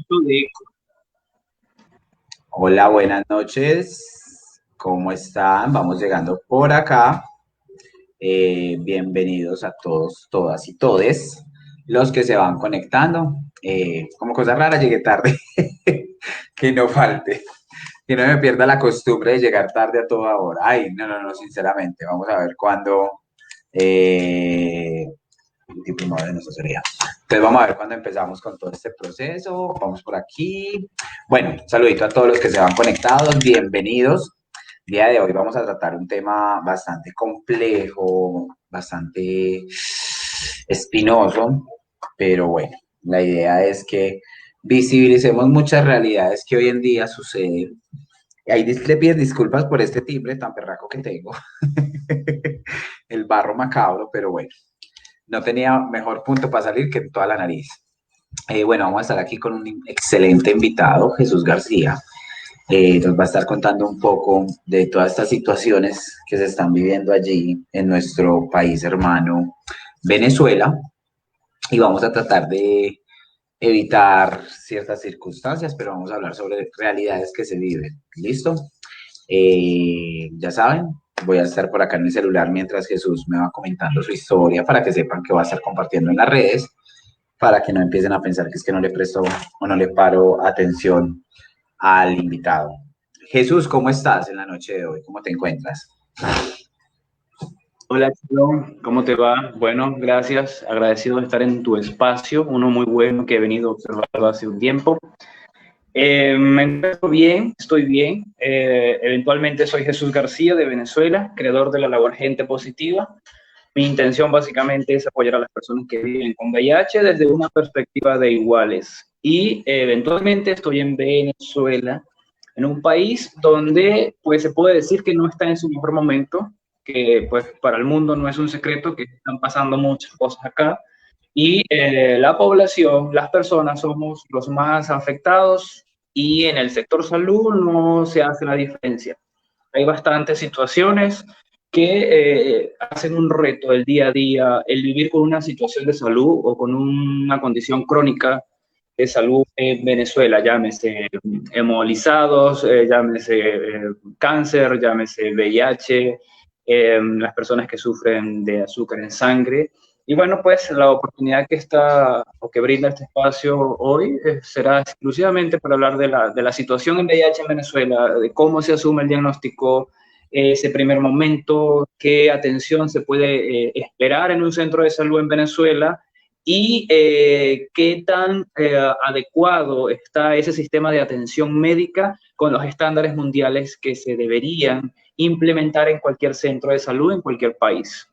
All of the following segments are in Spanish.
poquito de eco. Hola, buenas noches. ¿Cómo están? Vamos llegando por acá. Bienvenidos a todos, todas y todes los que se van conectando. Como cosa rara, llegué tarde. Que no falte, que no me pierda la costumbre de llegar tarde a toda hora. Ay, no, no, no, sinceramente. Vamos a ver cuándo. eh, tipo 9 no, eso sería. Entonces vamos a ver cuándo empezamos con todo este proceso. Vamos por aquí. Bueno, saludito a todos los que se van conectados. Bienvenidos. El día de hoy vamos a tratar un tema bastante complejo, bastante espinoso, pero bueno, la idea es que visibilicemos muchas realidades que hoy en día suceden. Ahí le pides disculpas por este timbre tan perraco que tengo, el barro macabro, pero bueno, no tenía mejor punto para salir que en toda la nariz. Bueno, vamos a estar aquí con un excelente invitado, Jesús García. Nos va a estar contando un poco de todas estas situaciones que se están viviendo allí en nuestro país hermano Venezuela, y vamos a tratar de evitar ciertas circunstancias, pero vamos a hablar sobre realidades que se viven. ¿Listo? Ya saben, voy a estar por acá en el celular mientras Jesús me va comentando su historia para que sepan que va a estar compartiendo en las redes, para que no empiecen a pensar que es que no le presto o no le paro atención al invitado. Jesús, ¿cómo estás en la noche de hoy? ¿Cómo te encuentras? Hola, Chilo, ¿cómo te va? Bueno, gracias. Agradecido de estar en tu espacio, uno muy bueno que he venido observando hace un tiempo. Me encuentro bien, estoy bien. Eventualmente soy Jesús García de Venezuela, creador de la labor Gente Positiva. Mi intención básicamente es apoyar a las personas que viven con VIH desde una perspectiva de iguales. Y eventualmente estoy en Venezuela, en un país donde pues se puede decir que no está en su mejor momento, que pues para el mundo no es un secreto que están pasando muchas cosas acá. Y la población, las personas somos los más afectados y en el sector salud no se hace la diferencia. Hay bastantes situaciones que hacen un reto el día a día, el vivir con una situación de salud o con una condición crónica de salud en Venezuela, llámese hemolizados, llámese cáncer, llámese VIH, las personas que sufren de azúcar en sangre. Y bueno, pues la oportunidad que está o que brinda este espacio hoy será exclusivamente para hablar de la situación en VIH en Venezuela, de cómo se asume el diagnóstico, ese primer momento, qué atención se puede esperar en un centro de salud en Venezuela y qué tan adecuado está ese sistema de atención médica con los estándares mundiales que se deberían implementar en cualquier centro de salud en cualquier país.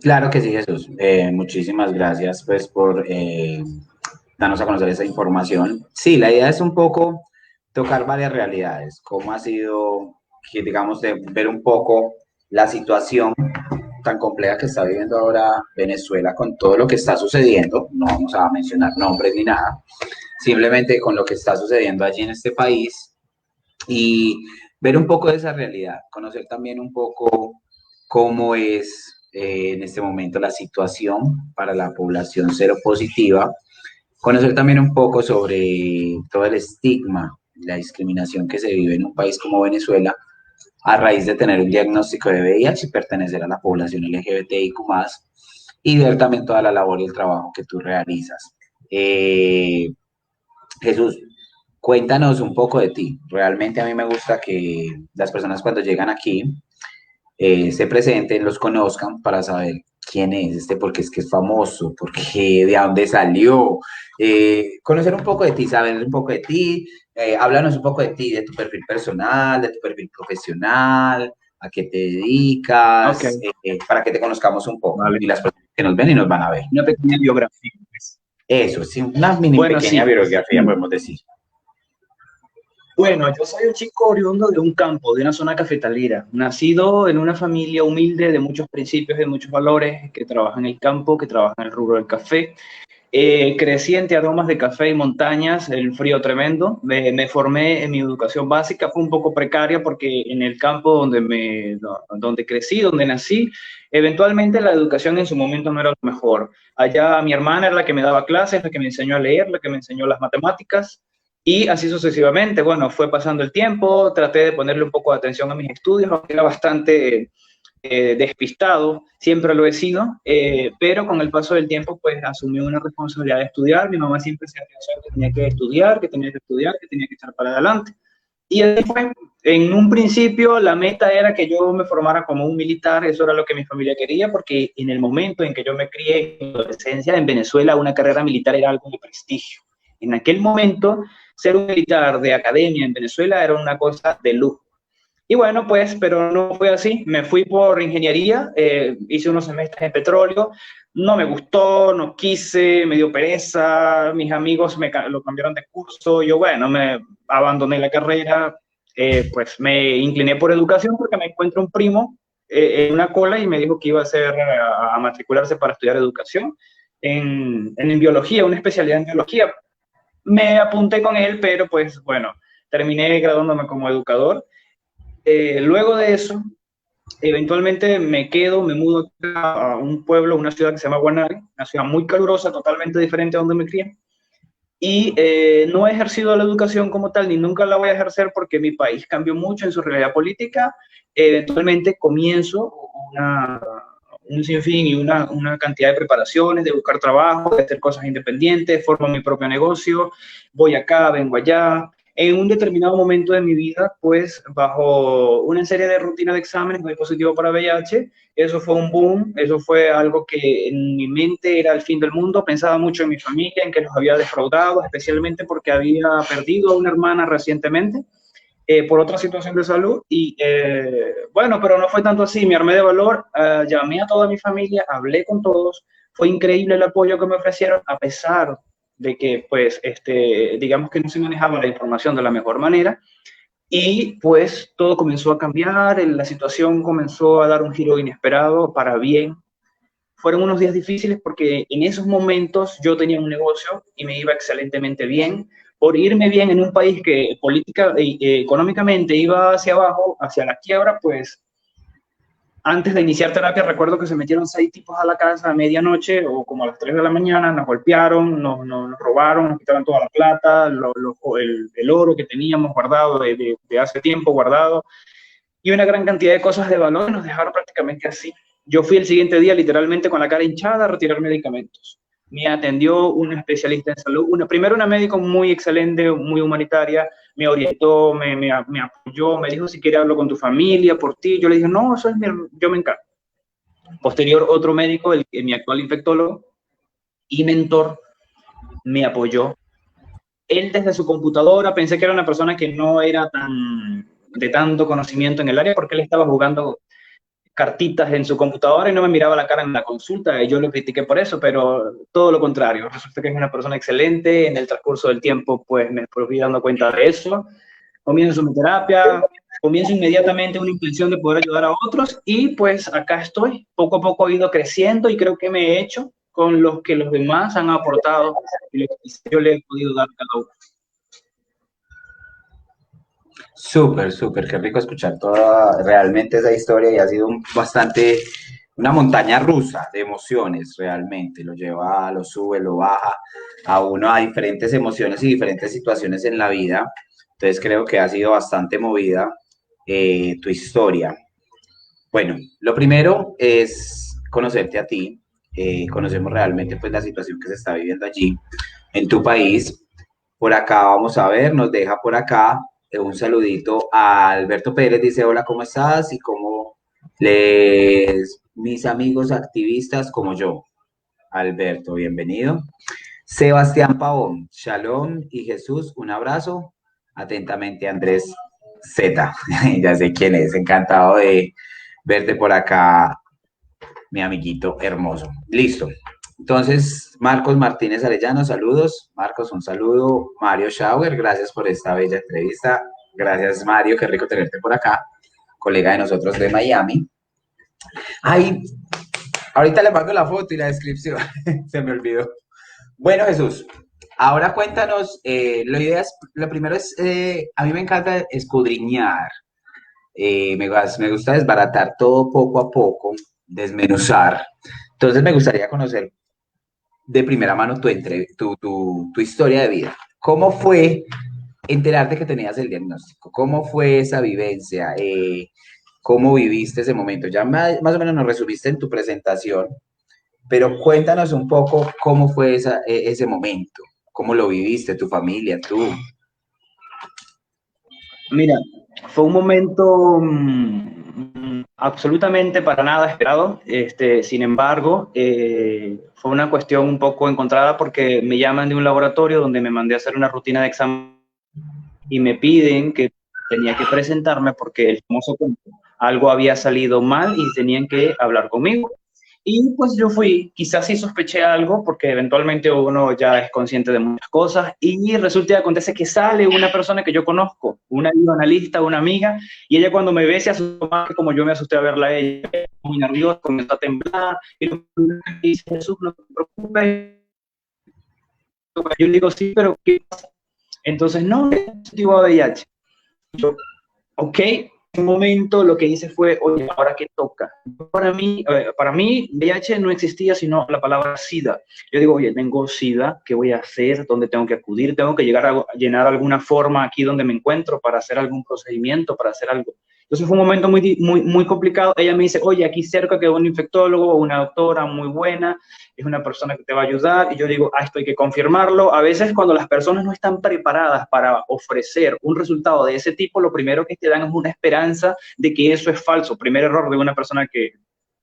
Claro que sí, Jesús. Muchísimas gracias pues por darnos a conocer esa información. Sí, la idea es un poco tocar varias realidades, cómo ha sido, que digamos, de ver un poco la situación tan compleja que está viviendo ahora Venezuela con todo lo que está sucediendo. No vamos a mencionar nombres ni nada, simplemente con lo que está sucediendo allí en este país, y ver un poco de esa realidad, conocer también un poco cómo es en este momento la situación para la población seropositiva, conocer también un poco sobre todo el estigma, la discriminación que se vive en un país como Venezuela a raíz de tener un diagnóstico de VIH y pertenecer a la población LGBTIQ+, y ver también toda la labor y el trabajo que tú realizas. Jesús, cuéntanos un poco de ti. Realmente a mí me gusta que las personas cuando llegan aquí se presenten, los conozcan para saber quién es este, porque es que es famoso, porque de dónde salió. Conocer un poco de ti, saber un poco de ti. Háblanos un poco de ti, de tu perfil personal, de tu perfil profesional, a qué te Ok, dedicas, para que te conozcamos un poco vale. y las personas que nos ven y nos van a ver. Una pequeña biografía, pues. Eso, sí, una mini Bueno, pequeña sí. biografía podemos decir. Bueno, yo soy un chico oriundo de un campo, de una zona cafetalera, nacido en una familia humilde de muchos principios, de muchos valores, que trabaja en el campo, que trabaja en el rubro del café. Crecí entre aromas de café y montañas, el frío tremendo. Me formé en mi educación básica, fue un poco precaria porque en el campo donde crecí, donde nací, eventualmente la educación en su momento no era lo mejor. Allá mi hermana era la que me daba clases, la que me enseñó a leer, la que me enseñó las matemáticas y así sucesivamente. Bueno, fue pasando el tiempo, traté de ponerle un poco de atención a mis estudios, aunque era bastante despistado, siempre lo he sido, pero con el paso del tiempo pues asumí una responsabilidad de estudiar. Mi mamá siempre se pensó que tenía que estudiar, que tenía que estudiar, que tenía que echar para adelante. Y así fue. En un principio la meta era que yo me formara como un militar, eso era lo que mi familia quería, porque en el momento en que yo me crié en la adolescencia en Venezuela, una carrera militar era algo de prestigio. En aquel momento, ser un militar de academia en Venezuela era una cosa de lujo. Y bueno, pues, pero no fue así. Me fui por ingeniería, hice unos semestres en petróleo, no me gustó, no quise, me dio pereza, mis amigos lo cambiaron de curso, yo bueno, me abandoné la carrera, pues me incliné por educación porque me encuentro un primo en una cola y me dijo que iba a, a matricularse para estudiar educación en biología, una especialidad en biología. Me apunté con él, pero pues bueno, terminé graduándome como educador. Luego de eso, eventualmente me mudo a un pueblo, una ciudad que se llama Guanare, una ciudad muy calurosa, totalmente diferente a donde me crié. Y no he ejercido la educación como tal, ni nunca la voy a ejercer porque mi país cambió mucho en su realidad política. Eventualmente comienzo un sinfín y una cantidad de preparaciones, de buscar trabajo, de hacer cosas independientes, formo mi propio negocio, voy acá, vengo allá. En un determinado momento de mi vida, pues bajo una serie de rutinas de exámenes, doy positivo para VIH. Eso fue un boom, eso fue algo que en mi mente era el fin del mundo. Pensaba mucho en mi familia, en que los había defraudado, especialmente porque había perdido a una hermana recientemente por otra situación de salud. Y bueno, pero no fue tanto así. Me armé de valor, llamé a toda mi familia, hablé con todos. Fue increíble el apoyo que me ofrecieron, a pesar de que, pues, digamos que no se manejaba la información de la mejor manera. Y pues todo comenzó a cambiar, la situación comenzó a dar un giro inesperado para bien. Fueron unos días difíciles porque en esos momentos yo tenía un negocio y me iba excelentemente bien. Por irme bien en un país que política económicamente iba hacia abajo, hacia la quiebra, pues antes de iniciar terapia recuerdo que se metieron 6 tipos a la casa a medianoche o como a las 3 de la mañana, nos golpearon, nos robaron, nos quitaron toda la plata, el oro que teníamos guardado de hace tiempo guardado y una gran cantidad de cosas de valor, nos dejaron prácticamente así. Yo fui el siguiente día literalmente con la cara hinchada a retirar medicamentos. Me atendió una especialista en salud, primero una médico muy excelente, muy humanitaria, me orientó, me apoyó, me dijo si quiere hablo con tu familia, por ti. Yo le dije, no, eso es yo me encargo. Posterior, otro médico, mi actual infectólogo y mentor, me apoyó. Él desde su computadora, pensé que era una persona que no era de tanto conocimiento en el área porque él estaba jugando cartitas en su computadora y no me miraba la cara en la consulta y yo lo critiqué por eso, pero todo lo contrario, resulta que es una persona excelente. En el transcurso del tiempo pues me fui dando cuenta de eso, comienzo mi terapia, comienzo inmediatamente una intención de poder ayudar a otros y pues acá estoy, poco a poco he ido creciendo y creo que me he hecho con los que los demás han aportado y lo que yo le he podido dar a cada uno. Súper, súper, qué rico escuchar toda realmente esa historia y ha sido bastante una montaña rusa de emociones realmente, lo lleva, lo sube, lo baja a uno a diferentes emociones y diferentes situaciones en la vida, entonces creo que ha sido bastante movida tu historia. Bueno, lo primero es conocerte a ti, conocemos realmente pues la situación que se está viviendo allí en tu país. Por acá vamos a ver, nos deja por acá un saludito a Alberto Pérez, dice hola, ¿cómo estás? Y cómo mis amigos activistas como yo. Alberto, bienvenido. Sebastián Pavón, Shalom y Jesús, un abrazo. Atentamente Andrés Z, ya sé quién es, encantado de verte por acá, mi amiguito hermoso. Listo. Entonces, Marcos Martínez Arellano, saludos. Marcos, un saludo. Mario Schauer, gracias por esta bella entrevista. Gracias, Mario, qué rico tenerte por acá. Colega de nosotros de Miami. Ay, ahorita le mando la foto y la descripción. Se me olvidó. Bueno, Jesús, ahora cuéntanos, lo primero es, a mí me encanta escudriñar, me gusta desbaratar todo poco a poco, desmenuzar. Entonces me gustaría conocer de primera mano tu historia de vida. ¿Cómo fue enterarte que tenías el diagnóstico? ¿Cómo fue esa vivencia? ¿Cómo viviste ese momento? Ya más o menos nos resumiste en tu presentación, pero cuéntanos un poco cómo fue ese momento, cómo lo viviste, tu familia, tú. Mira, fue un momento absolutamente para nada esperado. Sin embargo, fue una cuestión un poco encontrada porque me llaman de un laboratorio donde me mandé a hacer una rutina de examen y me piden que tenía que presentarme porque el famoso algo había salido mal y tenían que hablar conmigo. Y pues yo fui, quizás sí sospeché algo, porque eventualmente uno ya es consciente de muchas cosas, y resulta y acontece que sale una persona que yo conozco, una analista, una amiga, y ella cuando me ve se asustó más que como yo me asusté a verla a ella, muy nerviosa, comenzó a temblar, y dice, Jesús, no te preocupes. Yo le digo, sí, pero ¿qué pasa? Entonces, no, es positivo a VIH. Yo, ok, en un momento lo que hice fue, oye, ¿ahora qué toca? Para mí, VIH no existía sino la palabra SIDA. Yo digo, oye, tengo SIDA, ¿qué voy a hacer? ¿Dónde tengo que acudir? ¿Tengo que llegar a llenar alguna forma aquí donde me encuentro para hacer algún procedimiento, para hacer algo? Entonces fue un momento muy complicado. Ella me dice, oye, aquí cerca quedó un infectólogo, una doctora muy buena, es una persona que te va a ayudar. Y yo digo, esto hay que confirmarlo. A veces cuando las personas no están preparadas para ofrecer un resultado de ese tipo, lo primero que te dan es una esperanza de que eso es falso. Primer error de una persona que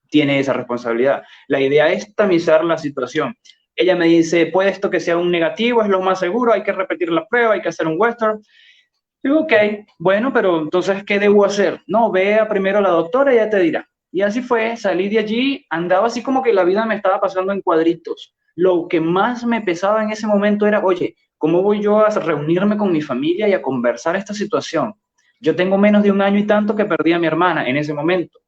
tiene esa responsabilidad. La idea es tamizar la situación. Ella me dice, puede esto que sea un negativo, es lo más seguro, hay que repetir la prueba, hay que hacer un western. Digo, ok, bueno, pero entonces, ¿qué debo hacer? No, vea primero a la doctora y ella te dirá. Y así fue, salí de allí, andaba así como que la vida me estaba pasando en cuadritos. Lo que más me pesaba en ese momento era, oye, ¿cómo voy yo a reunirme con mi familia y a conversar esta situación? Yo tengo menos de un año y tanto que perdí a mi hermana en ese momento.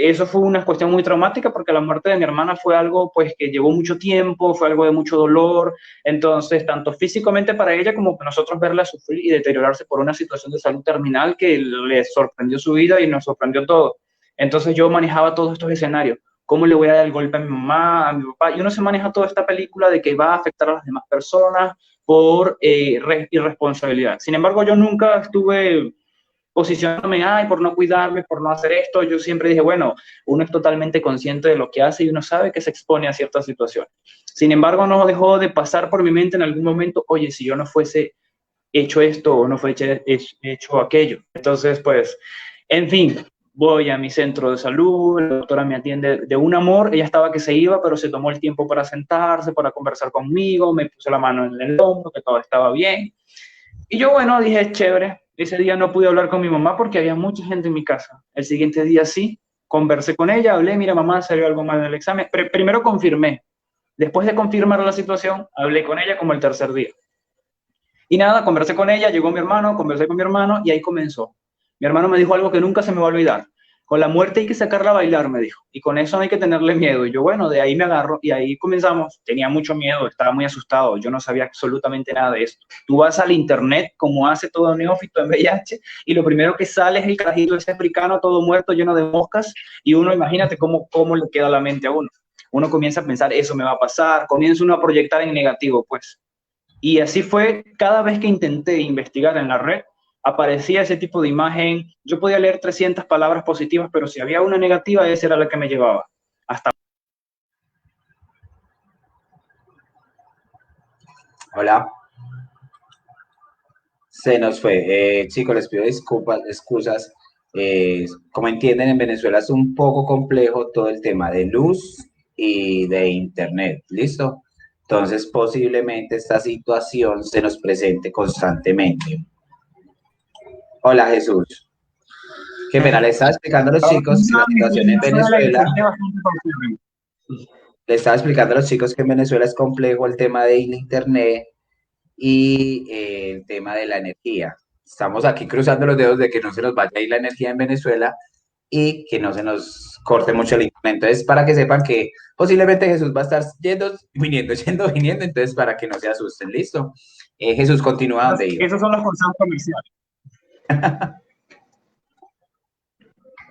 Eso fue una cuestión muy traumática porque la muerte de mi hermana fue algo pues que llevó mucho tiempo, fue algo de mucho dolor, entonces tanto físicamente para ella como para nosotros verla sufrir y deteriorarse por una situación de salud terminal que le sorprendió su vida y nos sorprendió todo. Entonces yo manejaba todos estos escenarios. ¿Cómo le voy a dar el golpe a mi mamá, a mi papá? Y uno se maneja toda esta película de que va a afectar a las demás personas por irresponsabilidad. Sin embargo, yo nunca estuve posicionándome, ay, por no cuidarme, por no hacer esto. Yo siempre dije, bueno, uno es totalmente consciente de lo que hace y uno sabe que se expone a ciertas situaciones. Sin embargo, no dejó de pasar por mi mente en algún momento, oye, si yo no fuese hecho esto o no fuese hecho aquello. Entonces, pues, en fin, voy a mi centro de salud, la doctora me atiende de un amor, ella estaba que se iba, pero se tomó el tiempo para sentarse, para conversar conmigo, me puso la mano en el hombro, que todo estaba bien. Y yo, bueno, dije, chévere. Ese día no pude hablar con mi mamá porque había mucha gente en mi casa. El siguiente día sí, conversé con ella, hablé, mira, mamá, salió algo mal en el examen. Primero confirmé. Después de confirmar la situación, hablé con ella como el tercer día. Y nada, conversé con ella, llegó mi hermano, conversé con mi hermano y ahí comenzó. Mi hermano me dijo algo que nunca se me va a olvidar. Con la muerte hay que sacarla a bailar, me dijo. Y con eso no hay que tenerle miedo. Y yo, bueno, de ahí me agarro y ahí comenzamos. Tenía mucho miedo, estaba muy asustado. Yo no sabía absolutamente nada de esto. Tú vas al internet, como hace todo neófito en VIH, y lo primero que sale es el carajito ese africano, todo muerto, lleno de moscas. Y uno, imagínate cómo le queda la mente a uno. Uno comienza a pensar, eso me va a pasar. Comienza uno a proyectar en negativo, pues. Y así fue, cada vez que intenté investigar en la red, aparecía ese tipo de imagen. Yo podía leer 300 palabras positivas, pero si había una negativa, esa era la que me llevaba. Hasta Hola, se nos fue. Chicos, les pido disculpas, excusas. Como entienden, en Venezuela es un poco complejo todo el tema de luz y de internet. ¿Listo? Entonces, posiblemente esta situación se nos presente constantemente. Hola, Jesús. Qué pena, le estaba explicando a los chicos que la situación en Venezuela, le estaba explicando a los chicos que en Venezuela es complejo el tema del internet y el tema de la energía. Estamos aquí cruzando los dedos de que no se nos vaya a ir la energía en Venezuela, y que no se nos corte mucho el internet. Entonces, para que sepan que posiblemente Jesús va a estar viniendo, yendo, viniendo, entonces para que no se asusten, ¿listo? Jesús, continúa donde iba. Esos son los consejos comerciales.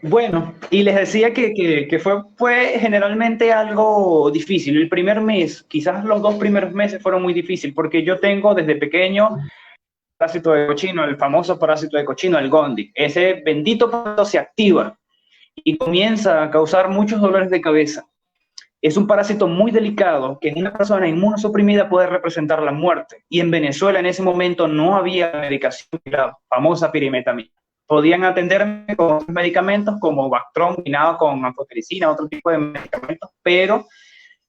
Bueno, y les decía que fue generalmente algo difícil. El primer mes, quizás los 2 primeros meses fueron muy difíciles, porque yo tengo desde pequeño parásito de cochino, el famoso parásito de cochino, el Gondi. Ese bendito parásito se activa y comienza a causar muchos dolores de cabeza. Es un parásito muy delicado que en una persona inmunosuprimida puede representar la muerte. Y en Venezuela en ese momento no había medicación, la famosa pirimetamina. Podían atenderme con otros medicamentos como Bactron, combinado con anfotericina, otro tipo de medicamentos, pero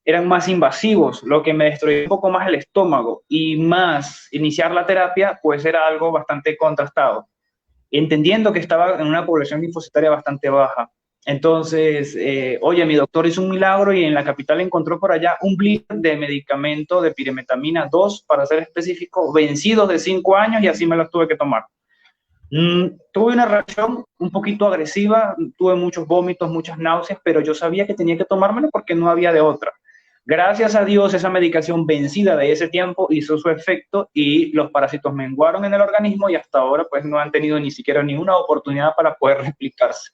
eran más invasivos, lo que me destruía un poco más el estómago y más iniciar la terapia, pues era algo bastante contrastado, entendiendo que estaba en una población linfocitaria bastante baja. Entonces, oye, mi doctor hizo un milagro y en la capital encontró por allá un blister de medicamento de pirimetamina 2, para ser específico, vencidos de 5 años, y así me los tuve que tomar. Tuve una reacción un poquito agresiva, tuve muchos vómitos, muchas náuseas, pero yo sabía que tenía que tomármelo porque no había de otra. Gracias a Dios, esa medicación vencida de ese tiempo hizo su efecto y los parásitos menguaron en el organismo, y hasta ahora pues no han tenido ni siquiera ni una oportunidad para poder replicarse.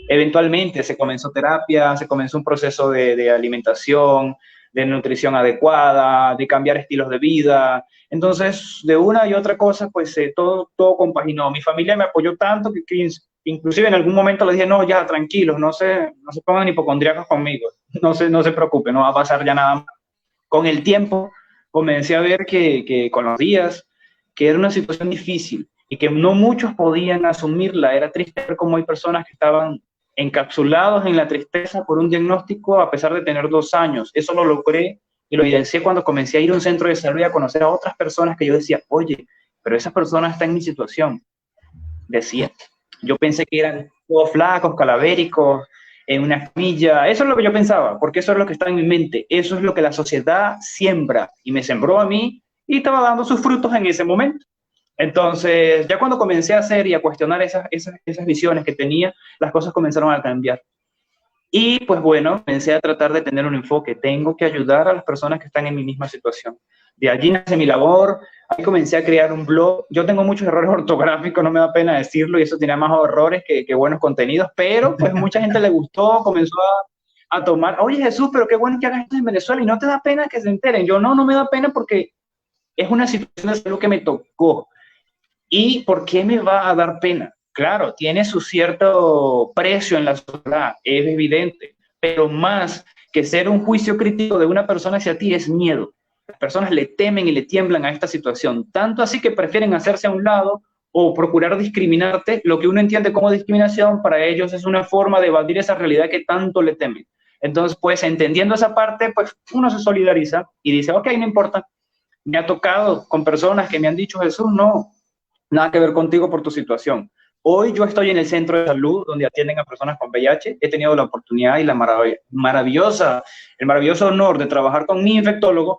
Eventualmente se comenzó terapia, se comenzó un proceso de alimentación, de nutrición adecuada, de cambiar estilos de vida. Entonces, de una y otra cosa, pues todo compaginó. Mi familia me apoyó tanto que inclusive en algún momento le dije, no, ya, tranquilos, no se pongan hipocondríacos conmigo, no se preocupen, no va a pasar ya nada más. Con el tiempo comencé a ver que con los días, que era una situación difícil y que no muchos podían asumirla. Era triste ver cómo hay personas que estaban encapsulados en la tristeza por un diagnóstico a pesar de tener 2 años. Eso lo logré y lo evidencié cuando comencé a ir a un centro de salud y a conocer a otras personas que yo decía, oye, pero esa persona está en mi situación. Decía, yo pensé que eran todos flacos, calavéricos, en una camilla. Eso es lo que yo pensaba, porque eso es lo que está en mi mente. Eso es lo que la sociedad siembra y me sembró a mí y estaba dando sus frutos en ese momento. Entonces, ya cuando comencé a hacer y a cuestionar esas visiones que tenía, las cosas comenzaron a cambiar. Y pues bueno, comencé a tratar de tener un enfoque. Tengo que ayudar a las personas que están en mi misma situación. De allí nace mi labor. Ahí comencé a crear un blog. Yo tengo muchos errores ortográficos, no me da pena decirlo, y eso tiene más errores que buenos contenidos, pero pues mucha gente le gustó, comenzó a tomar, oye Jesús, pero qué bueno que hagas esto en Venezuela y no te da pena que se enteren. Yo no me da pena porque es una situación de salud que me tocó. ¿Y por qué me va a dar pena? Claro, tiene su cierto precio en la sociedad, es evidente, pero más que ser un juicio crítico de una persona hacia ti es miedo. Las personas le temen y le tiemblan a esta situación, tanto así que prefieren hacerse a un lado o procurar discriminarte. Lo que uno entiende como discriminación, para ellos es una forma de evadir esa realidad que tanto le temen. Entonces, pues entendiendo esa parte, pues uno se solidariza y dice, ok, no importa. Me ha tocado con personas que me han dicho, Jesús, no, nada que ver contigo por tu situación. Hoy yo estoy en el centro de salud donde atienden a personas con VIH. He tenido la oportunidad y el maravilloso honor de trabajar con mi infectólogo,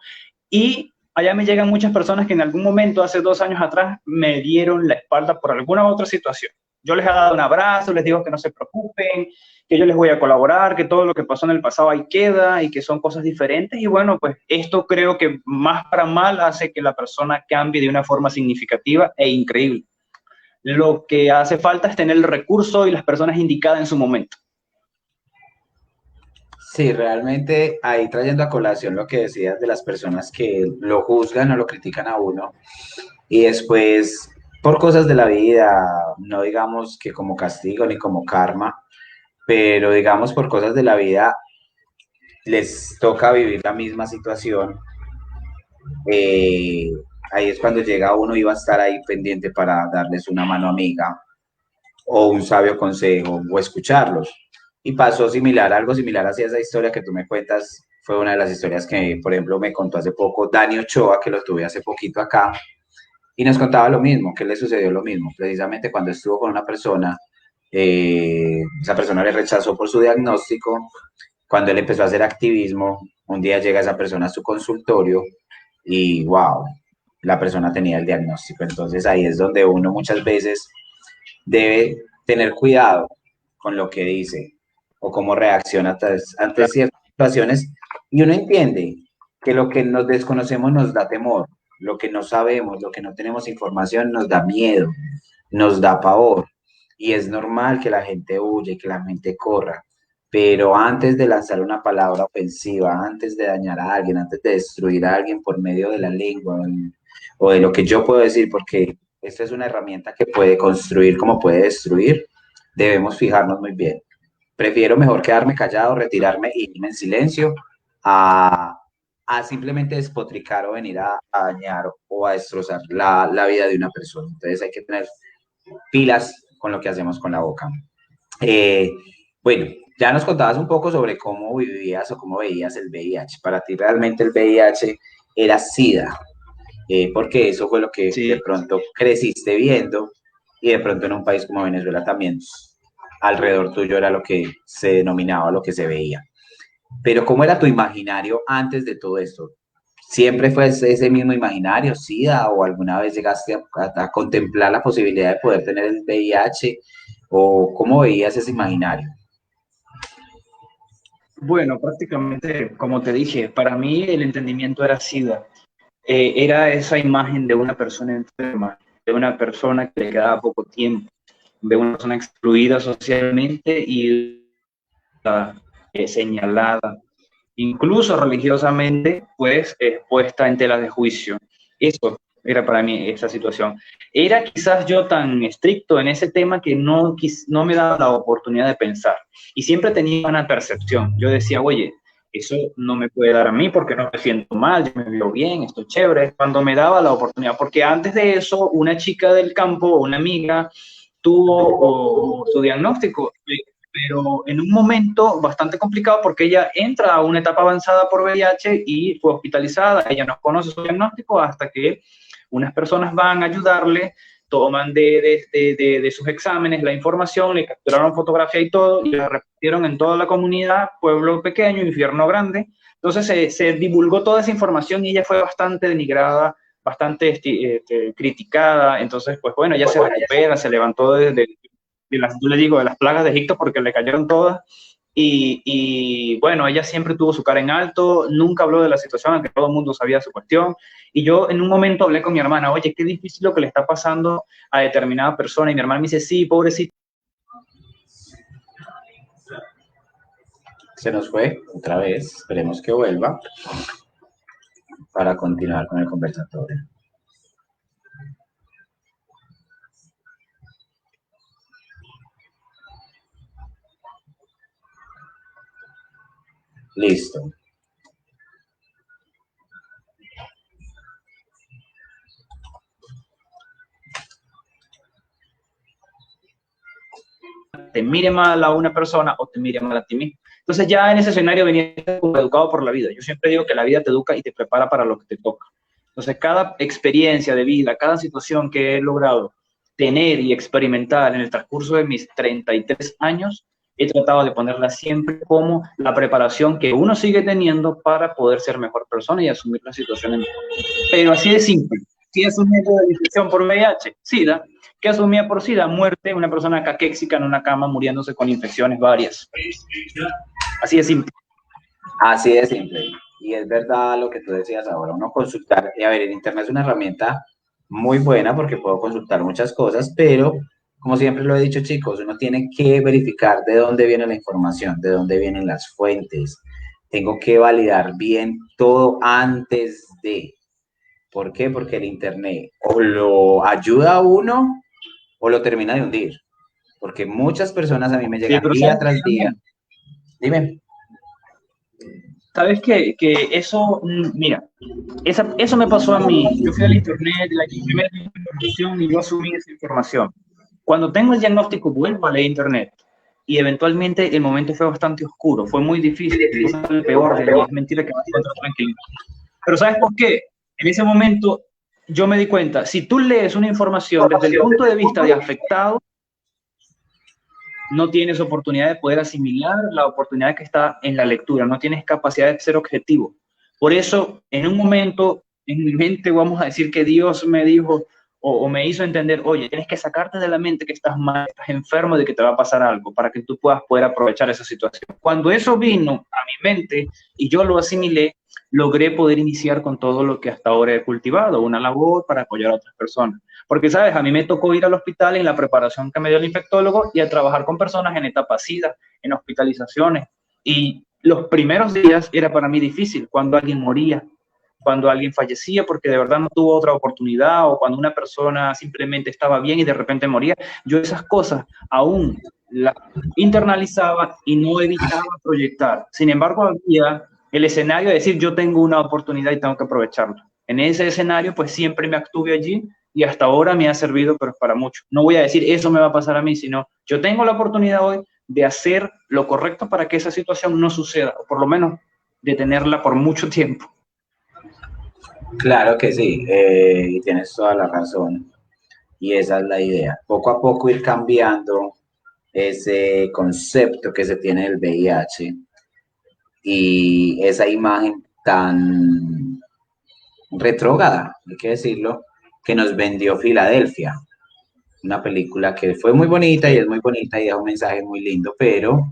y allá me llegan muchas personas que en algún momento, hace 2 años atrás, me dieron la espalda por alguna otra situación. Yo les he dado un abrazo, les digo que no se preocupen, que yo les voy a colaborar, que todo lo que pasó en el pasado ahí queda y que son cosas diferentes. Y bueno, pues esto creo que más para mal hace que la persona cambie de una forma significativa e increíble. Lo que hace falta es tener el recurso y las personas indicadas en su momento. Sí, realmente ahí trayendo a colación lo que decías de las personas que lo juzgan o lo critican a uno y después por cosas de la vida, no digamos que como castigo ni como karma, pero digamos por cosas de la vida les toca vivir la misma situación. eh, Ahí es cuando llega uno y va a estar ahí pendiente para darles una mano amiga o un sabio consejo o escucharlos. Y pasó similar, algo similar hacia esa historia que tú me cuentas. Fue una de las historias que, por ejemplo, me contó hace poco Dani Ochoa, que lo tuve hace poquito acá, y nos contaba lo mismo, que le sucedió lo mismo, precisamente cuando estuvo con una persona, esa persona le rechazó por su diagnóstico. Cuando él empezó a hacer activismo, un día llega esa persona a su consultorio y wow, la persona tenía el diagnóstico. Entonces ahí es donde uno muchas veces debe tener cuidado con lo que dice o cómo reacciona ante ciertas situaciones, y uno entiende que lo que nos desconocemos nos da temor, lo que no sabemos, lo que no tenemos información nos da miedo, nos da pavor, y es normal que la gente huye, que la gente corra, pero antes de lanzar una palabra ofensiva, antes de dañar a alguien, antes de destruir a alguien por medio de la lengua o de lo que yo puedo decir, porque esto es una herramienta que puede construir como puede destruir, debemos fijarnos muy bien. Prefiero mejor quedarme callado, retirarme y irme en silencio a simplemente despotricar o venir a dañar o a destrozar la vida de una persona. Entonces hay que tener pilas con lo que hacemos con la boca. Bueno, ya nos contabas un poco sobre cómo vivías o cómo veías el VIH. Para ti realmente el VIH era SIDA, porque eso fue lo que de Sí. pronto creciste viendo, y de pronto en un país como Venezuela también alrededor tuyo era lo que se denominaba, lo que se veía. Pero ¿cómo era tu imaginario antes de todo esto? ¿Siempre fue ese mismo imaginario, SIDA, o alguna vez llegaste a contemplar la posibilidad de poder tener el VIH, o cómo veías ese imaginario? Bueno, prácticamente, como te dije, para mí el entendimiento era SIDA. Era esa imagen de una persona enferma, de una persona que le quedaba poco tiempo, de una persona excluida socialmente y señalada, incluso religiosamente, pues puesta en tela de juicio. Eso era para mí esa situación. Era quizás yo tan estricto en ese tema que no me daba la oportunidad de pensar. Y siempre tenía una percepción. Yo decía, oye, eso no me puede dar a mí porque no me siento mal, yo me veo bien, estoy chévere. Cuando me daba la oportunidad, porque antes de eso, una chica del campo, una amiga, tuvo su diagnóstico, pero en un momento bastante complicado porque ella entra a una etapa avanzada por VIH y fue hospitalizada. Ella no conoce su diagnóstico hasta que unas personas van a ayudarle, toman de sus exámenes la información, le capturaron fotografía y todo, y la repartieron en toda la comunidad, pueblo pequeño, infierno grande. Entonces se divulgó toda esa información y ella fue bastante denigrada, bastante criticada. Entonces, pues bueno, ella se recupera, se levantó yo le digo, de las plagas de Egipto porque le cayeron todas. Y bueno, ella siempre tuvo su cara en alto, nunca habló de la situación, aunque todo el mundo sabía su cuestión. Y yo en un momento hablé con mi hermana, oye, qué difícil lo que le está pasando a determinada persona. Y mi hermana me dice, sí, pobrecito. Se nos fue otra vez, esperemos que vuelva para continuar con el conversatorio. Listo. Te mire mal a una persona o te mire mal a ti mismo. Entonces ya en ese escenario venía educado por la vida. Yo siempre digo que la vida te educa y te prepara para lo que te toca. Entonces cada experiencia de vida, cada situación que he logrado tener y experimentar en el transcurso de mis 33 años, he tratado de ponerla siempre como la preparación que uno sigue teniendo para poder ser mejor persona y asumir las situaciones mejor. Pero así de simple. Si es un método de infección por VIH, SIDA, ¿qué asumía por SIDA? Muerte, una persona caquéxica en una cama muriéndose con infecciones varias. Así de simple. Así de simple. Y es verdad lo que tú decías ahora, uno consultar, y a ver, el Internet es una herramienta muy buena porque puedo consultar muchas cosas, pero como siempre lo he dicho, chicos, uno tiene que verificar de dónde viene la información, de dónde vienen las fuentes. Tengo que validar bien todo antes de. ¿Por qué? Porque el Internet o lo ayuda a uno o lo termina de hundir. Porque muchas personas a mí me Sí, llegan pero día ¿sabes tras día. Dime. ¿Sabes que eso, mira, eso me pasó a mí? Yo fui al internet, la primera información y yo asumí esa información. Cuando tengo el diagnóstico, vuelvo a leer internet y eventualmente el momento fue bastante oscuro, fue muy difícil, fue el peor de mí, es mentira que me encuentro tranquilo. Pero ¿sabes por qué? En ese momento yo me di cuenta, si tú lees una información desde el punto de vista de afectado, no tienes oportunidad de poder asimilar la oportunidad que está en la lectura, no tienes capacidad de ser objetivo. Por eso, en un momento, en mi mente, vamos a decir que Dios me dijo, o me hizo entender, oye, tienes que sacarte de la mente que estás mal, estás enfermo, de que te va a pasar algo, para que tú puedas poder aprovechar esa situación. Cuando eso vino a mi mente y yo lo asimilé, logré poder iniciar con todo lo que hasta ahora he cultivado, una labor para apoyar a otras personas. Porque, ¿sabes? A mí me tocó ir al hospital en la preparación que me dio el infectólogo y a trabajar con personas en etapa SIDA, en hospitalizaciones. Y los primeros días era para mí difícil, cuando alguien moría, cuando alguien fallecía porque de verdad no tuvo otra oportunidad, o cuando una persona simplemente estaba bien y de repente moría. Yo esas cosas aún las internalizaba y no evitaba proyectar. Sin embargo, había el escenario de decir, yo tengo una oportunidad y tengo que aprovecharlo. En ese escenario, pues siempre me actuve allí y hasta ahora me ha servido, pero para mucho. No voy a decir, eso me va a pasar a mí, sino yo tengo la oportunidad hoy de hacer lo correcto para que esa situación no suceda, o por lo menos detenerla por mucho tiempo. Claro que sí, y tienes toda la razón. Y esa es la idea. Poco a poco ir cambiando ese concepto que se tiene del VIH y esa imagen tan retrógrada, hay que decirlo, que nos vendió Filadelfia. Una película que fue muy bonita y es muy bonita y da un mensaje muy lindo, pero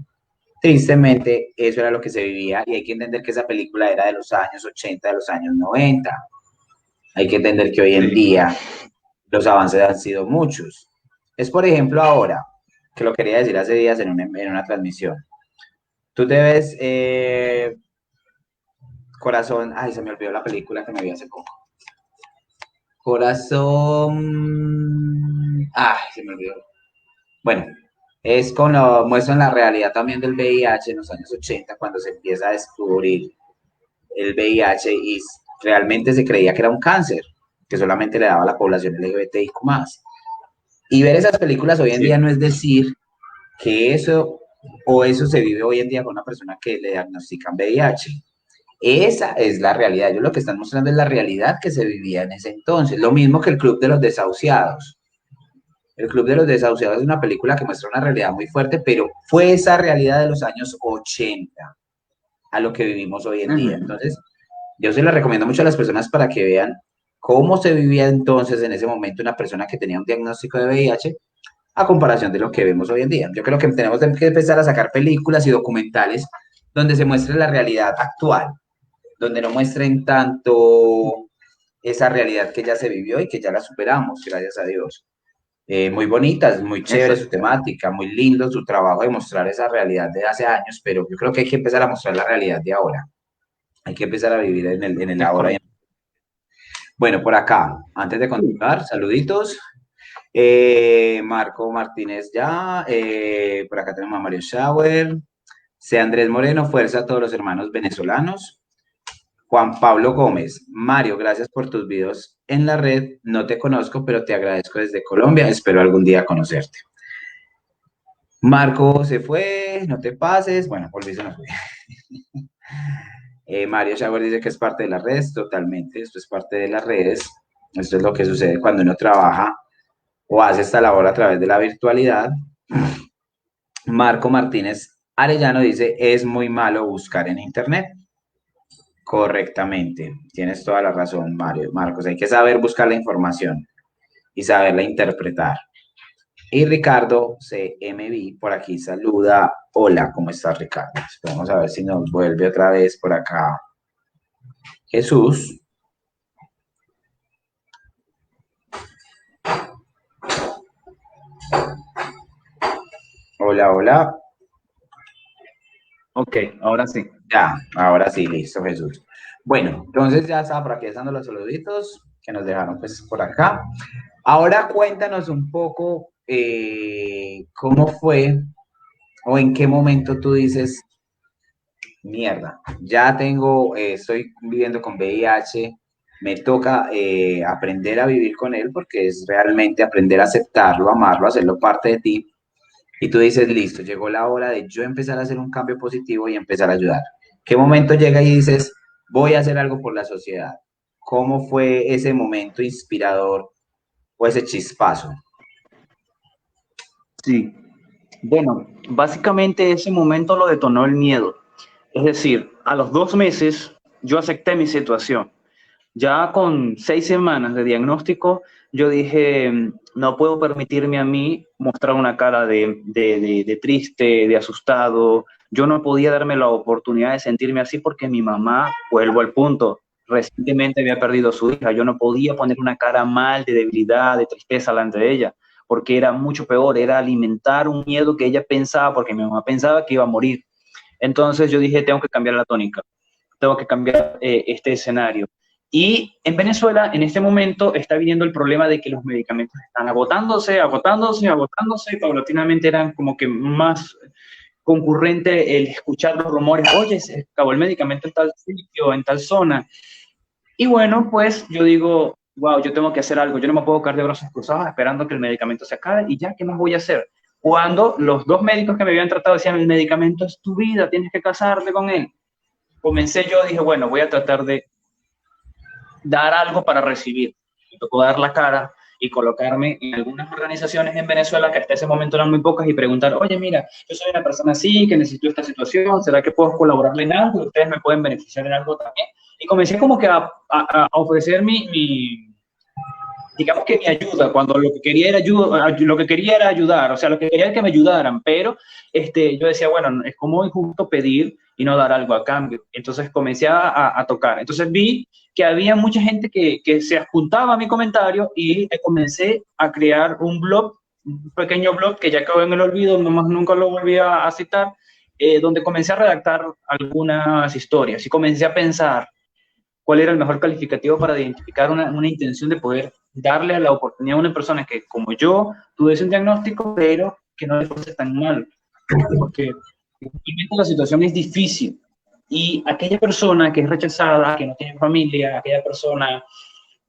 tristemente eso era lo que se vivía y hay que entender que esa película era de los años 80, de los años 90. Hay que entender que hoy en Sí. día los avances han sido muchos. Es por ejemplo ahora, que lo quería decir hace días en una transmisión. Tú te ves Corazón, ay, se me olvidó la película que me vi hace poco. Corazón, ay, se me olvidó. Bueno, es cuando muestran la realidad también del VIH en los años 80, cuando se empieza a descubrir el VIH y realmente se creía que era un cáncer, que solamente le daba a la población LGBTIQ+. Y ver esas películas hoy en día Sí. no es decir que eso o eso se vive hoy en día con una persona que le diagnostican VIH. Esa es la realidad. Ellos lo que están mostrando es la realidad que se vivía en ese entonces. Lo mismo que el Club de los Desahuciados. El Club de los Desahuciados es una película que muestra una realidad muy fuerte, pero fue esa realidad de los años 80 a lo que vivimos hoy en día. Entonces, yo se la recomiendo mucho a las personas para que vean cómo se vivía entonces en ese momento una persona que tenía un diagnóstico de VIH a comparación de lo que vemos hoy en día. Yo creo que tenemos que empezar a sacar películas y documentales donde se muestre la realidad actual, donde no muestren tanto esa realidad que ya se vivió y que ya la superamos, gracias a Dios. Muy bonitas, muy chévere su Exacto. temática, muy lindo su trabajo de mostrar esa realidad de hace años, pero yo creo que hay que empezar a mostrar la realidad de ahora. Hay que empezar a vivir en el Es ahora. correcto. Bueno, por acá, antes de Sí. continuar, saluditos. Marco Martínez ya, por acá tenemos a Mario Schauer, C. Andrés Moreno, fuerza a todos los hermanos venezolanos. Juan Pablo Gómez, Mario, gracias por tus videos en la red. No te conozco, pero te agradezco desde Colombia. Espero algún día conocerte. Marco se fue, no te pases. Bueno, volví, se nos fue. Mario Schauer dice que es parte de las redes, totalmente. Esto es parte de las redes. Esto es lo que sucede cuando uno trabaja o hace esta labor a través de la virtualidad. Marco Martínez Arellano dice, es muy malo buscar en internet. Correctamente, tienes toda la razón, Mario. Marcos, hay que saber buscar la información y saberla interpretar. Y Ricardo CMV por aquí saluda. Hola, ¿cómo estás, Ricardo? Vamos a ver si nos vuelve otra vez por acá. Jesús. Hola, hola. Ok, ahora sí. Ya, ahora sí, listo, Jesús. Bueno, entonces ya está por aquí dando los saluditos que nos dejaron pues por acá. Ahora cuéntanos un poco cómo fue o en qué momento tú dices, mierda, ya tengo, estoy viviendo con VIH, me toca aprender a vivir con él porque es realmente aprender a aceptarlo, amarlo, hacerlo parte de ti. Y tú dices, listo, llegó la hora de yo empezar a hacer un cambio positivo y empezar a ayudar. ¿Qué momento llega y dices, voy a hacer algo por la sociedad? ¿Cómo fue ese momento inspirador o ese chispazo? Sí. Bueno, básicamente ese momento lo detonó el miedo. Es decir, a los 2 meses yo acepté mi situación. Ya con 6 semanas de diagnóstico, yo dije, no puedo permitirme a mí mostrar una cara de triste, de asustado. Yo no podía darme la oportunidad de sentirme así porque mi mamá, vuelvo al punto, recientemente había perdido a su hija. Yo no podía poner una cara mal, de debilidad, de tristeza delante de ella, porque era mucho peor, era alimentar un miedo que ella pensaba, porque mi mamá pensaba que iba a morir. Entonces yo dije, tengo que cambiar la tónica, tengo que cambiar este escenario. Y en Venezuela, en este momento, está viniendo el problema de que los medicamentos están agotándose, agotándose, agotándose, y paulatinamente eran como que más concurrente el escuchar los rumores, oye, se acabó el medicamento en tal sitio, en tal zona. Y bueno, pues yo digo, wow, yo tengo que hacer algo, yo no me puedo quedar de brazos cruzados esperando que el medicamento se acabe y ya, ¿qué más voy a hacer? Cuando los dos médicos que me habían tratado decían, el medicamento es tu vida, tienes que casarte con él. Comencé yo, dije, bueno, voy a tratar de dar algo para recibir. Me tocó dar la cara y colocarme en algunas organizaciones en Venezuela que hasta ese momento eran muy pocas y preguntar, oye, mira, yo soy una persona así, que necesito esta situación, ¿será que puedo colaborarle en algo? ¿Ustedes me pueden beneficiar en algo también? Y comencé como que a ofrecer digamos que mi ayuda, cuando lo que quería era lo que quería era ayudar, o sea, lo que quería era que me ayudaran, pero yo decía, bueno, es como injusto pedir y no dar algo a cambio. Entonces comencé a tocar. Entonces vi que había mucha gente que se adjuntaba a mi comentario y comencé a crear un blog, un pequeño blog que ya quedó en el olvido, nomás nunca lo volví a citar, donde comencé a redactar algunas historias y comencé a pensar cuál era el mejor calificativo para identificar una intención de poder darle a la oportunidad a una persona que, como yo, tuviese un diagnóstico, pero que no le fuese tan mal. Porque realmente la situación es difícil. Y aquella persona que es rechazada, que no tiene familia, aquella persona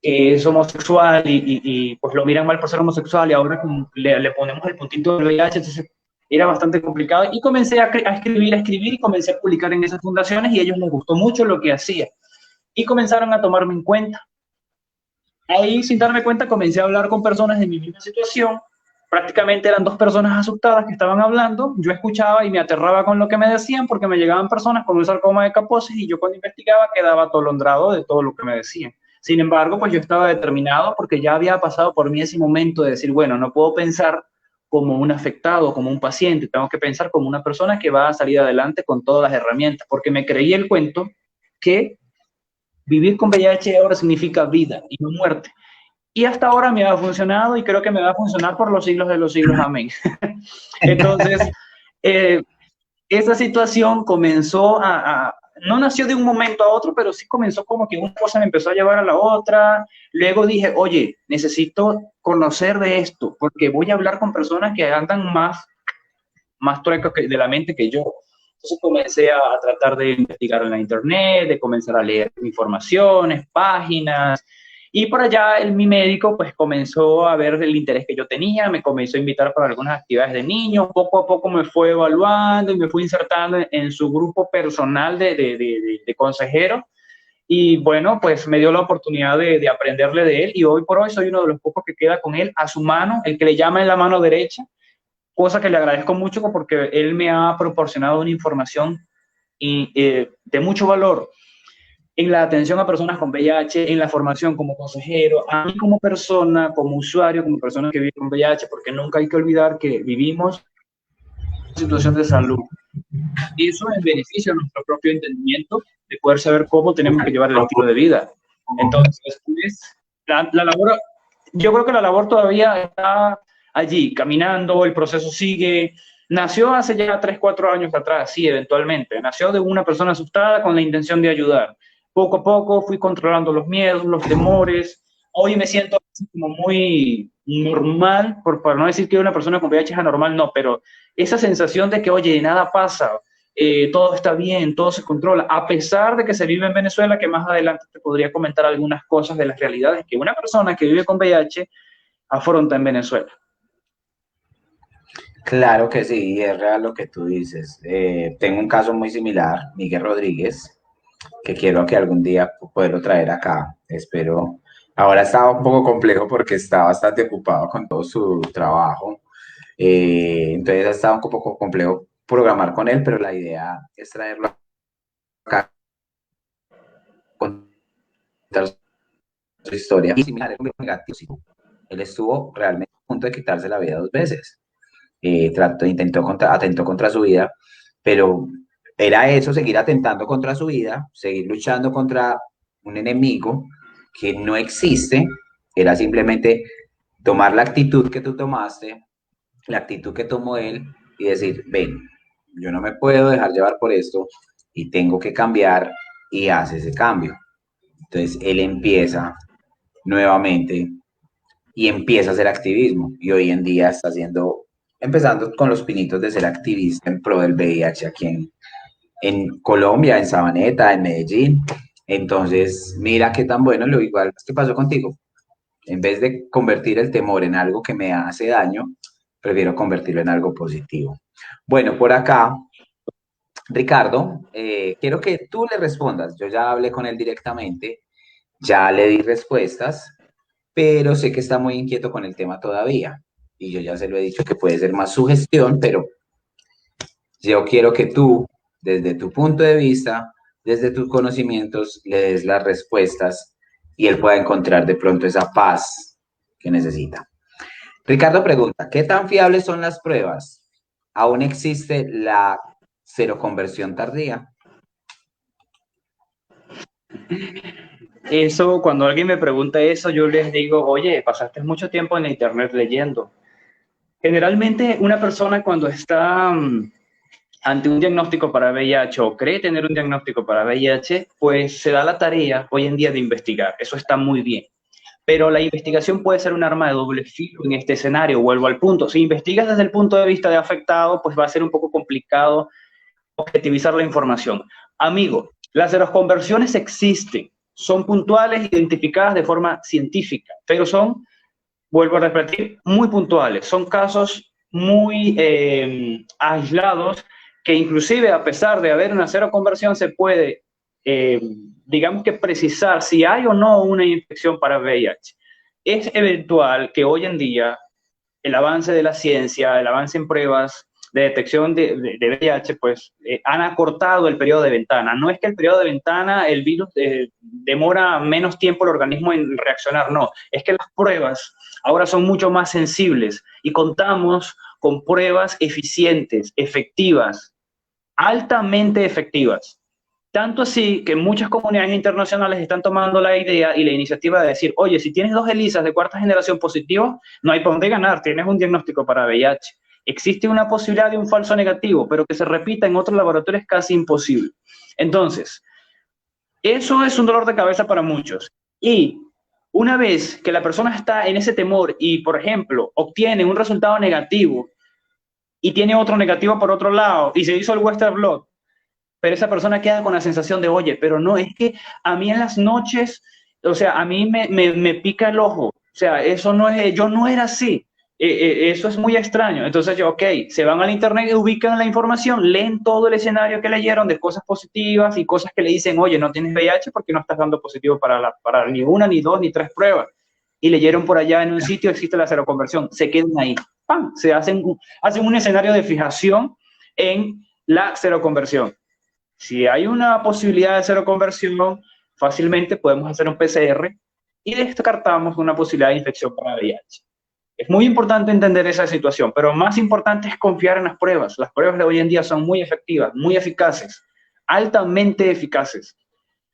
que es homosexual y pues lo miran mal por ser homosexual y ahora le ponemos el puntito del VIH, entonces era bastante complicado y comencé a escribir y comencé a publicar en esas fundaciones y a ellos les gustó mucho lo que hacía y comenzaron a tomarme en cuenta. Ahí, sin darme cuenta, comencé a hablar con personas de mi misma situación. Prácticamente eran dos personas asustadas que estaban hablando. Yo escuchaba y me aterraba con lo que me decían porque me llegaban personas con un sarcoma de Kaposi y yo cuando investigaba quedaba atolondrado de todo lo que me decían. Sin embargo, pues yo estaba determinado porque ya había pasado por mí ese momento de decir, bueno, no puedo pensar como un afectado, como un paciente, tengo que pensar como una persona que va a salir adelante con todas las herramientas, porque me creí el cuento que vivir con VIH ahora significa vida y no muerte. Y hasta ahora me ha funcionado y creo que me va a funcionar por los siglos de los siglos. Amén. Entonces, eh, esa situación comenzó no nació de un momento a otro, pero sí comenzó como que una cosa me empezó a llevar a la otra. Luego dije, oye, necesito conocer de esto, porque voy a hablar con personas que andan más truecos de la mente que yo. Entonces comencé a tratar de investigar en la internet, de comenzar a leer informaciones, páginas, y por allá mi médico pues comenzó a ver el interés que yo tenía, me comenzó a invitar para algunas actividades de niños, poco a poco me fue evaluando y me fue insertando en su grupo personal de consejeros. Y bueno, pues me dio la oportunidad de aprenderle de él y hoy por hoy soy uno de los pocos que queda con él a su mano, el que le llama en la mano derecha, cosa que le agradezco mucho porque él me ha proporcionado una información de mucho valor en la atención a personas con VIH, en la formación como consejero, a mí como persona, como usuario, como persona que vive con VIH, porque nunca hay que olvidar que vivimos en situación de salud. Y eso en beneficio de nuestro propio entendimiento, de poder saber cómo tenemos que llevar el estilo de vida. Entonces, pues, la labor, yo creo que la labor todavía está allí, caminando, el proceso sigue. Nació hace ya 3, 4 años atrás, sí, eventualmente. Nació de una persona asustada con la intención de ayudar. Poco a poco fui controlando los miedos, los temores. Hoy me siento como muy normal, para no decir que una persona con VIH es anormal, no, pero esa sensación de que, oye, nada pasa, todo está bien, todo se controla, a pesar de que se vive en Venezuela, que más adelante te podría comentar algunas cosas de las realidades que una persona que vive con VIH afronta en Venezuela. Claro que sí, es real lo que tú dices. Tengo un caso muy similar, Miguel Rodríguez, que quiero que algún día poderlo traer acá. Espero. Ahora está un poco complejo porque está bastante ocupado con todo su trabajo. Entonces ha estado un poco complejo programar con él, pero la idea es traerlo acá, contar su historia. Y similar, negativo. Él estuvo realmente a punto de quitarse la vida 2 veces. Atentó contra su vida, pero era eso, seguir atentando contra su vida, seguir luchando contra un enemigo que no existe, era simplemente tomar la actitud que tú tomaste, la actitud que tomó él y decir, ven, yo no me puedo dejar llevar por esto y tengo que cambiar y hace ese cambio. Entonces él empieza nuevamente y empieza a hacer activismo y hoy en día está empezando con los pinitos de ser activista en pro del VIH aquí en Colombia, en Sabaneta, en Medellín. Entonces, mira qué tan bueno, lo igual que pasó contigo. En vez de convertir el temor en algo que me hace daño, prefiero convertirlo en algo positivo. Bueno, por acá, Ricardo, quiero que tú le respondas. Yo ya hablé con él directamente, ya le di respuestas, pero sé que está muy inquieto con el tema todavía. Y yo ya se lo he dicho que puede ser más su gestión, pero yo quiero que tú, desde tu punto de vista, desde tus conocimientos, le des las respuestas y él pueda encontrar de pronto esa paz que necesita. Ricardo pregunta, ¿qué tan fiables son las pruebas? ¿Aún existe la seroconversión tardía? Eso, cuando alguien me pregunta eso, yo les digo, oye, pasaste mucho tiempo en la internet leyendo. Generalmente una persona cuando está ante un diagnóstico para VIH o cree tener un diagnóstico para VIH, pues se da la tarea hoy en día de investigar. Eso está muy bien. Pero la investigación puede ser un arma de doble filo en este escenario. Vuelvo al punto. Si investigas desde el punto de vista de afectado, pues va a ser un poco complicado objetivizar la información. Amigo, las seroconversiones existen, son puntuales, identificadas de forma científica, pero son, vuelvo a repetir, muy puntuales. Son casos muy aislados que inclusive a pesar de haber una seroconversión se puede, digamos que precisar si hay o no una infección para VIH. Es eventual que hoy en día el avance de la ciencia, el avance en pruebas de detección de VIH, pues han acortado el periodo de ventana. No es que el periodo de ventana, el virus demora menos tiempo el organismo en reaccionar, no. Es que las pruebas ahora son mucho más sensibles y contamos con pruebas eficientes, efectivas, altamente efectivas. Tanto así que muchas comunidades internacionales están tomando la idea y la iniciativa de decir, oye, si tienes 2 ELISAs de cuarta generación positivos, no hay por dónde ganar, tienes un diagnóstico para VIH. Existe una posibilidad de un falso negativo, pero que se repita en otros laboratorios es casi imposible. Entonces, eso es un dolor de cabeza para muchos. Y una vez que la persona está en ese temor y, por ejemplo, obtiene un resultado negativo y tiene otro negativo por otro lado y se hizo el Western Blot, pero esa persona queda con la sensación de, oye, pero no, es que a mí en las noches, o sea, a mí me pica el ojo, o sea, eso no es, yo no era así, eso es muy extraño. Entonces yo, ok, se van al internet, ubican la información, leen todo el escenario que leyeron de cosas positivas y cosas que le dicen, oye, no tienes VIH porque no estás dando positivo para ni una, ni dos, ni tres pruebas. Y leyeron por allá en un sitio, existe la seroconversión, se quedan ahí, ¡pam! Se hacen un escenario de fijación en la seroconversión. Si hay una posibilidad de seroconversión, fácilmente podemos hacer un PCR y descartamos una posibilidad de infección para VIH. Es muy importante entender esa situación, pero más importante es confiar en las pruebas. Las pruebas de hoy en día son muy efectivas, muy eficaces, altamente eficaces.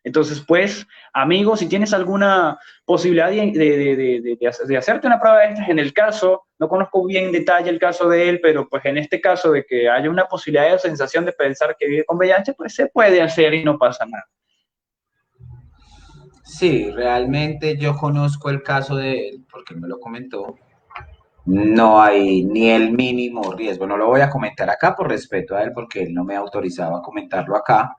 Entonces, pues, amigos, si tienes alguna posibilidad de hacerte una prueba de estas, en el caso, no conozco bien en detalle el caso de él, pero pues en este caso de que haya una posibilidad de sensación de pensar que vive con VIH, pues se puede hacer y no pasa nada. Sí, realmente yo conozco el caso de él porque me lo comentó. No hay ni el mínimo riesgo. No lo voy a comentar acá por respeto a él porque él no me autorizaba a comentarlo acá,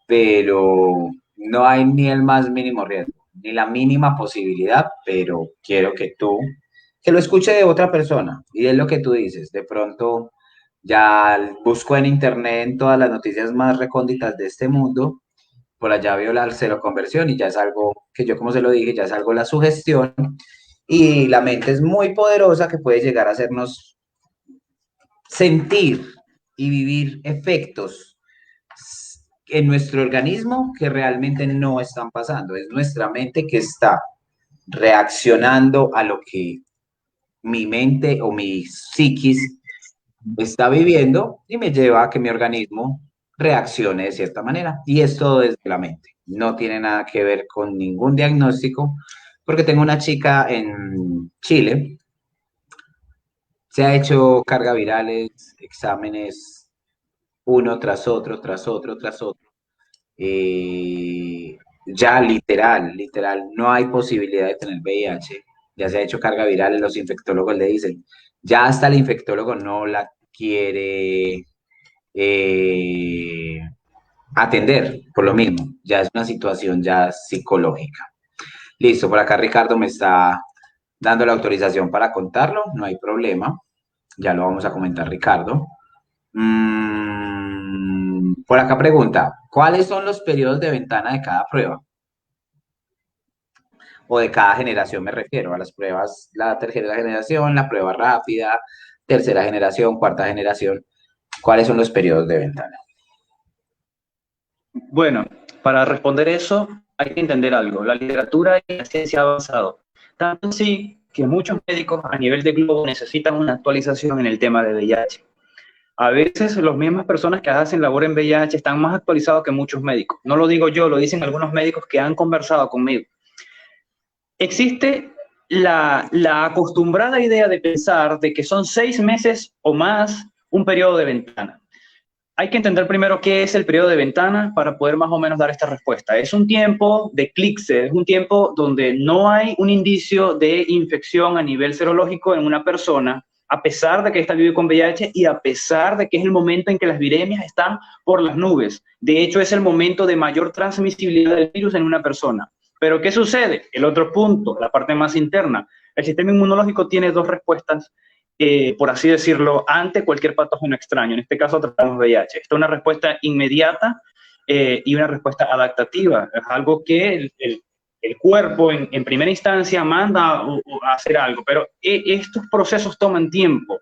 pero no hay ni el más mínimo riesgo, ni la mínima posibilidad, pero quiero que lo escuche de otra persona y es lo que tú dices. De pronto ya busco en internet en todas las noticias más recónditas de este mundo, por allá veo la seroconversión y ya es algo que yo, como se lo dije, ya es algo la sugestión y la mente es muy poderosa que puede llegar a hacernos sentir y vivir efectos en nuestro organismo que realmente no están pasando. Es nuestra mente que está reaccionando a lo que mi mente o mi psiquis está viviendo y me lleva a que mi organismo reaccione de cierta manera. Y es todo desde la mente. No tiene nada que ver con ningún diagnóstico, porque tengo una chica en Chile, se ha hecho carga virales, exámenes uno tras otro, tras otro, tras otro. Ya literal, no hay posibilidad de tener VIH. Ya se ha hecho carga viral, los infectólogos le dicen, ya hasta el infectólogo no la quiere eh, atender por lo mismo, ya es una situación ya psicológica. Listo, por acá Ricardo me está dando la autorización para contarlo, no hay problema, ya lo vamos a comentar Ricardo. Por acá pregunta, ¿cuáles son los periodos de ventana de cada prueba? O de cada generación me refiero a las pruebas, la tercera generación, la prueba rápida, tercera generación, cuarta generación. ¿Cuáles son los periodos de ventana? Bueno, para responder eso hay que entender algo. La literatura y la ciencia ha avanzado. Tanto así que muchos médicos a nivel de globo necesitan una actualización en el tema de VIH. A veces las mismas personas que hacen labor en VIH están más actualizados que muchos médicos. No lo digo yo, lo dicen algunos médicos que han conversado conmigo. Existe la acostumbrada idea de pensar de que son 6 meses o más un periodo de ventana. Hay que entender primero qué es el periodo de ventana para poder más o menos dar esta respuesta. Es un tiempo de eclipse, es un tiempo donde no hay un indicio de infección a nivel serológico en una persona, a pesar de que está vive con VIH y a pesar de que es el momento en que las viremias están por las nubes. De hecho, es el momento de mayor transmisibilidad del virus en una persona. Pero ¿qué sucede? El otro punto, la parte más interna. El sistema inmunológico tiene dos respuestas, por así decirlo, ante cualquier patógeno extraño. En este caso tratamos VIH. Esta es una respuesta inmediata y una respuesta adaptativa. Es algo que el cuerpo en primera instancia manda a hacer algo, pero estos procesos toman tiempo.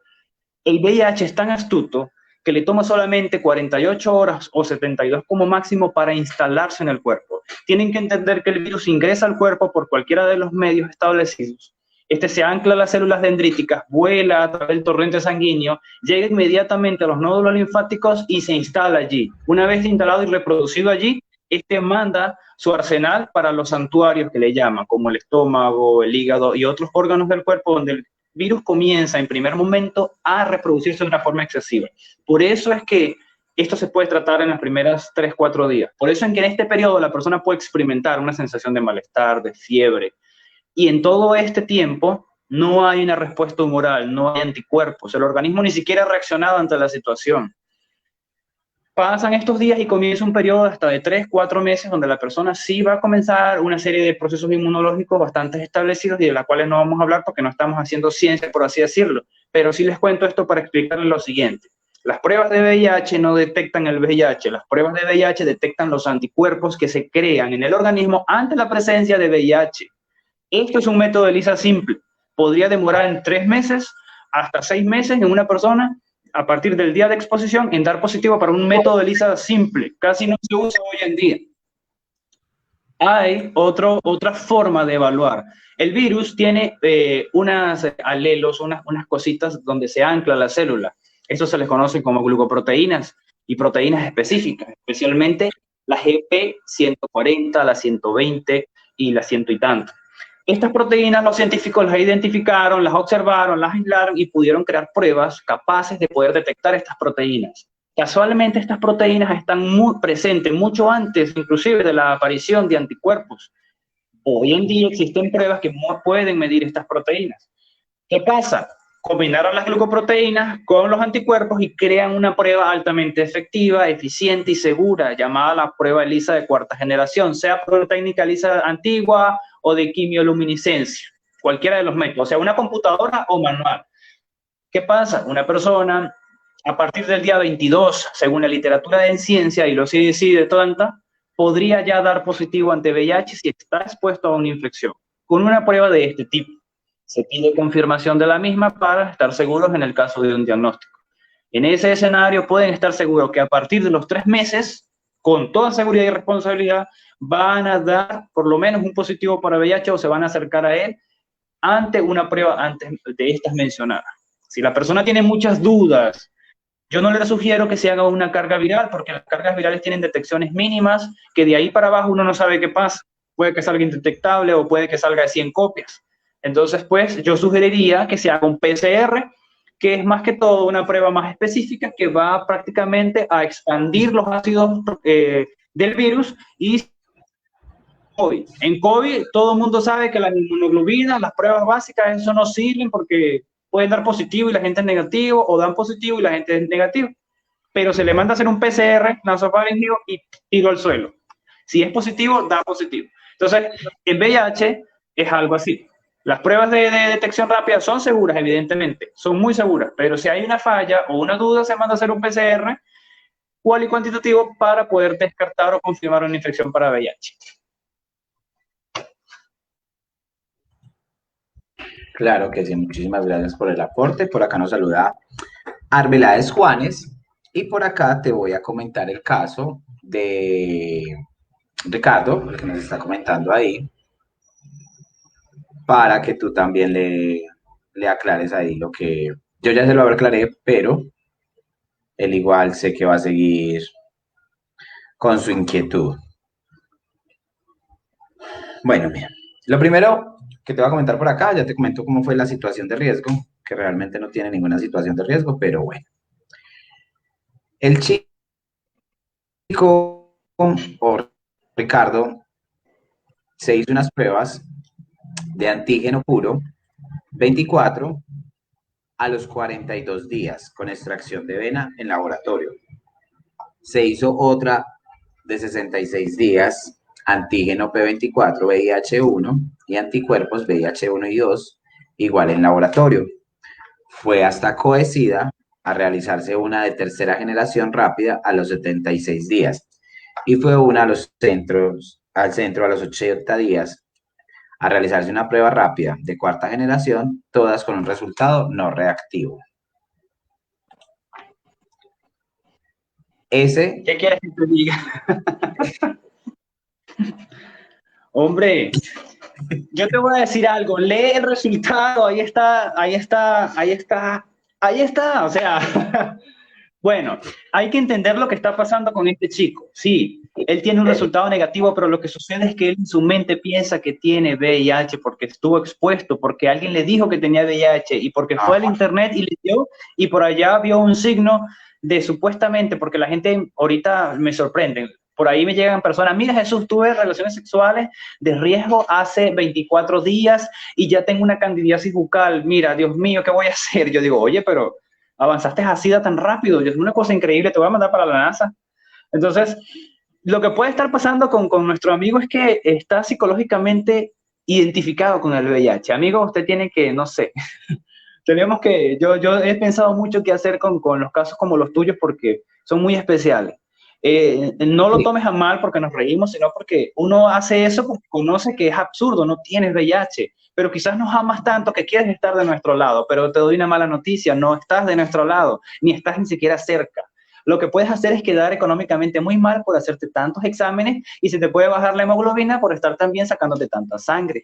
El VIH es tan astuto que le toma solamente 48 horas o 72 como máximo para instalarse en el cuerpo. Tienen que entender que el virus ingresa al cuerpo por cualquiera de los medios establecidos. Este se ancla a las células dendríticas, vuela a través del torrente sanguíneo, llega inmediatamente a los nódulos linfáticos y se instala allí. Una vez instalado y reproducido allí, este manda su arsenal para los santuarios que le llaman, como el estómago, el hígado y otros órganos del cuerpo donde el virus comienza en primer momento a reproducirse de una forma excesiva. Por eso es que esto se puede tratar en las primeras 3-4 días. Por eso es que en este periodo la persona puede experimentar una sensación de malestar, de fiebre. Y en todo este tiempo no hay una respuesta humoral, no hay anticuerpos. El organismo ni siquiera ha reaccionado ante la situación. Pasan estos días y comienza un periodo hasta de 3-4 meses donde la persona sí va a comenzar una serie de procesos inmunológicos bastante establecidos y de las cuales no vamos a hablar porque no estamos haciendo ciencia, por así decirlo. Pero sí les cuento esto para explicarles lo siguiente. Las pruebas de VIH no detectan el VIH, las pruebas de VIH detectan los anticuerpos que se crean en el organismo ante la presencia de VIH. Esto es un método de ELISA simple. Podría demorar en 3 meses hasta 6 meses en una persona a partir del día de exposición en dar positivo para un método de ELISA simple. Casi no se usa hoy en día. Hay otra forma de evaluar. El virus tiene unas alelos, unas cositas donde se ancla la célula. Eso se les conoce como glucoproteínas y proteínas específicas, especialmente la GP140, la 120 y la 100 y tanto. Estas proteínas los científicos las identificaron, las observaron, las aislaron y pudieron crear pruebas capaces de poder detectar estas proteínas. Casualmente estas proteínas están muy presentes mucho antes inclusive de la aparición de anticuerpos. Hoy en día existen pruebas que pueden medir estas proteínas. ¿Qué pasa? Combinaron las glucoproteínas con los anticuerpos y crean una prueba altamente efectiva, eficiente y segura, llamada la prueba ELISA de cuarta generación, sea por técnica ELISA antigua o de quimioluminiscencia, cualquiera de los métodos, o sea, una computadora o manual. ¿Qué pasa? Una persona, a partir del día 22, según la literatura de ciencia y los CDC de Atlanta, podría ya dar positivo ante VIH si está expuesto a una infección, con una prueba de este tipo. Se pide confirmación de la misma para estar seguros en el caso de un diagnóstico. En ese escenario pueden estar seguros que a partir de los 3 meses con toda seguridad y responsabilidad, van a dar por lo menos un positivo para VIH o se van a acercar a él ante una prueba antes de estas mencionadas. Si la persona tiene muchas dudas, yo no le sugiero que se haga una carga viral, porque las cargas virales tienen detecciones mínimas, que de ahí para abajo uno no sabe qué pasa. Puede que salga indetectable o puede que salga de 100 copias. Entonces, pues, yo sugeriría que se haga un PCR, que es más que todo una prueba más específica que va prácticamente a expandir los ácidos del virus. Y COVID. En COVID todo el mundo sabe que la inmunoglobina, las pruebas básicas, eso no sirven porque pueden dar positivo y la gente es negativo, o dan positivo y la gente es negativo. Pero se le manda a hacer un PCR nasofaríngeo y tiro al suelo. Si es positivo, da positivo. Entonces, en VIH es algo así. Las pruebas de detección rápida son seguras, evidentemente, son muy seguras, pero si hay una falla o una duda, se manda a hacer un PCR cual y cuantitativo para poder descartar o confirmar una infección para VIH. Claro que sí, muchísimas gracias por el aporte. Por acá nos saluda Arbeláez Juanes y por acá te voy a comentar el caso de Ricardo, el que nos está comentando ahí, para que tú también le aclares ahí lo que yo ya se lo aclaré, pero él igual sé que va a seguir con su inquietud. Bueno, mira, lo primero que te voy a comentar por acá, ya te comento cómo fue la situación de riesgo, que realmente no tiene ninguna situación de riesgo, pero bueno. El chico o Ricardo se hizo unas pruebas de antígeno puro 24 a los 42 días con extracción de vena en laboratorio. Se hizo otra de 66 días, antígeno P24, VIH1 y anticuerpos VIH1 y 2, igual en laboratorio. Fue hasta Coesida a realizarse una de tercera generación rápida a los 76 días y fue una a los al centro a los 80 días a realizarse una prueba rápida de cuarta generación, todas con un resultado no reactivo. ¿Qué quieres que te diga? Hombre, yo te voy a decir algo, lee el resultado, ahí está, ahí está, ahí está, ahí está, o sea, bueno, hay que entender lo que está pasando con este chico. Sí, él tiene un resultado negativo, pero lo que sucede es que él en su mente piensa que tiene VIH porque estuvo expuesto, porque alguien le dijo que tenía VIH y porque fue al internet y le dio y por allá vio un signo de supuestamente, porque la gente ahorita me sorprende. Por ahí me llegan personas, mira Jesús, tuve relaciones sexuales de riesgo hace 24 días y ya tengo una candidiasis bucal. Mira, Dios mío, ¿qué voy a hacer? Yo digo, oye, pero avanzaste a SIDA tan rápido, es una cosa increíble, te voy a mandar para la NASA. Entonces, lo que puede estar pasando con nuestro amigo es que está psicológicamente identificado con el VIH. Amigo, usted tiene que, no sé, tenemos que, yo he pensado mucho qué hacer con los casos como los tuyos porque son muy especiales. No lo tomes a mal porque nos reímos, sino porque uno hace eso porque conoce que es absurdo, no tienes VIH, pero quizás nos amas tanto que quieres estar de nuestro lado, pero te doy una mala noticia, no estás de nuestro lado, ni estás ni siquiera cerca. Lo que puedes hacer es quedar económicamente muy mal por hacerte tantos exámenes y se te puede bajar la hemoglobina por estar también sacándote tanta sangre.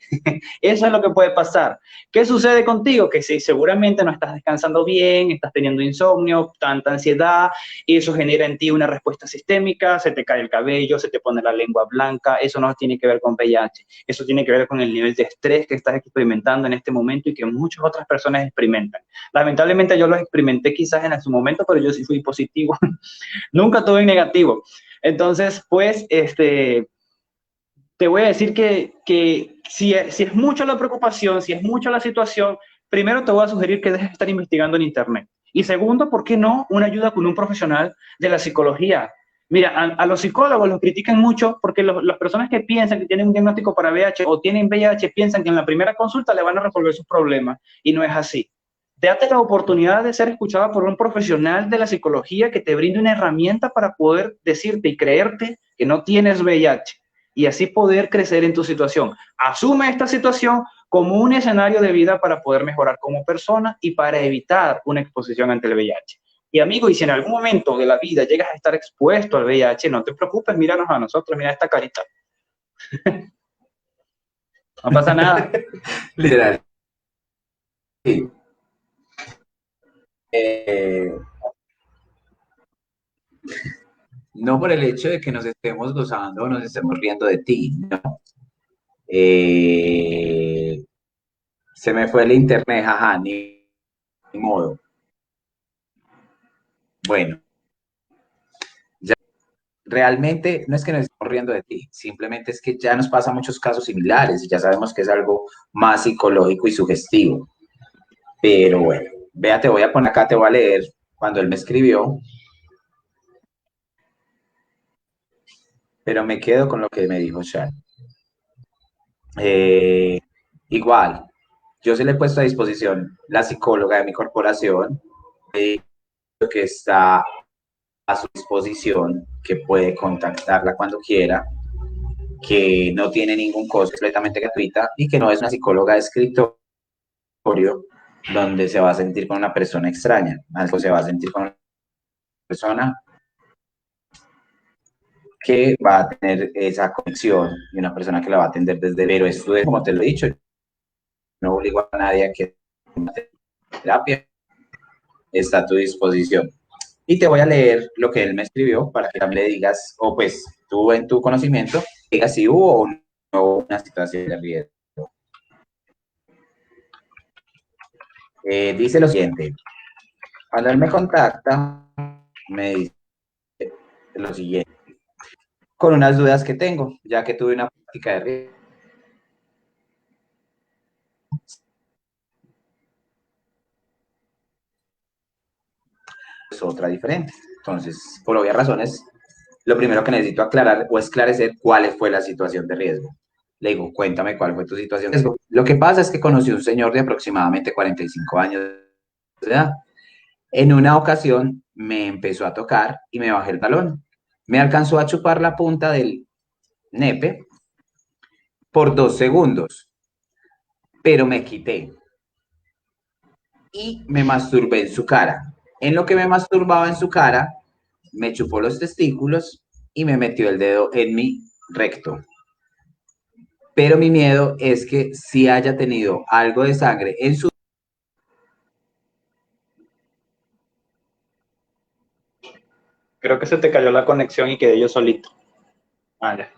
Eso es lo que puede pasar. ¿Qué sucede contigo? Que si seguramente no estás descansando bien, estás teniendo insomnio, tanta ansiedad, y eso genera en ti una respuesta sistémica, se te cae el cabello, se te pone la lengua blanca, eso no tiene que ver con VIH, eso tiene que ver con el nivel de estrés que estás experimentando en este momento y que muchas otras personas experimentan. Lamentablemente yo lo experimenté quizás en su momento, pero yo sí fui positivo. Nunca tuve negativo. Entonces, pues, te voy a decir que si es mucha la preocupación, si es mucha la situación, primero te voy a sugerir que dejes de estar investigando en internet. Y segundo, ¿por qué no una ayuda con un profesional de la psicología? Mira, a los psicólogos los critican mucho porque las personas que piensan que tienen un diagnóstico para VIH o tienen VIH piensan que en la primera consulta le van a resolver sus problemas y no es así. Date la oportunidad de ser escuchada por un profesional de la psicología que te brinde una herramienta para poder decirte y creerte que no tienes VIH y así poder crecer en tu situación. Asume esta situación como un escenario de vida para poder mejorar como persona y para evitar una exposición ante el VIH. Y amigo, y si en algún momento de la vida llegas a estar expuesto al VIH, no te preocupes, míranos a nosotros, mira esta carita. No pasa nada. Literal. Sí. Eh, no por el hecho de que nos estemos gozando o nos estemos riendo de ti, no. Eh, Se me fue el internet, jaja, ni modo. Bueno, ya realmente no es que nos estemos riendo de ti, simplemente es que ya nos pasa muchos casos similares y ya sabemos que es algo más psicológico y sugestivo. Pero bueno, vea, te voy a poner acá, te voy a leer cuando él me escribió, pero me quedo con lo que me dijo Shar. Eh, Igual, yo se le he puesto a disposición la psicóloga de mi corporación, que está a su disposición, que puede contactarla cuando quiera, que no tiene ningún costo, completamente gratuita y que no es una psicóloga de escritorio donde se va a sentir con una persona extraña, algo se va a sentir con una persona que va a tener esa conexión y una persona que la va a atender desde cero. Esto es, como te lo he dicho, no obligo a nadie a que terapia, está a tu disposición. Y te voy a leer lo que él me escribió para que también le digas, o pues tú en tu conocimiento, digas si hubo o no hubo una situación de riesgo. Dice lo siguiente, cuando él me contacta, me dice lo siguiente, con unas dudas que tengo, ya que tuve una práctica de riesgo, es otra diferente. Entonces, por obvias razones, lo primero que necesito aclarar o esclarecer cuál fue la situación de riesgo. Le digo, cuéntame cuál fue tu situación de riesgo. Lo que pasa es que conocí a un señor de aproximadamente 45 años de edad. En una ocasión me empezó a tocar y me bajé el talón. Me alcanzó a chupar la punta del nepe por 2 segundos, pero me quité y me masturbé en su cara. En lo que me masturbaba en su cara, me chupó los testículos y me metió el dedo en mi recto. Pero mi miedo es que si haya tenido algo de sangre en su... Creo que se te cayó la conexión y quedé yo solito. Vale.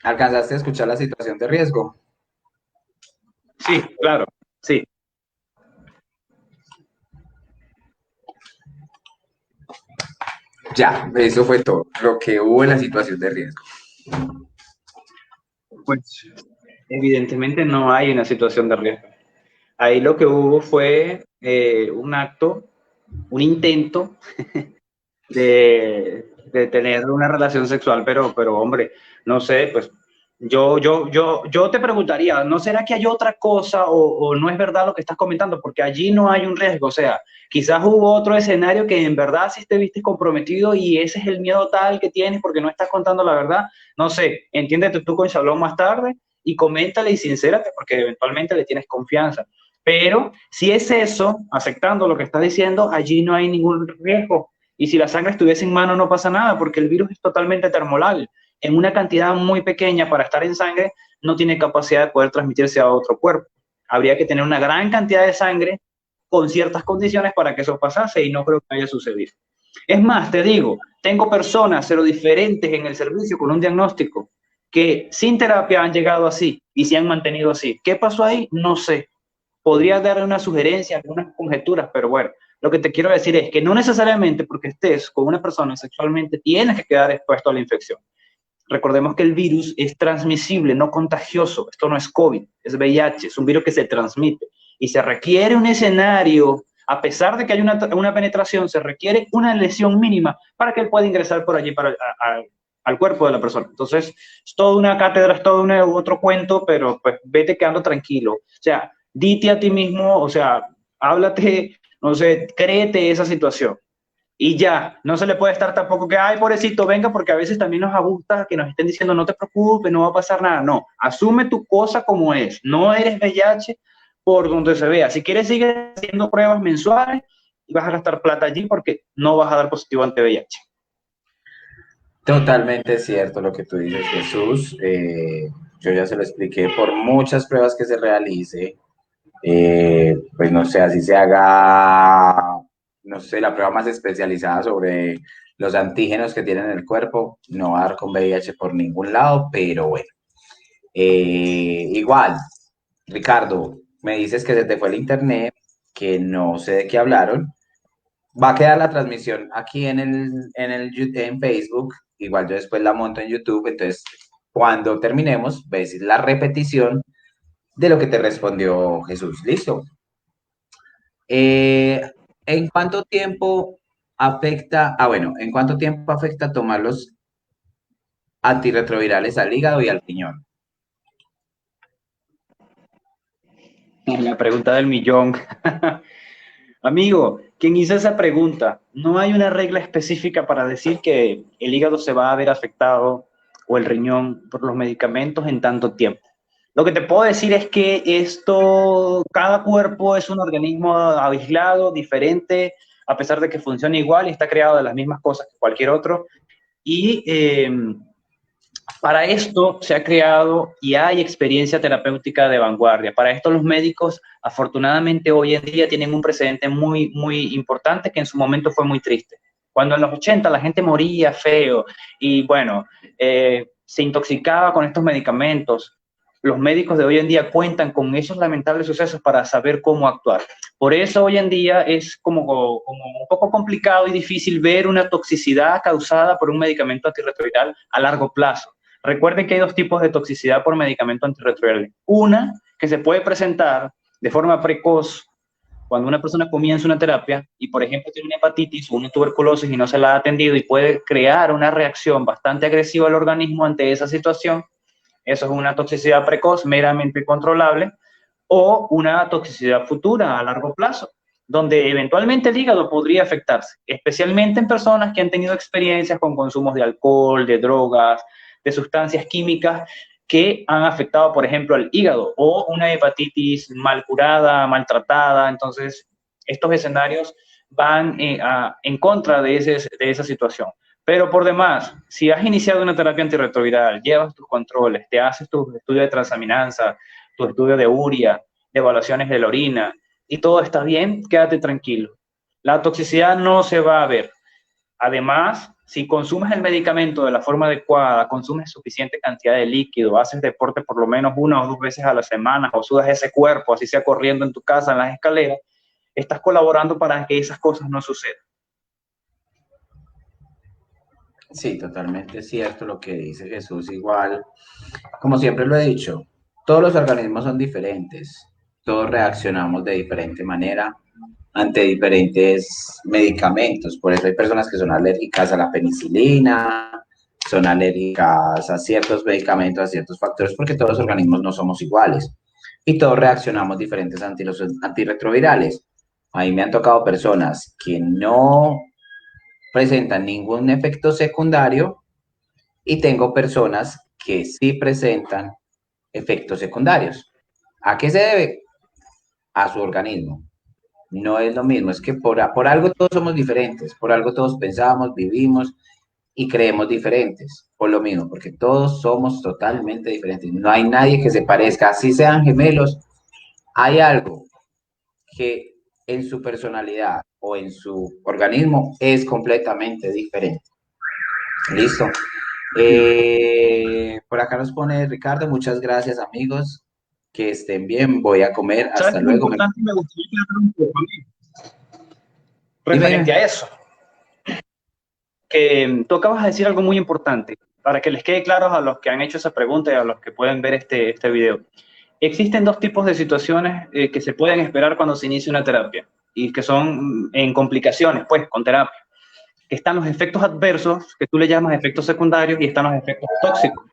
¿Alcanzaste a escuchar la situación de riesgo? Sí, claro, sí. Ya, eso fue todo, lo que hubo en la situación de riesgo. Pues evidentemente no hay una situación de riesgo. Ahí lo que hubo fue un acto, un intento de tener una relación sexual, pero hombre, no sé, pues yo te preguntaría, ¿no será que hay otra cosa o no es verdad lo que estás comentando? Porque allí no hay un riesgo, o sea, quizás hubo otro escenario que en verdad sí te viste comprometido y ese es el miedo tal que tienes porque no estás contando la verdad. No sé, entiéndete tú con Shalom más tarde y coméntale y sincérate porque eventualmente le tienes confianza. Pero si es eso, aceptando lo que estás diciendo, allí no hay ningún riesgo. Y si la sangre estuviese en mano no pasa nada porque el virus es totalmente termolábil. En una cantidad muy pequeña para estar en sangre no tiene capacidad de poder transmitirse a otro cuerpo. Habría que tener una gran cantidad de sangre con ciertas condiciones para que eso pasase y no creo que haya sucedido. Es más, te digo, tengo personas diferentes en el servicio con un diagnóstico que sin terapia han llegado así y se han mantenido así. ¿Qué pasó ahí? No sé. Podría darle una sugerencia, algunas conjeturas, pero bueno, lo que te quiero decir es que no necesariamente porque estés con una persona sexualmente tienes que quedar expuesto a la infección. Recordemos que el virus es transmisible, no contagioso. Esto no es COVID, es VIH, es un virus que se transmite. Y se requiere un escenario, a pesar de que hay una penetración, se requiere una lesión mínima para que él pueda ingresar por allí al cuerpo de la persona. Entonces, es toda una cátedra, es todo otro cuento, pero pues vete quedando tranquilo. O sea, dite a ti mismo, o sea, háblate, no sé, créete esa situación. y ya, no se le puede estar tampoco que, ay, pobrecito, venga, porque a veces también nos gusta que nos estén diciendo, no te preocupes, no va a pasar nada. No, asume tu cosa como es, no eres VIH por donde se vea. Si quieres, sigue haciendo pruebas mensuales y vas a gastar plata allí porque no vas a dar positivo ante VIH. Totalmente cierto lo que tú dices, Jesús. Yo ya se lo expliqué, por muchas pruebas que se realice, pues no sé, así se haga, no sé, la prueba más especializada sobre los antígenos que tienen en el cuerpo, no va a dar con VIH por ningún lado, pero bueno. Igual, Ricardo, me dices que se te fue el internet, que no sé de qué hablaron. Va a quedar la transmisión aquí en Facebook, igual yo después la monto en YouTube, entonces cuando terminemos, ves la repetición de lo que te respondió Jesús. ¿Listo? Eh, ¿En cuánto tiempo afecta, bueno, en cuánto tiempo afecta tomar los antirretrovirales al hígado y al riñón? La pregunta del millón. Amigo, quien hizo esa pregunta, no hay una regla específica para decir que el hígado se va a ver afectado o el riñón por los medicamentos en tanto tiempo. Lo que te puedo decir es que cada cuerpo es un organismo aislado, diferente, a pesar de que funciona igual y está creado de las mismas cosas que cualquier otro. Y para esto se ha creado y hay experiencia terapéutica de vanguardia. Para esto los médicos, afortunadamente, hoy en día tienen un precedente muy, muy importante que en su momento fue muy triste. Cuando en los 80 la gente moría feo y, bueno, se intoxicaba con estos medicamentos, los médicos de hoy en día cuentan con esos lamentables sucesos para saber cómo actuar. Por eso hoy en día es como un poco complicado y difícil ver una toxicidad causada por un medicamento antirretroviral a largo plazo. Recuerden que hay dos tipos de toxicidad por medicamento antirretroviral. Una que se puede presentar de forma precoz cuando una persona comienza una terapia y, por ejemplo, tiene una hepatitis o una tuberculosis y no se la ha atendido y puede crear una reacción bastante agresiva al organismo ante esa situación. Eso es una toxicidad precoz meramente controlable, o una toxicidad futura a largo plazo, donde eventualmente el hígado podría afectarse, especialmente en personas que han tenido experiencias con consumos de alcohol, de drogas, de sustancias químicas que han afectado, por ejemplo, al hígado, o una hepatitis mal curada, maltratada. Entonces, estos escenarios van en contra de esa situación. Pero por demás, si has iniciado una terapia antirretroviral, llevas tus controles, te haces tu estudio de transaminasa, tu estudio de urea, de evaluaciones de la orina, y todo está bien, quédate tranquilo. La toxicidad no se va a ver. Además, si consumes el medicamento de la forma adecuada, consumes suficiente cantidad de líquido, haces deporte por lo menos 1 o 2 veces a la semana, o sudas ese cuerpo, así sea corriendo en tu casa, en las escaleras, estás colaborando para que esas cosas no sucedan. Sí, totalmente cierto lo que dice Jesús. Igual, como siempre lo he dicho, todos los organismos son diferentes, todos reaccionamos de diferente manera ante diferentes medicamentos. Por eso hay personas que son alérgicas a la penicilina, son alérgicas a ciertos medicamentos, a ciertos factores, porque todos los organismos no somos iguales y todos reaccionamos diferentes ante los antirretrovirales. A mí me han tocado personas que no presentan ningún efecto secundario y tengo personas que sí presentan efectos secundarios. ¿A qué se debe? A su organismo. No es lo mismo, es que por algo todos somos diferentes, por algo todos pensamos, vivimos y creemos diferentes, por lo mismo, porque todos somos totalmente diferentes. No hay nadie que se parezca, así sean gemelos, hay algo que en su personalidad o en su organismo es completamente diferente. Listo. Por acá nos pone Ricardo, muchas gracias amigos, que estén bien, voy a comer, ¿Sabes hasta qué es lo luego. importante? Me gustaría aclarar un poco, Dime, referente dime. a eso, que tú acabas de decir algo muy importante, para que les quede claro a los que han hecho esa pregunta y a los que pueden ver este video. Existen dos tipos de situaciones que se pueden esperar cuando se inicia una terapia y que son en complicaciones, pues, con terapia. Que están los efectos adversos, que tú le llamas efectos secundarios, y están los efectos tóxicos.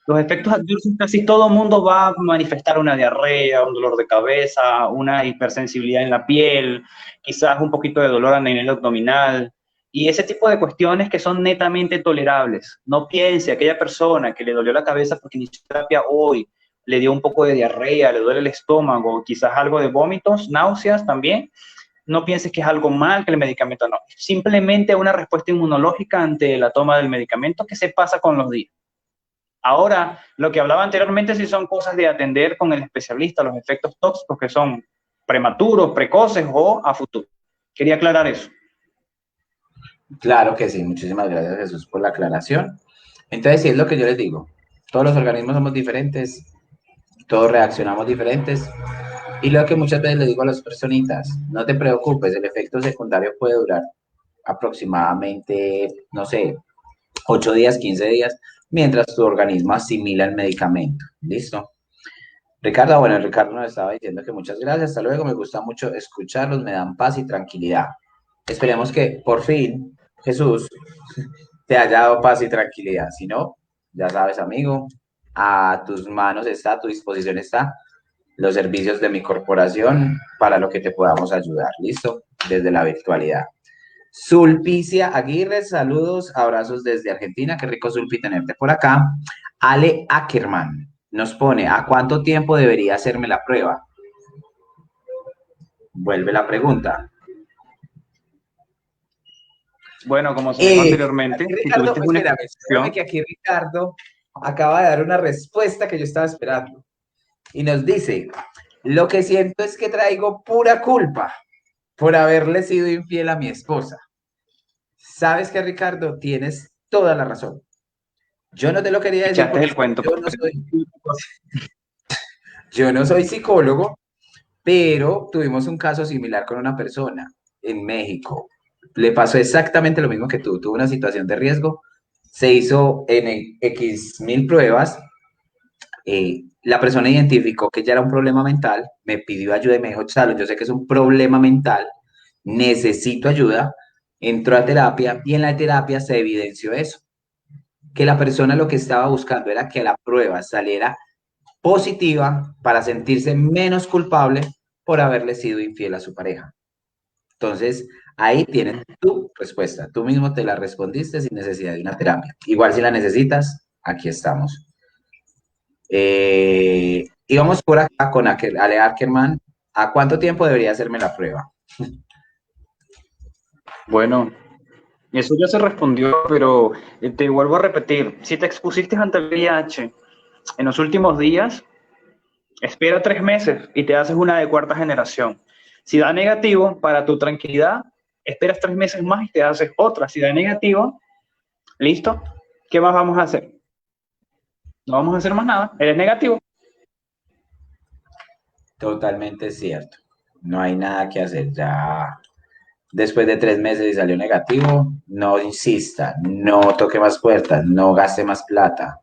Los efectos adversos, casi todo el mundo va a manifestar una diarrea, un dolor de cabeza, una hipersensibilidad en la piel, quizás un poquito de dolor a nivel abdominal, Y ese tipo de cuestiones que son netamente tolerables. No piense aquella persona que le dolió la cabeza porque inició terapia hoy, le dio un poco de diarrea, le duele el estómago, quizás algo de vómitos, náuseas también. No pienses que es algo mal, que el medicamento no. Simplemente una respuesta inmunológica ante la toma del medicamento que se pasa con los días. Ahora, lo que hablaba anteriormente sí son cosas de atender con el especialista, los efectos tóxicos que son prematuros, precoces o a futuro. Quería aclarar eso. Claro que sí, muchísimas gracias Jesús por la aclaración. Entonces, sí es lo que yo les digo, todos los organismos somos diferentes, todos reaccionamos diferentes, y lo que muchas veces les digo a las personitas, no te preocupes, el efecto secundario puede durar aproximadamente, no sé, 8 días, 15 días, mientras tu organismo asimila el medicamento. ¿Listo? Ricardo, bueno, Ricardo nos estaba diciendo que muchas gracias, hasta luego, me gusta mucho escucharlos, me dan paz y tranquilidad. Esperemos que por fin Jesús te haya dado paz y tranquilidad. Si no, ya sabes, amigo, a tus manos está, a tu disposición está los servicios de mi corporación para lo que te podamos ayudar. ¿Listo? Desde la virtualidad. Sulpicia Aguirre, saludos, abrazos desde Argentina. Qué rico, Sulpi, tenerte por acá. Ale Ackerman nos pone, ¿a cuánto tiempo debería hacerme la prueba? Vuelve la pregunta. Bueno, como se dijo anteriormente, si Ricardo, tuviste una espérame exposición, que aquí Ricardo acaba de dar una respuesta que yo estaba esperando. Y nos dice, lo que siento es que traigo pura culpa por haberle sido infiel a mi esposa. ¿Sabes qué, Ricardo? Tienes toda la razón. Yo no te lo quería decir echaste porque el cuento. yo no soy psicólogo, pero tuvimos un caso similar con una persona en México. Le pasó exactamente lo mismo que tú. Tuvo una situación de riesgo, se hizo en X mil pruebas. La persona identificó que ya era un problema mental, me pidió ayuda y me dijo, Chalo, yo sé que es un problema mental, necesito ayuda. Entró a terapia y en la terapia se evidenció eso, que la persona lo que estaba buscando era que la prueba saliera positiva para sentirse menos culpable por haberle sido infiel a su pareja. Entonces, ahí tienes tu respuesta. Tú mismo te la respondiste sin necesidad de una terapia. Igual si la necesitas, aquí estamos. Y vamos por acá con Ale Ackerman. ¿A cuánto tiempo debería hacerme la prueba? Bueno, eso ya se respondió, pero te vuelvo a repetir, si te expusiste ante el VIH en los últimos días, espera 3 meses y te haces una de cuarta generación. Si da negativo, para tu tranquilidad, esperas 3 meses más y te haces otra. Si da negativo, listo. ¿Qué más vamos a hacer? No vamos a hacer más nada. Eres negativo. Totalmente cierto. No hay nada que hacer. Ya después de 3 meses y salió negativo, no insista, no toque más puertas, no gaste más plata,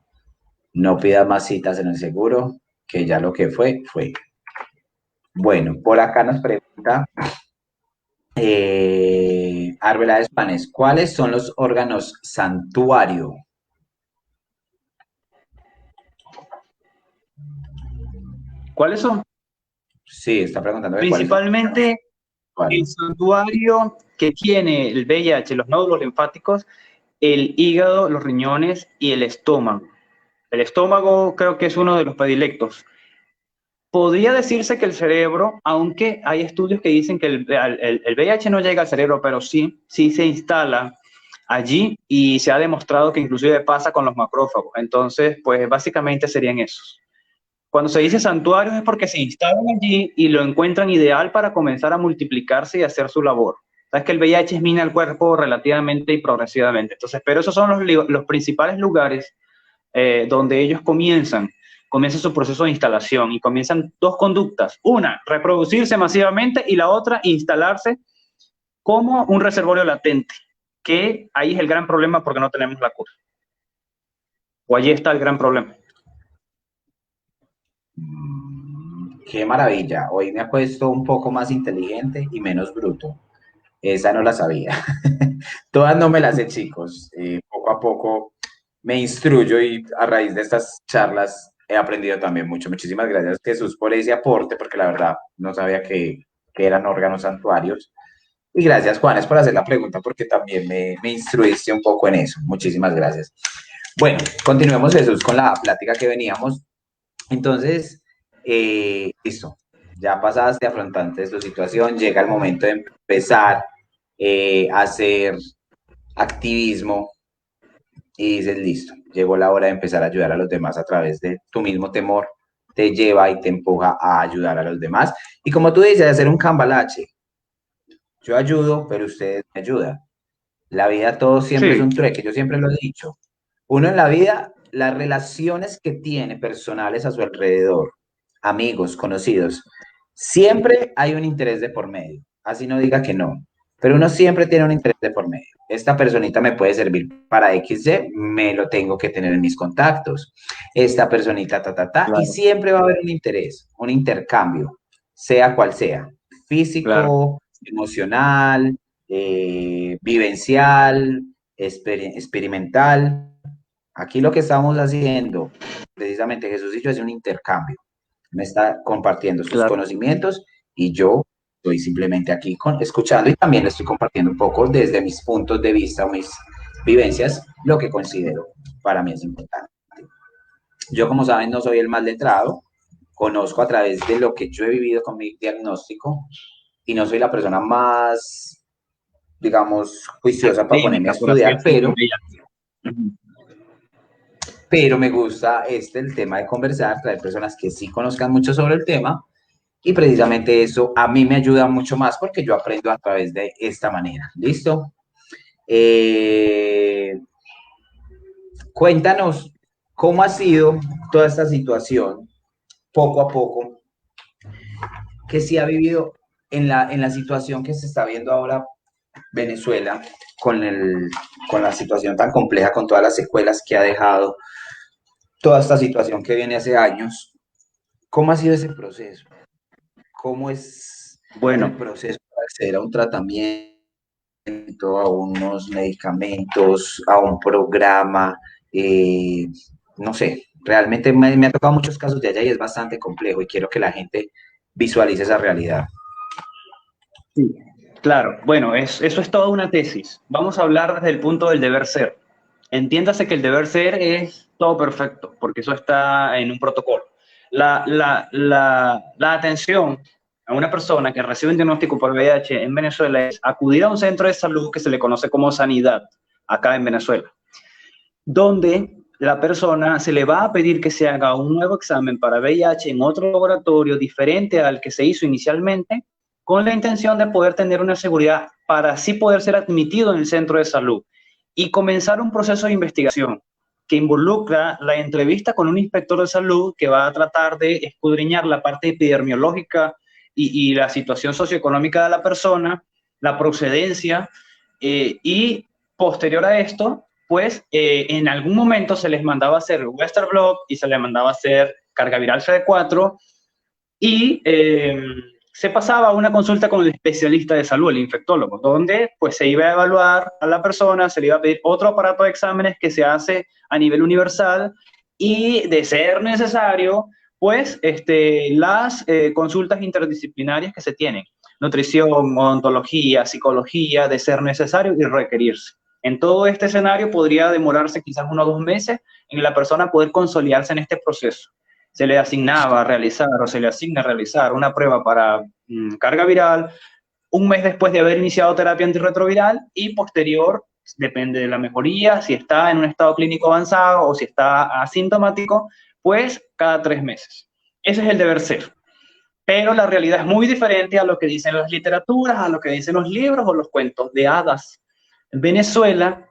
no pida más citas en el seguro, que ya lo que fue, fue. Bueno, por acá nos pregunta Arbeláez Panes, ¿cuáles son los órganos santuario? ¿Cuáles son? Sí, está preguntando de cuáles son. Principalmente el santuario que tiene el VIH, los nódulos linfáticos, el hígado, los riñones y el estómago. El estómago creo que es uno de los predilectos. Podría decirse que el cerebro, aunque hay estudios que dicen que el VIH no llega al cerebro, pero sí se instala allí y se ha demostrado que inclusive pasa con los macrófagos. Entonces, pues básicamente serían esos. Cuando se dice santuarios es porque se instalan allí y lo encuentran ideal para comenzar a multiplicarse y hacer su labor. Sabes que el VIH mina el cuerpo relativamente y progresivamente. Entonces, pero esos son los principales lugares donde ellos comienza su proceso de instalación y comienzan dos conductas. Una, reproducirse masivamente y la otra, instalarse como un reservorio latente, que ahí es el gran problema porque no tenemos la cura. O allí está el gran problema. Qué maravilla. Hoy me ha puesto un poco más inteligente y menos bruto. Esa no la sabía. Todas no me las sé, chicos. Poco a poco me instruyo y a raíz de estas charlas he aprendido también mucho. Muchísimas gracias, Jesús, por ese aporte, porque la verdad no sabía que eran órganos santuarios. Y gracias, Juanes, por hacer la pregunta, porque también me instruiste un poco en eso. Muchísimas gracias. Bueno, continuemos, Jesús, con la plática que veníamos. Entonces, listo, ya pasaste, afrontaste tu situación, llega el momento de empezar a hacer activismo y dices, listo, llegó la hora de empezar a ayudar a los demás a través de tu mismo temor, te lleva y te empuja a ayudar a los demás. Y como tú dices, hacer un cambalache. Yo ayudo, pero ustedes me ayudan. La vida todo siempre es Sí, un trueque, yo siempre lo he dicho. Uno en la vida, las relaciones que tiene personales a su alrededor, amigos, conocidos, siempre hay un interés de por medio. Así no diga que no, pero uno siempre tiene un interés de por medio. Esta personita me puede servir para XY, me lo tengo que tener en mis contactos. Esta personita, y claro, siempre va a haber un interés, un intercambio, sea cual sea, claro. físico, emocional, vivencial, experimental. Aquí lo que estamos haciendo, precisamente Jesús y yo, es un intercambio. Me está compartiendo sus Claro. conocimientos y yo estoy simplemente aquí escuchando y también le estoy compartiendo un poco desde mis puntos de vista o mis vivencias, lo que considero para mí es importante. Yo, como saben, no soy el más letrado, conozco a través de lo que yo he vivido con mi diagnóstico y no soy la persona más, digamos, juiciosa para ponerme a Académica, por así estudiar, decirlo, en VIH. Ujú. pero me gusta el tema de conversar, traer personas que sí conozcan mucho sobre el tema y precisamente eso a mí me ayuda mucho más porque yo aprendo a través de esta manera. ¿Listo? Eh, Cuéntanos cómo ha sido toda esta situación poco a poco que sí ha vivido en la situación que se está viendo ahora Venezuela con la situación tan compleja, con todas las secuelas que ha dejado, toda esta situación que viene hace años. ¿Cómo ha sido ese proceso? ¿Cómo es el Bueno, proceso para acceder a un tratamiento, a unos medicamentos, a un programa? Eh, no sé, realmente me ha tocado muchos casos de allá y es bastante complejo y quiero que la gente visualice esa realidad. sí, claro. Bueno, eso es toda una tesis. Vamos a hablar desde el punto del deber ser. Entiéndase que el deber ser es todo perfecto, porque eso está en un protocolo. La atención a una persona que recibe un diagnóstico por VIH en Venezuela es acudir a un centro de salud que se le conoce como Sanidad, acá en Venezuela, donde la persona se le va a pedir que se haga un nuevo examen para VIH en otro laboratorio diferente al que se hizo inicialmente, con la intención de poder tener una seguridad para así poder ser admitido en el centro de salud y comenzar un proceso de investigación que involucra la entrevista con un inspector de salud que va a tratar de escudriñar la parte epidemiológica y la situación socioeconómica de la persona, la procedencia, y posterior a esto, pues en algún momento se les mandaba hacer Western blot y se les mandaba hacer carga viral CD4 y se pasaba a una consulta con el especialista de salud, el infectólogo, donde pues se iba a evaluar a la persona, se le iba a pedir otro aparato de exámenes que se hace a nivel universal y de ser necesario, pues las consultas interdisciplinarias que se tienen, nutrición, odontología, psicología, de ser necesario y requerirse. En todo este escenario podría demorarse quizás 1 o 2 meses en la persona poder consolidarse en este proceso. Se le asignaba a realizar o se le asigna a realizar una prueba para carga viral 1 mes después de haber iniciado terapia antirretroviral y posterior, depende de la mejoría, si está en un estado clínico avanzado o si está asintomático, pues cada 3 meses. Ese es el deber ser. Pero la realidad es muy diferente a lo que dicen las literaturas, a lo que dicen los libros o los cuentos de hadas. En Venezuela,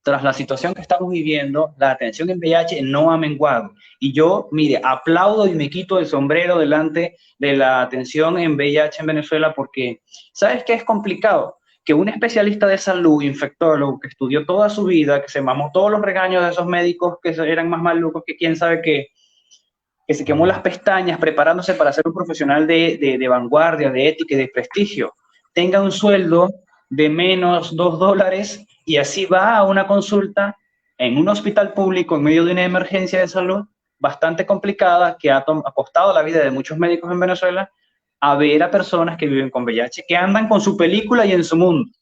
tras la situación que estamos viviendo, la atención en VIH no ha menguado. Y yo, mire, aplaudo y me quito el sombrero delante de la atención en VIH en Venezuela porque, ¿sabes qué es complicado? Que un especialista de salud, infectólogo, que estudió toda su vida, que se mamó todos los regaños de esos médicos que eran más malucos que quién sabe qué, que se quemó las pestañas preparándose para ser un profesional de vanguardia, de ética y de prestigio, tenga un sueldo de menos $2 y así va a una consulta en un hospital público en medio de una emergencia de salud bastante complicada que ha costado la vida de muchos médicos en Venezuela, a ver a personas que viven con VIH, que andan con su película y en su mundo.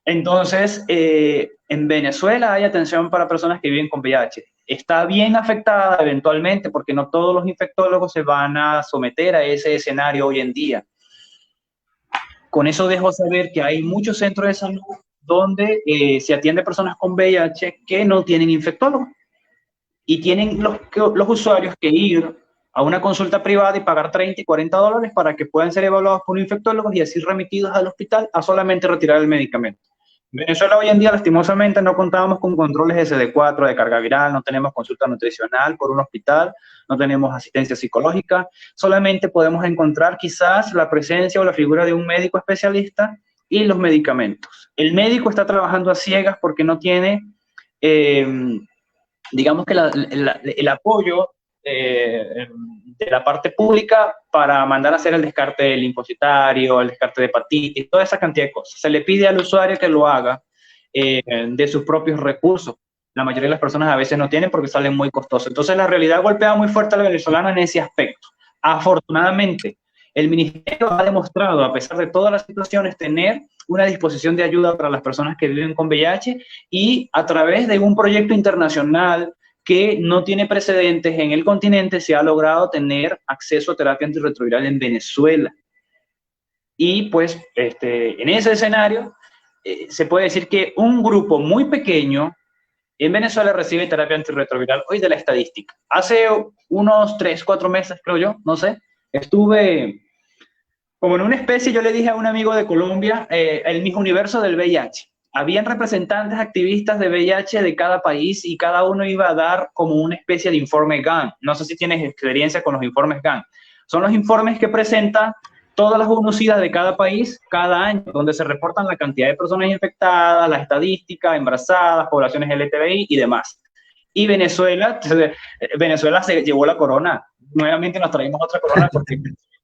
Entonces, en Venezuela hay atención para personas que viven con VIH. Está bien afectada eventualmente porque no todos los infectólogos se van a someter a ese escenario hoy en día. Con eso dejo saber que hay muchos centros de salud donde se atiende a personas con VIH que no tienen infectólogos y tienen los usuarios que ir a una consulta privada y pagar 30 y 40 dólares para que puedan ser evaluados por un infectólogo y así remitidos al hospital a solamente retirar el medicamento. En Venezuela hoy en día, lastimosamente, no contábamos con controles SD4 de carga viral, no tenemos consulta nutricional por un hospital, no tenemos asistencia psicológica, solamente podemos encontrar quizás la presencia o la figura de un médico especialista y los medicamentos. El médico está trabajando a ciegas porque no tiene, digamos que el apoyo de la parte pública para mandar a hacer el descarte linfocitario, el descarte de hepatitis, toda esa cantidad de cosas. Se le pide al usuario que lo haga de sus propios recursos. La mayoría de las personas a veces no tienen porque salen muy costosos. Entonces la realidad golpea muy fuerte al venezolano en ese aspecto. Afortunadamente, el ministerio ha demostrado, a pesar de todas las situaciones, tener una disposición de ayuda para las personas que viven con VIH y a través de un proyecto internacional que no tiene precedentes en el continente, se ha logrado tener acceso a terapia antirretroviral en Venezuela. Y pues en ese escenario se puede decir que un grupo muy pequeño en Venezuela recibe terapia antirretroviral hoy de la estadística. Hace unos 3, 4 meses, creo yo, no sé, estuve como en una especie, yo le dije a un amigo de Colombia, el mismo universo del VIH. Habían representantes activistas de VIH de cada país y cada uno iba a dar como una especie de informe GAN. No sé si tienes experiencia con los informes GAN. Son los informes que presentan todas las UNOCIDAS de cada país cada año, donde se reportan la cantidad de personas infectadas, las estadísticas, embarazadas, poblaciones LGTBI y demás. Y Venezuela se llevó la corona. Nuevamente nos traímos otra corona porque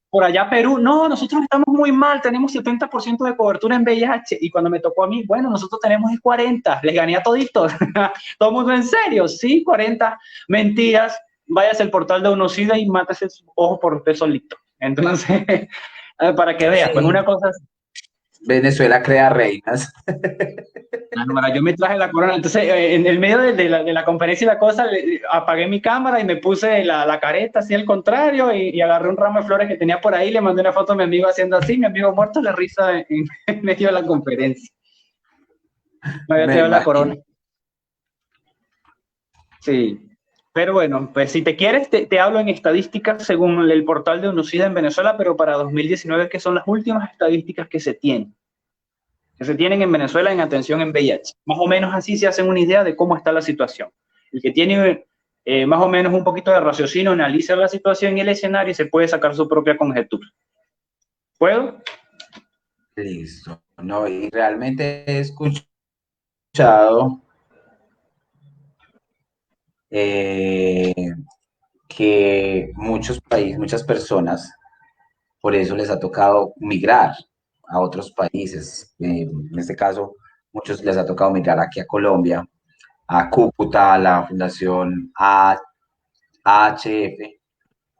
por allá Perú, no, nosotros estamos muy mal, tenemos 70% de cobertura en VIH, y cuando me tocó a mí, bueno, nosotros tenemos 40, les gané a toditos, todo el mundo en serio, sí, 40, mentiras, váyase al portal de UNOCIDA y mátese sus ojos por usted solito. Entonces, para que veas, pues una cosa... Venezuela crea reinas. Yo me traje la corona, entonces en el medio de la conferencia y la cosa, apagué mi cámara y me puse la careta así al contrario y agarré un ramo de flores que tenía por ahí, le mandé una foto a mi amigo haciendo así, mi amigo muerto de risa en medio de la conferencia. Me había traído la corona. Sí, pero bueno, pues si te quieres, te hablo en estadísticas según el portal de UNOCIDA en Venezuela, pero para 2019, que son las últimas estadísticas que se tienen en Venezuela en atención en VIH. Más o menos así se hacen una idea de cómo está la situación. El que tiene más o menos un poquito de raciocinio analiza la situación y el escenario y se puede sacar su propia conjetura. ¿Puedo? Listo. No, y realmente he escuchado que muchos países, muchas personas, por eso les ha tocado migrar a otros países. En este caso, muchos les ha tocado migrar aquí a Colombia, a Cúcuta, a la Fundación AHF,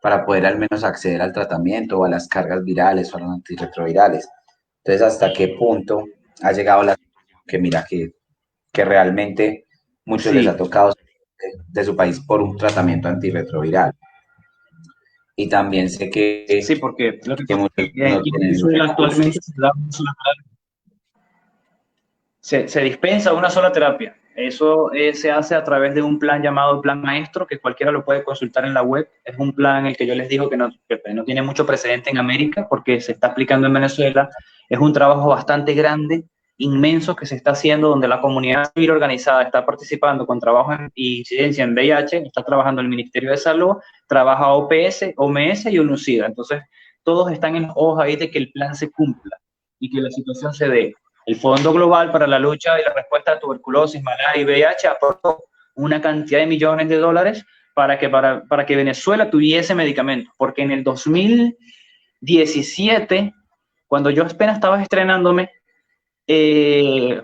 para poder al menos acceder al tratamiento o a las cargas virales o a los antirretrovirales. Entonces, ¿hasta qué punto ha llegado la que mira que realmente muchos les ha tocado de su país por un tratamiento antirretroviral? Y también sé que, Sí, porque lo que muchos no en tienen Venezuela recursos. actualmente se dispensa una sola terapia. Eso se hace a través de un plan llamado Plan Maestro, que cualquiera lo puede consultar en la web. Es un plan en el que yo les digo que no tiene mucho precedente en América porque se está aplicando en Venezuela. Es un trabajo bastante grande, inmenso, que se está haciendo, donde la comunidad civil organizada está participando con trabajo y incidencia en VIH, está trabajando el Ministerio de Salud, trabaja OPS, OMS y UNOCIDA. Entonces, todos están en hoja ahí de que el plan se cumpla y que la situación se dé. El Fondo Global para la Lucha y la Respuesta a Tuberculosis, Malaria y VIH aportó una cantidad de millones de dólares para que Venezuela tuviese medicamentos, porque en el 2017, cuando yo apenas estaba estrenándome,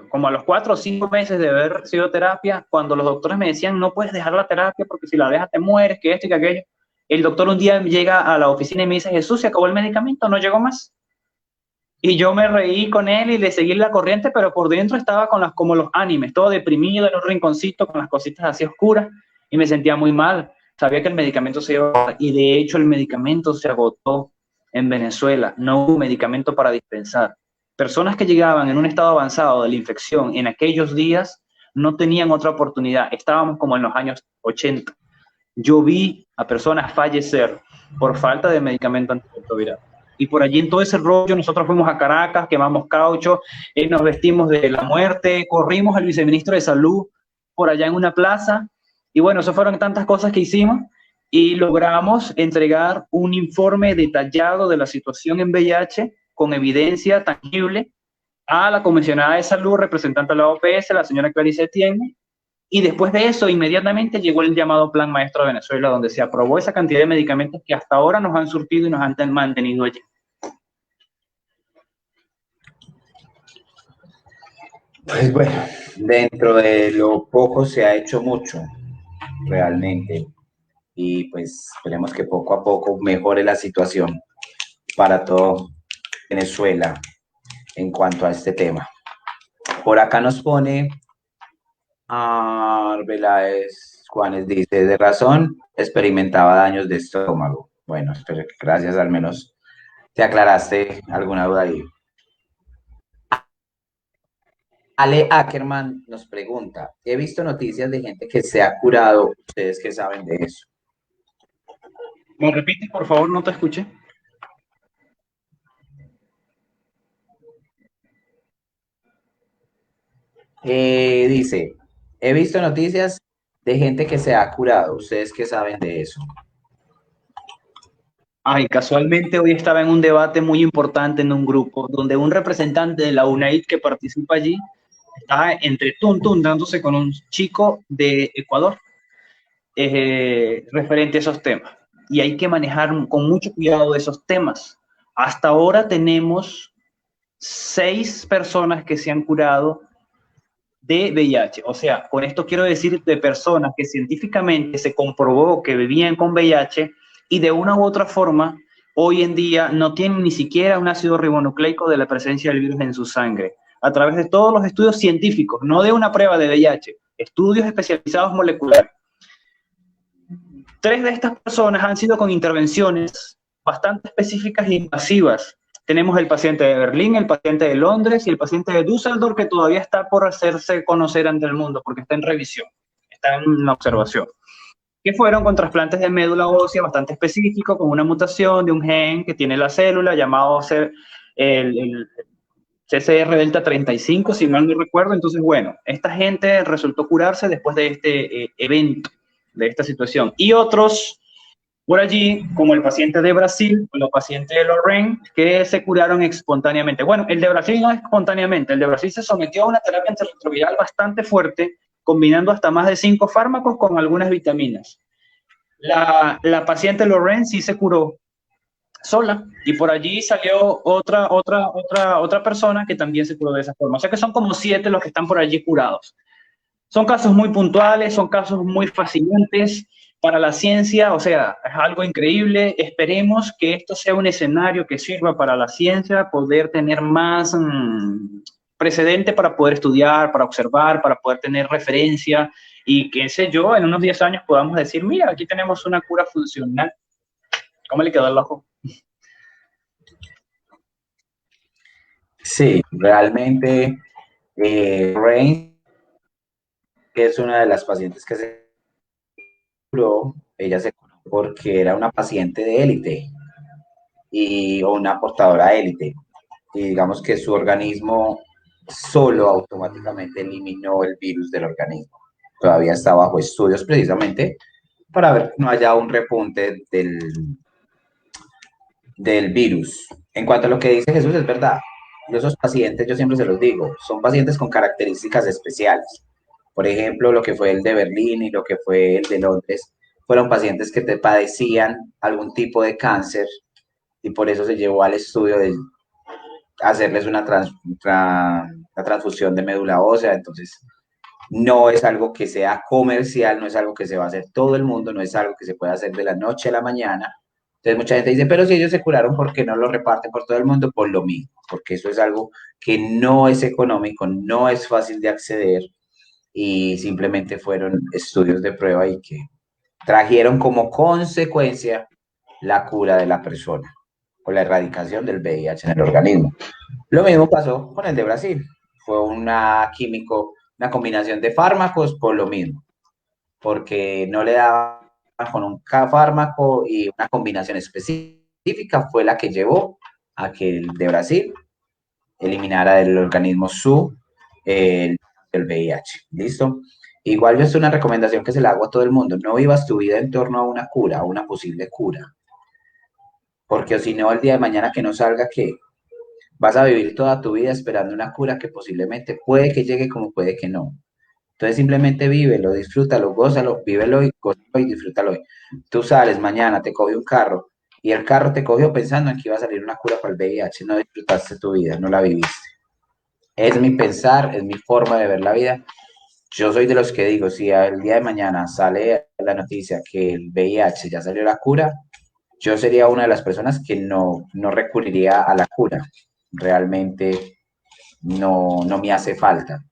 como a los 4 o 5 meses de haber recibido terapia, cuando los doctores me decían, no puedes dejar la terapia porque si la dejas te mueres, que esto y que aquello, El doctor un día llega a la oficina y me dice, Jesús, se acabó el medicamento, no llegó más. Y yo me reí con él y le seguí la corriente, pero por dentro estaba con como los animes, todo deprimido en un rinconcito con las cositas así oscuras y me sentía muy mal. Sabía que el medicamento se iba a agotar y de hecho el medicamento se agotó en Venezuela. No hubo medicamento para dispensar. Personas que llegaban en un estado avanzado de la infección en aquellos días no tenían otra oportunidad. Estábamos como en los años 80. Yo vi a personas fallecer por falta de medicamento antirretroviral. Y por allí en todo ese rollo nosotros fuimos a Caracas, quemamos caucho, nos vestimos de la muerte, corrimos al viceministro de Salud por allá en una plaza. Y bueno, eso fueron tantas cosas que hicimos y logramos entregar un informe detallado de la situación en VIH con evidencia tangible a la comisionada de salud, representante de la OPS, la señora Clarice Etienne, y después de eso, inmediatamente llegó el llamado Plan Maestro de Venezuela, donde se aprobó esa cantidad de medicamentos que hasta ahora nos han surtido y nos han mantenido allí. Pues bueno, dentro de lo poco se ha hecho mucho, realmente. Y pues esperemos que poco a poco mejore la situación para todo Venezuela en cuanto a este tema. Por acá nos pone Arbeláez Juanes, dice, de razón, experimentaba daños de estómago. Bueno, espero que gracias, al menos te aclaraste alguna duda ahí. Ale Ackerman nos pregunta, he visto noticias de gente que se ha curado, ¿ustedes qué saben de eso? ¿Me repites, por favor? No te escuché. Dice, he visto noticias de gente que se ha curado, ¿ustedes qué saben de eso? Ay, casualmente hoy estaba en un debate muy importante en un grupo donde un representante de la UNAID que participa allí estaba entre dándose con un chico de Ecuador referente a esos temas. Y hay que manejar con mucho cuidado esos temas. Hasta ahora tenemos 6 personas que se han curado de VIH. O sea, con esto quiero decir de personas que científicamente se comprobó que vivían con VIH y de una u otra forma hoy en día no tienen ni siquiera un ácido ribonucleico de la presencia del virus en su sangre. A través de todos los estudios científicos, no de una prueba de VIH, estudios especializados moleculares. 3 de estas personas han sido con intervenciones bastante específicas e invasivas. Tenemos el paciente de Berlín, el paciente de Londres y el paciente de Düsseldorf que todavía está por hacerse conocer ante el mundo porque está en revisión, está en observación. Que fueron con trasplantes de médula ósea bastante específicos, con una mutación de un gen que tiene la célula llamado el CCR delta 35, si mal no recuerdo. Entonces, bueno, esta gente resultó curarse después de este evento, de esta situación. Y otros por allí, como el paciente de Brasil o los pacientes de Lorraine, que se curaron espontáneamente. Bueno, el de Brasil no espontáneamente, el de Brasil se sometió a una terapia antirretroviral bastante fuerte, combinando hasta más de 5 fármacos con algunas vitaminas. La paciente Lorraine sí se curó sola y por allí salió otra persona que también se curó de esa forma. O sea que son como 7 los que están por allí curados. Son casos muy puntuales, son casos muy fascinantes para la ciencia, o sea, es algo increíble. Esperemos que esto sea un escenario que sirva para la ciencia, poder tener más precedente para poder estudiar, para observar, para poder tener referencia y qué sé yo, en unos 10 años podamos decir, mira, aquí tenemos una cura funcional. ¿Cómo le quedó el ojo? Sí, realmente, Rain, que es una de las pacientes que se curó, ella se curó porque era una paciente de élite o una portadora de élite. Y digamos que su organismo solo automáticamente eliminó el virus del organismo. Todavía está bajo estudios precisamente para ver que no haya un repunte del virus. En cuanto a lo que dice Jesús, es verdad. Esos pacientes, yo siempre se los digo, son pacientes con características especiales. Por ejemplo, lo que fue el de Berlín y lo que fue el de Londres, fueron pacientes que te padecían algún tipo de cáncer y por eso se llevó al estudio de hacerles una transfusión de médula ósea. Entonces, no es algo que sea comercial, no es algo que se va a hacer todo el mundo, no es algo que se pueda hacer de la noche a la mañana. Entonces mucha gente dice, pero si ellos se curaron, ¿por qué no lo reparten por todo el mundo? Por lo mismo, porque eso es algo que no es económico, no es fácil de acceder y simplemente fueron estudios de prueba y que trajeron como consecuencia la cura de la persona o la erradicación del VIH en el organismo. Lo mismo pasó con el de Brasil. Fue una combinación de fármacos por lo mismo, porque no le daban con un fármaco y una combinación específica fue la que llevó a que el de Brasil eliminara del organismo el, el VIH. ¿Listo? Igual yo es una recomendación que se la hago a todo el mundo. No vivas tu vida en torno a una cura, a una posible cura. Porque si no, el día de mañana que no salga, ¿qué? Vas a vivir toda tu vida esperando una cura que posiblemente puede que llegue como puede que no. Entonces simplemente vívelo, disfrútalo, gózalo, vívelo y gózalo y disfrútalo hoy. Tú sales mañana, te coge un carro y el carro te cogió pensando en que iba a salir una cura para el VIH. No disfrutaste tu vida, no la viviste. Es mi pensar, es mi forma de ver la vida. Yo soy de los que digo, si el día de mañana sale la noticia que el VIH ya salió la cura, yo sería una de las personas que no recurriría a la cura. Realmente no me hace falta.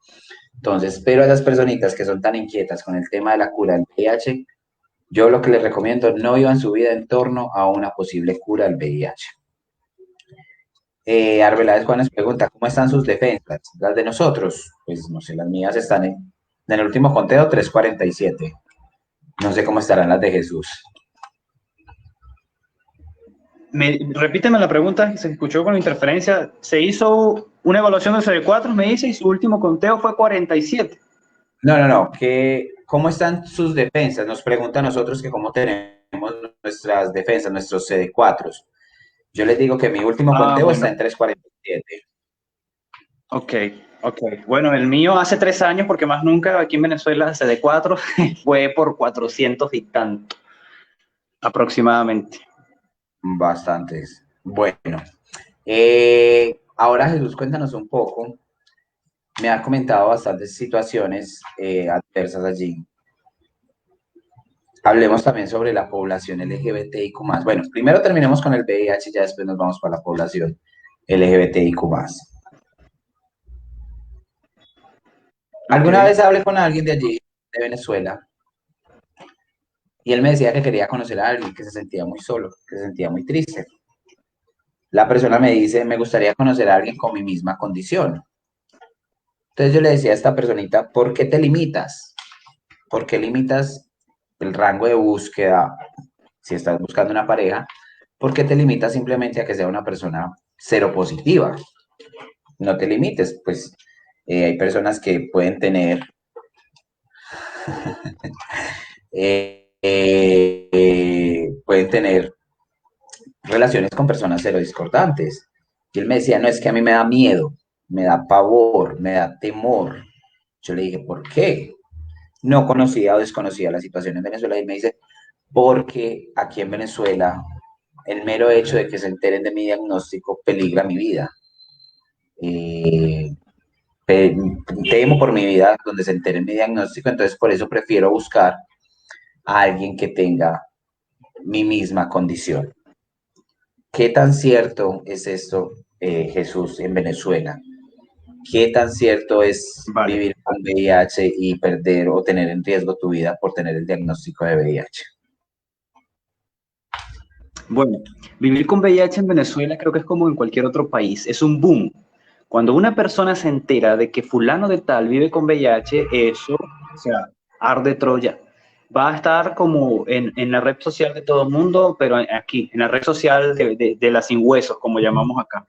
Entonces, pero a esas personitas que son tan inquietas con el tema de la cura del VIH, yo lo que les recomiendo, no vivan su vida en torno a una posible cura del VIH. Arbeláez Juanes pregunta, ¿cómo están sus defensas? Las de nosotros, pues no sé, las mías están en el último conteo 347. No sé cómo estarán las de Jesús. Repíteme la pregunta, se escuchó con interferencia. Se hizo una evaluación de CD4, me dice, y su último conteo fue 47. No, ¿cómo están sus defensas? Nos pregunta a nosotros que cómo tenemos nuestras defensas, nuestros CD4. Yo les digo que mi último conteo está Bueno. en 347. Ok. Bueno, el mío hace 3 años, porque más nunca aquí en Venezuela CD4 fue por 400 y tanto, aproximadamente. Bastantes. Bueno, ahora Jesús, cuéntanos un poco. Me ha comentado bastantes situaciones adversas allí. Hablemos también sobre la población LGBTIQ+. Bueno, primero terminemos con el VIH y ya después nos vamos para la población LGBTIQ+. Ok. Alguna vez hablé con alguien de allí, de Venezuela, y él me decía que quería conocer a alguien que se sentía muy solo, que se sentía muy triste. La persona me dice, me gustaría conocer a alguien con mi misma condición. Entonces yo le decía a esta personita, ¿por qué te limitas? ¿Por qué limitas el rango de búsqueda si estás buscando una pareja? ¿Por qué te limitas simplemente a que sea una persona seropositiva? No te limites, pues hay personas que pueden tener relaciones con personas serodiscordantes. Y él me decía, no, es que a mí me da miedo, me da pavor, me da temor. Yo le dije, ¿por qué? No conocía o desconocía la situación en Venezuela y me dice, porque aquí en Venezuela el mero hecho de que se enteren de mi diagnóstico peligra mi vida. Eh, Temo por mi vida donde se enteren mi diagnóstico, entonces por eso prefiero buscar a alguien que tenga mi misma condición. ¿Qué tan cierto es esto, Jesús, en Venezuela? ¿Qué tan cierto es Vale. vivir con VIH y perder o tener en riesgo tu vida por tener el diagnóstico de VIH? Bueno, vivir con VIH en Venezuela creo que es como en cualquier otro país, es un boom. Cuando una persona se entera de que fulano de tal vive con VIH, eso, o sea, arde Troya. Va a estar como en la red social de todo el mundo, pero aquí, en la red social de la sin huesos, como llamamos acá.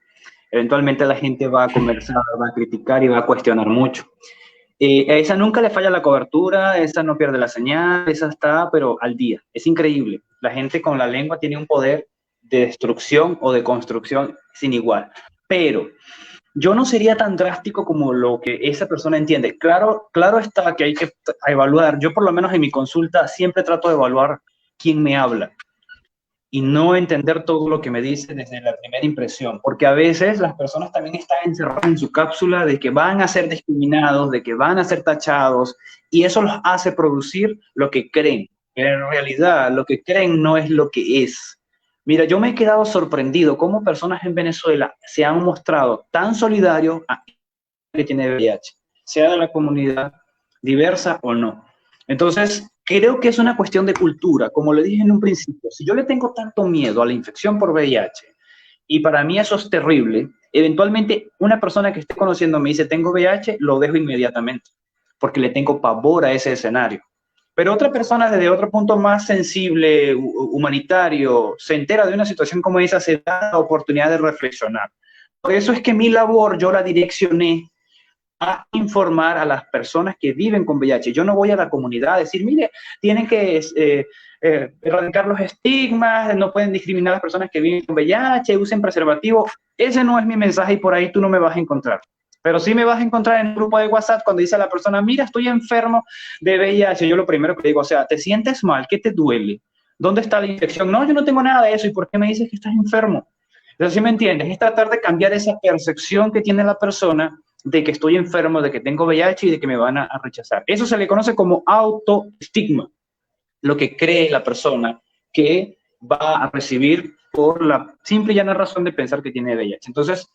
Eventualmente la gente va a conversar, va a criticar y va a cuestionar mucho. A esa nunca le falla la cobertura, esa no pierde la señal, esa está, pero al día. Es increíble. La gente con la lengua tiene un poder de destrucción o de construcción sin igual. Pero yo no sería tan drástico como lo que esa persona entiende. Claro está que hay que evaluar. Yo por lo menos en mi consulta siempre trato de evaluar quién me habla. y no entender todo lo que me dice desde la primera impresión, porque a veces las personas también están encerradas en su cápsula de que van a ser discriminados, de que van a ser tachados, y eso los hace producir lo que creen. Pero en realidad, lo que creen no es lo que es. Mira, yo me he quedado sorprendido cómo personas en Venezuela se han mostrado tan solidarios a que tiene VIH, sea de la comunidad diversa o no. Entonces, creo que es una cuestión de cultura, como le dije en un principio. Si yo le tengo tanto miedo a la infección por VIH y para mí eso es terrible, eventualmente una persona que esté conociendo me dice tengo VIH, lo dejo inmediatamente, porque le tengo pavor a ese escenario. Pero otra persona desde otro punto más sensible, humanitario, se entera de una situación como esa, se da la oportunidad de reflexionar. Por eso es que mi labor yo la direccioné a informar a las personas que viven con VIH. Yo no voy a la comunidad a decir, mire, tienen que erradicar los estigmas, no pueden discriminar a las personas que viven con VIH, usen preservativo. Ese no es mi mensaje y por ahí tú no me vas a encontrar. Pero sí me vas a encontrar en el grupo de WhatsApp cuando dice a la persona, mira, estoy enfermo de VIH. Yo lo primero que digo, o sea, ¿te sientes mal? ¿Qué te duele? ¿Dónde está la infección? No, yo no tengo nada de eso. ¿Y por qué me dices que estás enfermo? Entonces, ¿sí me entiendes? Es tratar de cambiar esa percepción que tiene la persona de que estoy enfermo, de que tengo VIH y de que me van a rechazar. Eso se le conoce como autoestigma, lo que cree la persona que va a recibir por la simple y llana razón de pensar que tiene VIH. Entonces,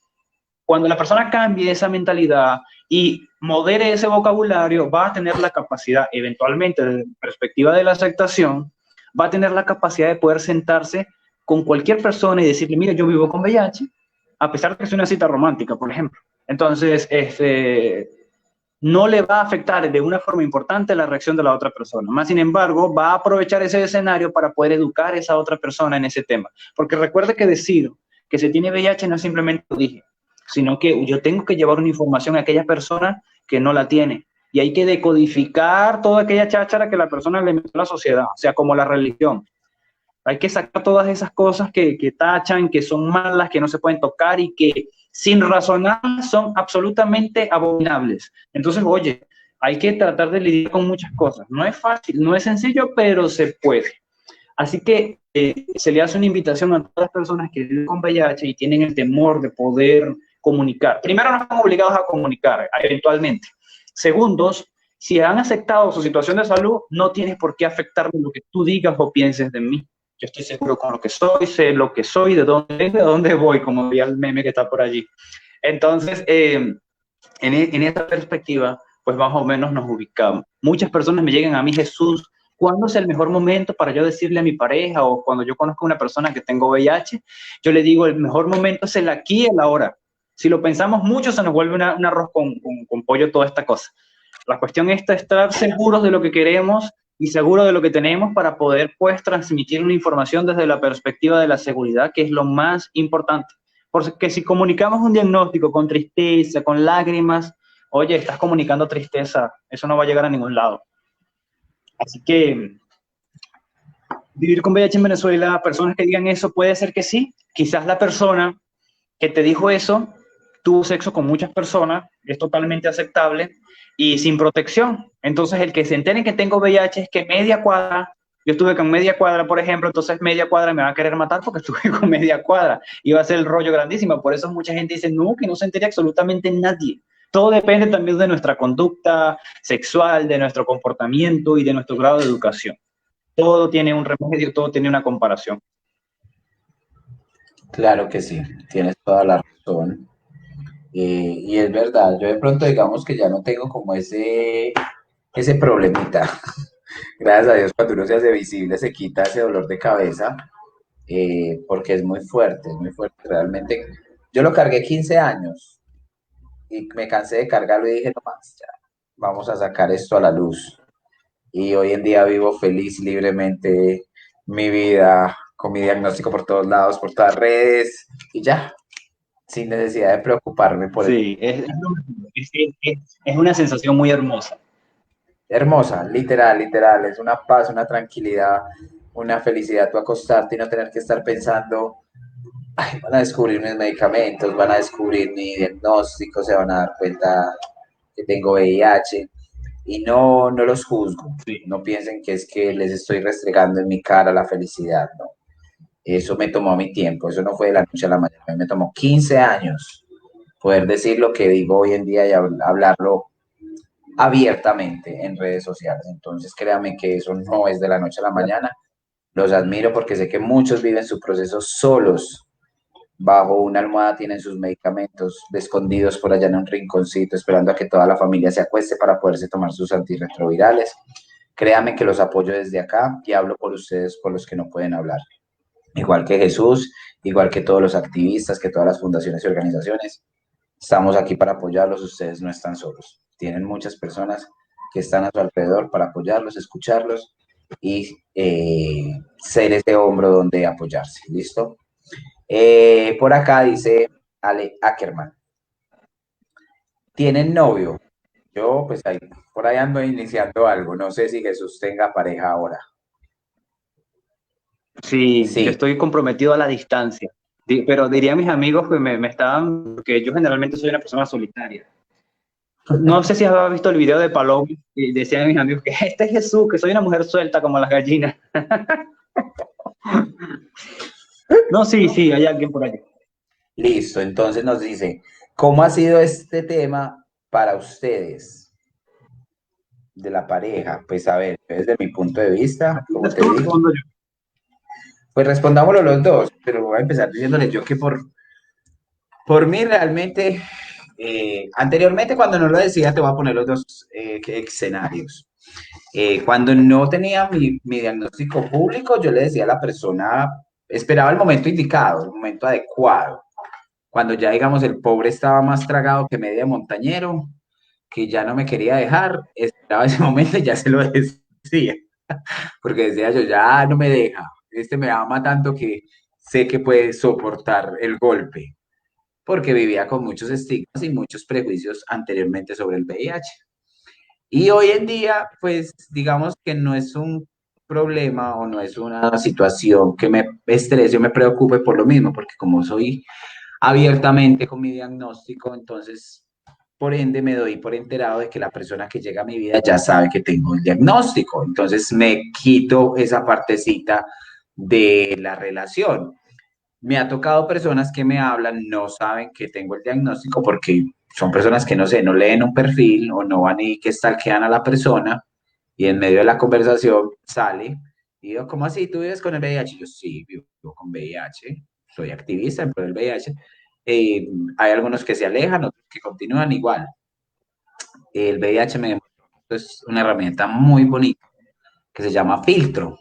cuando la persona cambie esa mentalidad y modere ese vocabulario, va a tener la capacidad, eventualmente, desde la perspectiva de la aceptación, va a tener la capacidad de poder sentarse con cualquier persona y decirle, mira, yo vivo con VIH, a pesar de que es una cita romántica, por ejemplo. Entonces, no le va a afectar de una forma importante la reacción de la otra persona. Más sin embargo, va a aprovechar ese escenario para poder educar a esa otra persona en ese tema. Porque recuerde que decir que se tiene VIH no simplemente lo dije, sino que yo tengo que llevar una información a aquella persona que no la tiene. Y hay que decodificar toda aquella cháchara que la persona le metió a la sociedad, o sea, como la religión. Hay que sacar todas esas cosas que tachan, que son malas, que no se pueden tocar y que sin razonar son absolutamente abominables. Entonces, oye, hay que tratar de lidiar con muchas cosas. No es fácil, no es sencillo, pero se puede. Así que se le hace una invitación a todas las personas que viven con VIH y tienen el temor de poder comunicar. Primero, no están obligados a comunicar, eventualmente. Segundos, si han aceptado su situación de salud, no tienes por qué afectarme lo que tú digas o pienses de mí. Yo estoy seguro con lo que soy, sé lo que soy, de dónde vengo, de dónde voy, como diría el meme que está por allí. Entonces, en esta perspectiva, pues más o menos nos ubicamos. Muchas personas me llegan a mí, Jesús, ¿cuándo es el mejor momento para yo decirle a mi pareja o cuando yo conozco a una persona que tengo VIH? Yo le digo, el mejor momento es el aquí y el ahora. Si lo pensamos mucho, se nos vuelve un arroz con pollo toda esta cosa. La cuestión es estar seguros de lo que queremos y seguro de lo que tenemos para poder, pues, transmitir una información desde la perspectiva de la seguridad, que es lo más importante. Porque si comunicamos un diagnóstico con tristeza, con lágrimas, oye, estás comunicando tristeza, eso no va a llegar a ningún lado. Así que vivir con VIH en Venezuela, personas que digan eso, puede ser que sí. Quizás la persona que te dijo eso tuvo sexo con muchas personas, es totalmente aceptable y sin protección. Entonces, el que se entere que tengo VIH es que media cuadra, yo estuve con media cuadra, por ejemplo, entonces media cuadra me va a querer matar porque estuve con media cuadra y va a ser el rollo grandísimo. Por eso mucha gente dice, no, que no se entere absolutamente nadie. Todo depende también de nuestra conducta sexual, de nuestro comportamiento y de nuestro grado de educación. Todo tiene un remedio, todo tiene una comparación. Claro que sí, tienes toda la razón. Y es verdad, yo de pronto digamos que ya no tengo como ese problemita. Gracias a Dios, cuando uno se hace visible se quita ese dolor de cabeza, porque es muy fuerte realmente. Yo lo cargué 15 años y me cansé de cargarlo y dije, no más, ya, vamos a sacar esto a la luz. Y hoy en día vivo feliz, libremente mi vida, con mi diagnóstico por todos lados, por todas redes, y ya, sin necesidad de preocuparme por el... Sí, es una sensación muy hermosa. Hermosa, literal, literal, es una paz, una tranquilidad, una felicidad tú acostarte y no tener que estar pensando, ay, van a descubrir mis medicamentos, van a descubrir mi diagnóstico, se van a dar cuenta que tengo VIH y no los juzgo, Sí. no piensen que es que les estoy restregando en mi cara la felicidad, no. Eso me tomó mi tiempo, eso no fue de la noche a la mañana, me tomó 15 años poder decir lo que digo hoy en día y hablarlo abiertamente en redes sociales. Entonces, créame que eso no es de la noche a la mañana. Los admiro porque sé que muchos viven su proceso solos, bajo una almohada tienen sus medicamentos, escondidos por allá en un rinconcito, esperando a que toda la familia se acueste para poderse tomar sus antirretrovirales. Créame que los apoyo desde acá y hablo por ustedes, por los que no pueden hablar. Igual que Jesús, igual que todos los activistas, que todas las fundaciones y organizaciones, estamos aquí para apoyarlos, ustedes no están solos. Tienen muchas personas que están a su alrededor para apoyarlos, escucharlos y ser ese hombro donde apoyarse. ¿Listo? Por acá dice Ale Ackerman. ¿Tienen novio? Yo, pues ahí, por ahí ando iniciando algo. No sé si Jesús tenga pareja ahora. Sí, yo Sí, estoy comprometido a la distancia. Pero diría a mis amigos que me estaban, porque yo generalmente soy una persona solitaria. No sé si has visto el video de Paloma y decían mis amigos que este es Jesús, que soy una mujer suelta como las gallinas. No, sí, sí, hay alguien por allí. listo. Entonces nos dice, ¿cómo ha sido este tema para ustedes de la pareja? Pues a ver, desde mi punto de vista, como ¿Respondes te tú o digo, respondo yo? pues respondámoslo los dos, pero voy a empezar diciéndoles yo que por mí realmente, anteriormente cuando no lo decía, te voy a poner los dos escenarios. Cuando no tenía mi diagnóstico público, yo le decía a la persona, esperaba el momento indicado, el momento adecuado. Cuando ya, digamos, el pobre estaba más tragado que media montañero, que ya no me quería dejar, esperaba ese momento y ya se lo decía, porque decía yo, ya no me deja, este me ama tanto que sé que puede soportar el golpe, porque vivía con muchos estigmas y muchos prejuicios anteriormente sobre el VIH. Y hoy en día, pues digamos que no es un problema o no es una situación que me estrese o me preocupe por lo mismo, porque como soy abiertamente con mi diagnóstico, entonces por ende me doy por enterado de que la persona que llega a mi vida ya sabe que tengo el diagnóstico, entonces me quito esa partecita de la relación. Me ha tocado personas que me hablan, no saben que tengo el diagnóstico porque son personas que no sé, no leen un perfil o no van y que stalkean a la persona y en medio de la conversación sale y digo, ¿cómo así? ¿Tú vives con el VIH? Yo sí, vivo con VIH, soy activista en pro del VIH. Hay algunos que se alejan, otros que continúan igual. El VIH me demostró que es una herramienta muy bonita que se llama filtro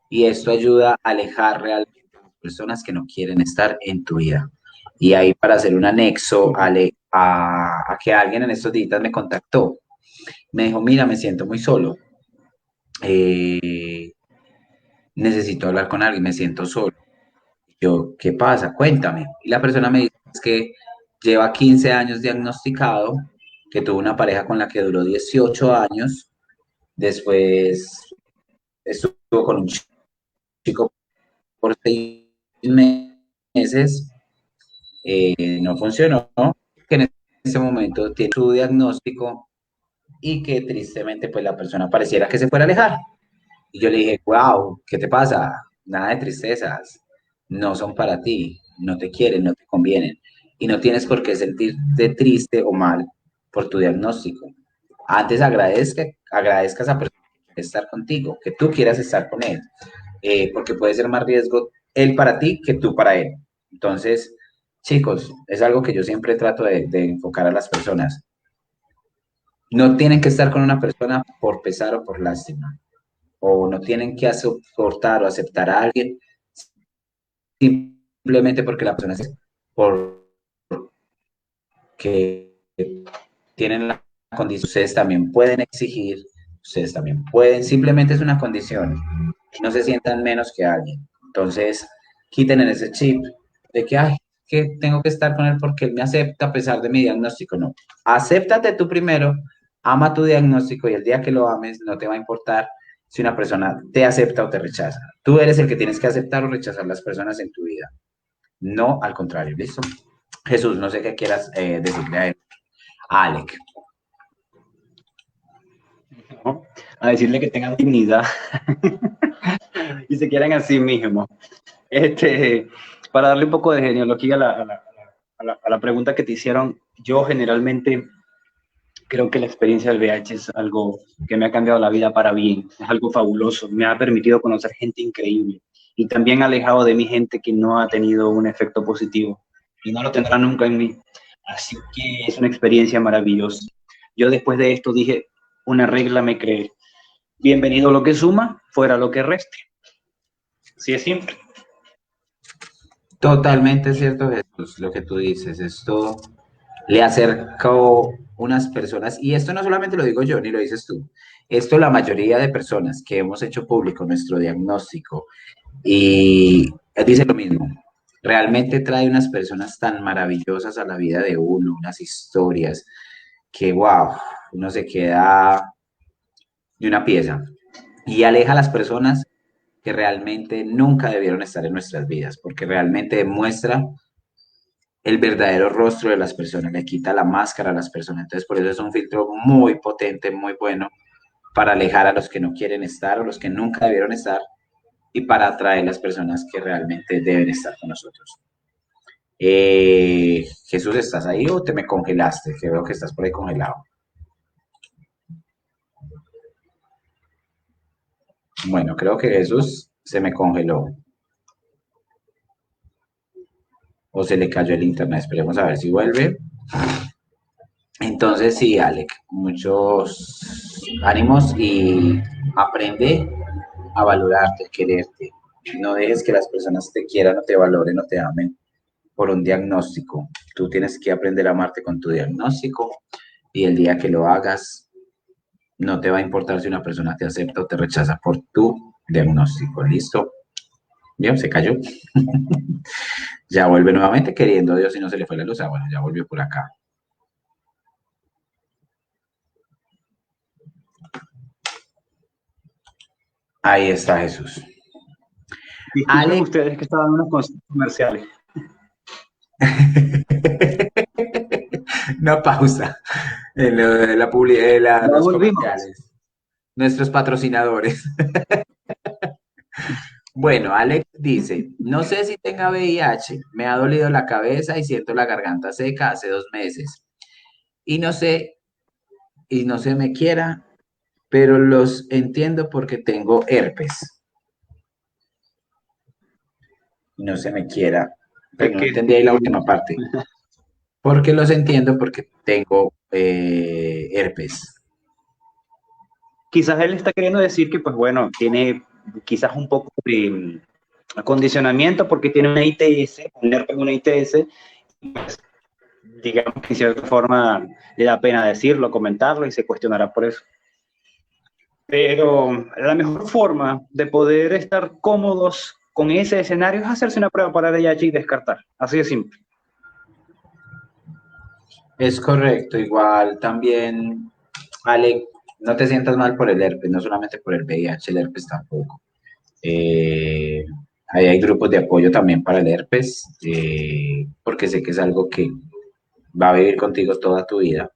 y esto ayuda a alejar realmente a las personas que no quieren estar en tu vida. Y ahí para hacer un anexo a que alguien en estos días me contactó, me dijo, mira, me siento muy solo, eh, necesito hablar con alguien, me siento solo. Yo, ¿qué pasa? Cuéntame. Y la persona me dice es que lleva 15 años diagnosticado, que tuvo una pareja con la que duró 18 años, después estuvo con un chico por 6 meses, no funcionó, que en ese momento tiene su diagnóstico y que tristemente pues la persona pareciera que se fuera a alejar. Y yo le dije, wow, ¿qué te pasa? Nada de tristezas, no son para ti, no te quieren, no te convienen. Y no tienes por qué sentirte triste o mal por tu diagnóstico. Antes agradezca a esa persona que quiere estar contigo, que tú quieras estar con él, porque puede ser más riesgo él para ti que tú para él. Entonces, chicos, es algo que yo siempre trato de enfocar a las personas. No tienen que estar con una persona por pesar o por lástima, o no tienen que soportar o aceptar a alguien simplemente porque la persona es porque tienen la condición. Ustedes también pueden exigir, ustedes también pueden, simplemente es una condición. No se sientan menos que alguien. Entonces, quiten en ese chip de que, ay, que tengo que estar con él porque él me acepta a pesar de mi diagnóstico. No, acéptate tú primero, ama tu diagnóstico y el día que lo ames no te va a importar si una persona te acepta o te rechaza. Tú eres el que tienes que aceptar o rechazar las personas en tu vida, no al contrario, ¿listo? Jesús, no sé qué quieras decirle a él. A Alec. ¿No? A decirle que tengan dignidad y se quieran a sí mismos. Este, para darle un poco de genealogía a la pregunta que te hicieron, yo generalmente creo que la experiencia del VIH es algo que me ha cambiado la vida para bien, es algo fabuloso, me ha permitido conocer gente increíble y también ha alejado de mí gente que no ha tenido un efecto positivo y no lo tendrá nunca en mí. Así que es una experiencia maravillosa. Yo después de esto dije, una regla me creé, bienvenido lo que suma, fuera lo que reste. Así es simple. Totalmente cierto, Jesús, lo que tú dices. Esto le acercó unas personas, y esto no solamente lo digo yo, ni lo dices tú. Esto la mayoría de personas que hemos hecho público nuestro diagnóstico y dice lo mismo. Realmente trae unas personas tan maravillosas a la vida de uno, unas historias que, wow, uno se queda de una pieza y aleja a las personas que realmente nunca debieron estar en nuestras vidas, porque realmente demuestra el verdadero rostro de las personas, le quita la máscara a las personas. Entonces, por eso es un filtro muy potente, muy bueno para alejar a los que no quieren estar o los que nunca debieron estar y para atraer a las personas que realmente deben estar con nosotros. Jesús, ¿estás ahí o te me congelaste? Que veo que estás por ahí congelado. Bueno, creo que Jesús se me congeló o se le cayó el internet. Esperemos a ver si vuelve. Entonces, sí, Alec, muchos ánimos y aprende a valorarte, a quererte. No dejes que las personas te quieran o te valoren o te amen por un diagnóstico. Tú tienes que aprender a amarte con tu diagnóstico y el día que lo hagas, no te va a importar si una persona te acepta o te rechaza por tu diagnóstico. ¿Listo? Bien, se cayó. Ya vuelve nuevamente queriendo Dios y no se le fue la luz. Ah, bueno, ya volvió por acá. Ahí está Jesús. Disculpen Alex. ustedes que estaban en unos consejos comerciales. Una pausa en lo de Ya los volvimos. comerciales. Nuestros patrocinadores. Bueno, Alex dice, no sé si tenga VIH, me ha dolido la cabeza y siento la garganta seca hace 2 meses. Y no sé, y no se me quiera, pero los entiendo porque tengo herpes. Y no se me quiera, pero no Que entendí ahí la última parte. Porque los entiendo porque tengo herpes. quizás él está queriendo decir que, pues bueno, tiene quizás un poco de acondicionamiento porque tiene una ITS, un herpes, una ITS, pues, digamos que en cierta forma le da pena decirlo, comentarlo y se cuestionará por eso. Pero la mejor forma de poder estar cómodos con ese escenario es hacerse una prueba para VIH y descartar. Así de simple. Es correcto, igual también, Ale, no te sientas mal por el herpes, no solamente por el VIH, el herpes tampoco. Eh, Ahí hay grupos de apoyo también para el herpes, porque sé que es algo que va a vivir contigo toda tu vida.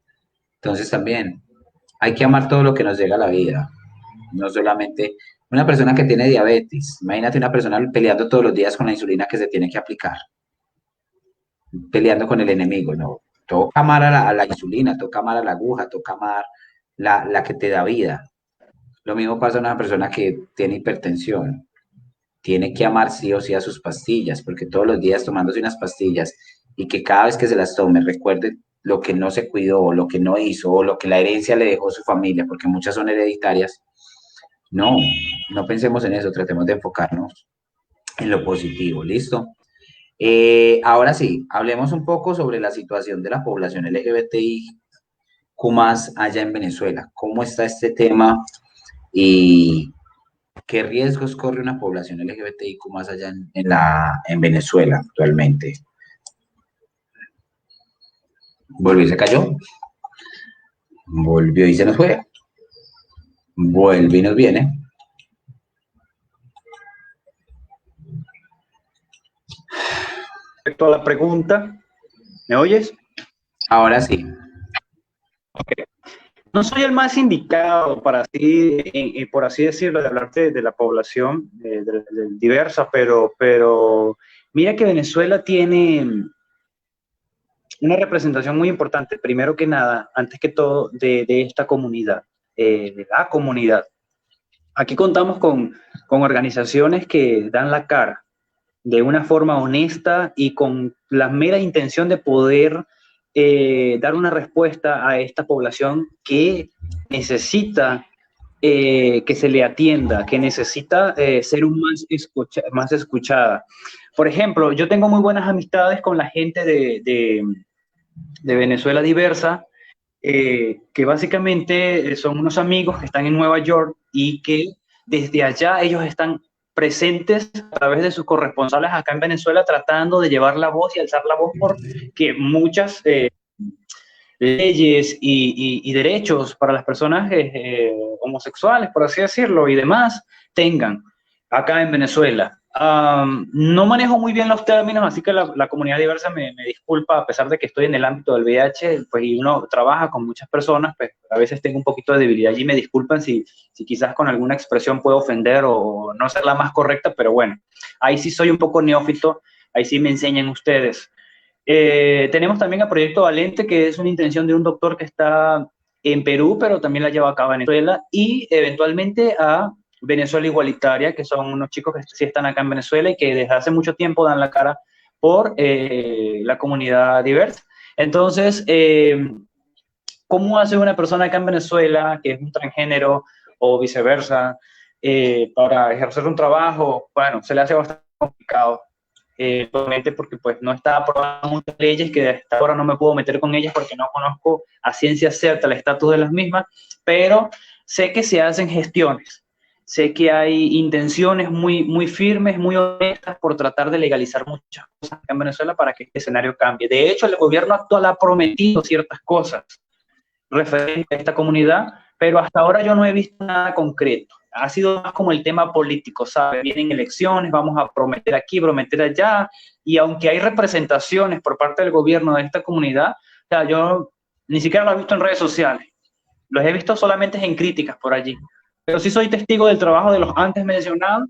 Entonces también hay que amar todo lo que nos llega a la vida, no solamente una persona que tiene diabetes. Imagínate una persona peleando todos los días con la insulina que se tiene que aplicar, peleando con el enemigo, no. Toca amar a la insulina, toca amar a la aguja, toca amar la que te da vida. Lo mismo pasa a una persona que tiene hipertensión. Tiene que amar sí o sí a sus pastillas, porque todos los días tomándose unas pastillas y que cada vez que se las tome recuerde lo que no se cuidó, o lo que no hizo, o lo que la herencia le dejó a su familia, porque muchas son hereditarias. No, no pensemos en eso, tratemos de enfocarnos en lo positivo, ¿listo? Ahora sí, hablemos un poco sobre la situación de la población LGBTIQ más allá en Venezuela. ¿Cómo está este tema y qué riesgos corre una población LGBTIQ más allá en Venezuela actualmente? ¿Volvió y se cayó? ¿Volvió y se nos fue? ¿Vuelve y nos viene? Respecto a la pregunta, ¿me oyes? Ahora sí. Okay. no soy el más indicado para así, por así decirlo, de hablarte de la población diversa, pero mira que Venezuela tiene una representación muy importante, primero que nada, antes que todo, de esta comunidad, de la comunidad. Aquí contamos con organizaciones que dan la cara de una forma honesta y con la mera intención de poder dar una respuesta a esta población que necesita que se le atienda, que necesita ser más escuchada. Por ejemplo, yo tengo muy buenas amistades con la gente de Venezuela Diversa, que básicamente son unos amigos que están en Nueva York y que desde allá ellos están presentes a través de sus corresponsales acá en Venezuela tratando de llevar la voz y alzar la voz por que muchas leyes y derechos para las personas homosexuales, por así decirlo, y demás, tengan acá en Venezuela. No manejo muy bien los términos, así que la comunidad diversa me disculpa, a pesar de que estoy en el ámbito del VIH, pues, y uno trabaja con muchas personas, pues a veces tengo un poquito de debilidad y me disculpan si quizás con alguna expresión puedo ofender o no ser la más correcta, pero bueno, ahí sí soy un poco neófito, ahí sí me enseñan ustedes. Tenemos también el Proyecto Valente, que es una intención de un doctor que está en Perú, pero también la lleva a cabo en Venezuela, y eventualmente a Venezuela Igualitaria, que son unos chicos que sí están acá en Venezuela y que desde hace mucho tiempo dan la cara por la comunidad diversa. Entonces, ¿cómo hace una persona acá en Venezuela que es un transgénero o viceversa para ejercer un trabajo? Bueno, se le hace bastante complicado. Porque pues no está aprobando muchas leyes que hasta ahora no me puedo meter con ellas porque no conozco a ciencia cierta el estatus de las mismas, pero sé que se hacen gestiones, sé que hay intenciones muy firmes, muy honestas por tratar de legalizar muchas cosas en Venezuela para que este escenario cambie. De hecho, el gobierno actual ha prometido ciertas cosas referente a esta comunidad, pero hasta ahora yo no he visto nada concreto. Ha sido más como el tema político, ¿sabes? Vienen elecciones, vamos a prometer aquí, prometer allá, y aunque hay representaciones por parte del gobierno de esta comunidad, o sea, yo ni siquiera lo he visto en redes sociales, los he visto solamente en críticas por allí, pero sí soy testigo del trabajo de los antes mencionados,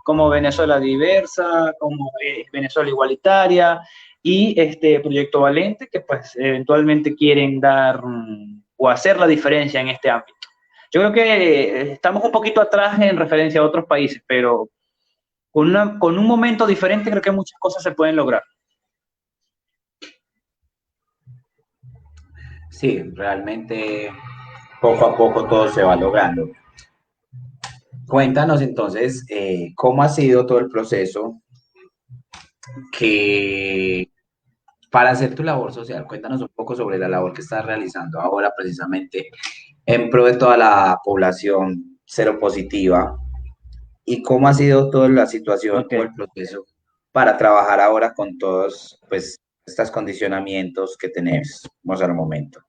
como Venezuela Diversa, como Venezuela Igualitaria, y este Proyecto Valente, que pues eventualmente quieren dar o hacer la diferencia en este ámbito. Yo creo que estamos un poquito atrás en referencia a otros países, pero con un momento diferente creo que muchas cosas se pueden lograr. Sí, realmente poco a poco todo se va logrando. Cuéntanos entonces cómo ha sido todo el proceso que para hacer tu labor social. Cuéntanos un poco sobre la labor que estás realizando ahora precisamente en pro de toda la población seropositiva y cómo ha sido toda la situación o Okay. el proceso para trabajar ahora con todos pues estos condicionamientos que tenemos al momento.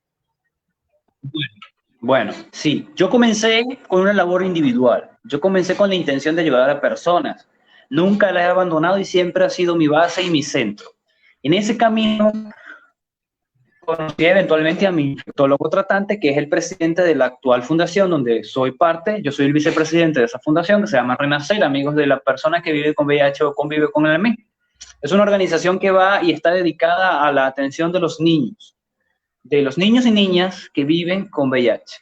Bueno, sí, yo comencé con una labor individual. Yo comencé con la intención de ayudar a personas. Nunca la he abandonado y siempre ha sido mi base y mi centro. En ese camino conocí eventualmente a mi infectólogo tratante, que es el presidente de la actual fundación donde soy parte. Yo soy el vicepresidente de esa fundación que se llama Renacer, amigos de la persona que vive con VIH o convive con el mismo. Es una organización que va y está dedicada a la atención de los niños y niñas que viven con VIH.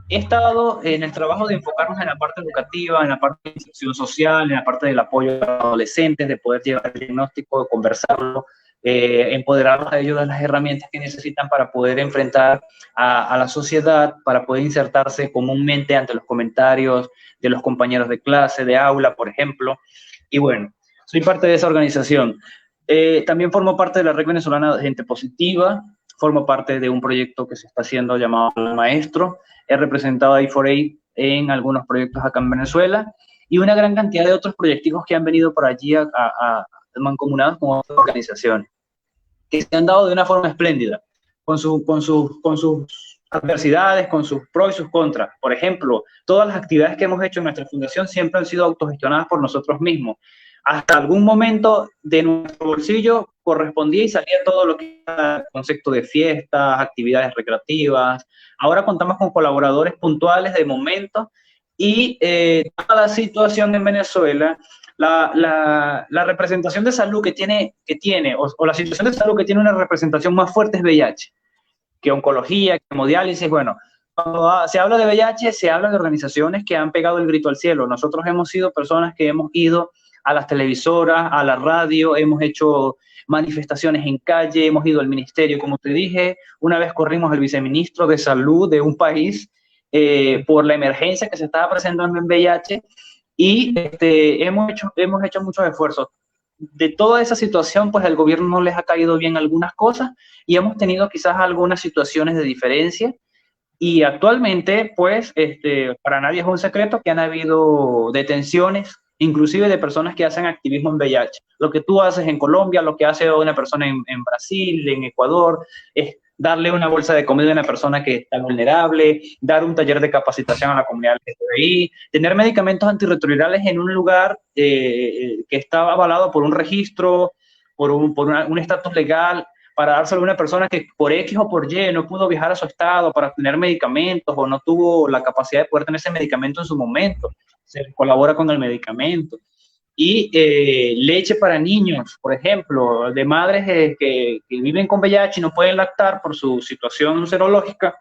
He estado en el trabajo de enfocarnos en la parte educativa, en la parte de inserción social, en la parte del apoyo a los adolescentes, de poder llevar el diagnóstico, de conversarlo, empoderarlos a ellos de las herramientas que necesitan para poder enfrentar a la sociedad, para poder insertarse comúnmente ante los comentarios de los compañeros de clase, de aula, por ejemplo. Y bueno, soy parte de esa organización. También formo parte de la Red Venezolana de Gente Positiva, formo parte de un proyecto que se está haciendo llamado Maestro. He representado a I4A en algunos proyectos acá en Venezuela y una gran cantidad de otros proyectos que han venido por allí mancomunados con otras organizaciones, que se han dado de una forma espléndida, con sus adversidades, con sus pros y sus contras. Por ejemplo, todas las actividades que hemos hecho en nuestra fundación siempre han sido autogestionadas por nosotros mismos. Hasta algún momento de nuestro bolsillo correspondía y salía todo lo que era concepto de fiestas, actividades recreativas. Ahora contamos con colaboradores puntuales de momento y toda la situación en Venezuela, la representación de salud que tiene o la situación de salud que tiene una representación más fuerte es VIH, que oncología, que hemodiálisis. Bueno, cuando se habla de VIH, se habla de organizaciones que han pegado el grito al cielo. Nosotros hemos sido personas que hemos ido a las televisoras, a la radio, hemos hecho manifestaciones en calle, hemos ido al ministerio, como te dije, una vez corrimos al viceministro de salud de un país por la emergencia que se estaba presentando en VIH y hemos hecho muchos esfuerzos. De toda esa situación, pues al gobierno no les ha caído bien algunas cosas y hemos tenido quizás algunas situaciones de diferencia. Y actualmente, pues, para nadie es un secreto que han habido detenciones, inclusive de personas que hacen activismo en VIH. Lo que tú haces en Colombia, lo que hace una persona en Brasil, en Ecuador, es darle una bolsa de comida a una persona que está vulnerable, dar un taller de capacitación a la comunidad LGTBI, tener medicamentos antirretrovirales en un lugar que está avalado por un registro, por un estatus legal, para dárselo a una persona que por X o por Y no pudo viajar a su estado para tener medicamentos o no tuvo la capacidad de poder tener ese medicamento en su momento. Se colabora con el medicamento. Y leche para niños, por ejemplo, de madres que viven con VIH y no pueden lactar por su situación serológica,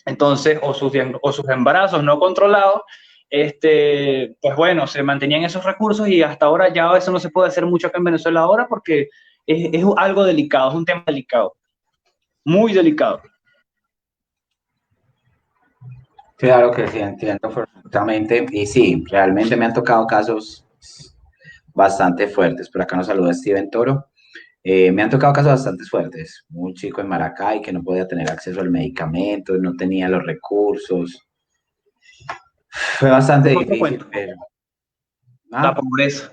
entonces, o sus embarazos no controlados, pues bueno, se mantenían esos recursos y hasta ahora ya eso no se puede hacer mucho acá en Venezuela ahora porque es algo delicado, es un tema delicado, muy delicado. Claro que sí, entiendo perfectamente. Y sí, realmente me han tocado casos bastante fuertes. Por acá nos saluda Steven Toro. Me han tocado casos bastante fuertes. Un chico en Maracay que no podía tener acceso al medicamento, no tenía los recursos. Fue bastante difícil, pero... La pobreza.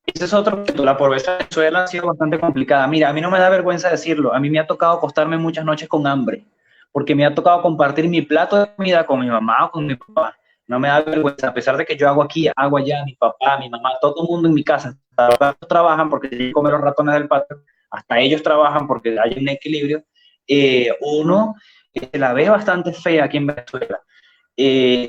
Ese es otro punto. La pobreza en Venezuela ha sido bastante complicada. Mira, a mí no me da vergüenza decirlo. A mí me ha tocado acostarme muchas noches con hambre, porque me ha tocado compartir mi plato de comida con mi mamá o con mi papá. No me da vergüenza, a pesar de que yo hago aquí, hago allá, mi papá, mi mamá, todo el mundo en mi casa. Todos trabajan porque tienen que comer los ratones del patio. Hasta ellos trabajan porque hay un equilibrio. Uno la ve bastante fea aquí en Venezuela.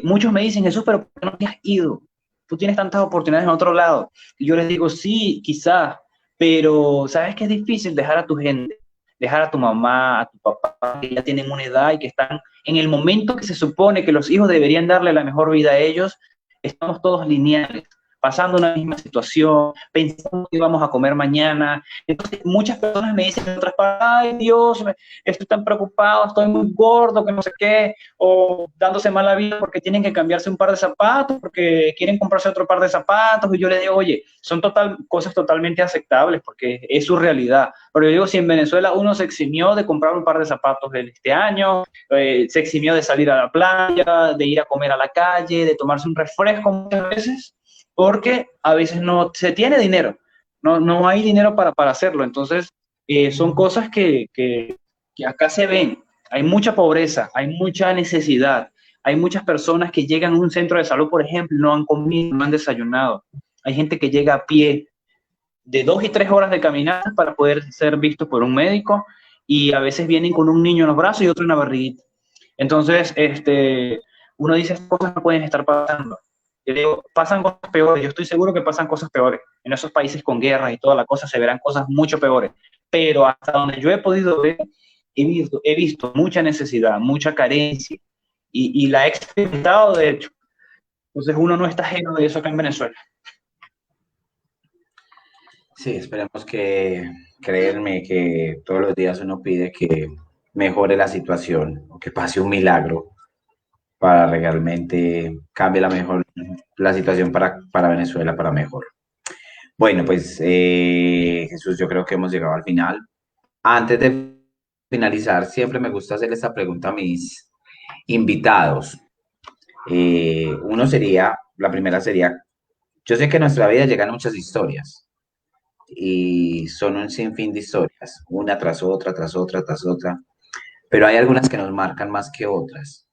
Muchos me dicen, Jesús, pero ¿por qué no te has ido? Tú tienes tantas oportunidades en otro lado. Y yo les digo, sí, quizás, pero sabes que es difícil dejar a tu gente, dejar a tu mamá, a tu papá, que ya tienen una edad y que están en el momento que se supone que los hijos deberían darle la mejor vida a ellos. Estamos todos lineales, pasando una misma situación, pensando que íbamos a comer mañana. Entonces, muchas personas me dicen en otras palabras, ay Dios, estoy tan preocupado, estoy muy gordo, que no sé qué, o dándose mala vida porque tienen que cambiarse un par de zapatos, porque quieren comprarse otro par de zapatos, y yo les digo, oye, son cosas totalmente aceptables porque es su realidad. Pero yo digo, si en Venezuela uno se eximió de comprar un par de zapatos este año, se eximió de salir a la playa, de ir a comer a la calle, de tomarse un refresco muchas veces, porque a veces no se tiene dinero, no hay dinero para hacerlo. Entonces, son cosas que acá se ven. Hay mucha pobreza, hay mucha necesidad, hay muchas personas que llegan a un centro de salud, por ejemplo, no han comido, no han desayunado. Hay gente que llega a pie de 2 y 3 horas de caminata para poder ser visto por un médico y a veces vienen con un niño en los brazos y otro en la barriguita. Entonces, uno dice, estas cosas no pueden estar pasando. Yo digo, pasan cosas peores, yo estoy seguro que pasan cosas peores. En esos países con guerras y toda la cosa se verán cosas mucho peores. Pero hasta donde yo he podido ver, he visto mucha necesidad, mucha carencia y la he experimentado, de hecho. Entonces uno no está ajeno de eso acá en Venezuela. Sí, esperemos que, créanme, que todos los días uno pide que mejore la situación o que pase un milagro para que realmente cambie la situación para Venezuela para mejor. Bueno, pues Jesús, yo creo que hemos llegado al final. Antes de finalizar, siempre me gusta hacer esta pregunta a mis invitados. La primera sería, yo sé que en nuestra vida llegan muchas historias y son un sinfín de historias, una tras otra, tras otra, tras otra, pero hay algunas que nos marcan más que otras.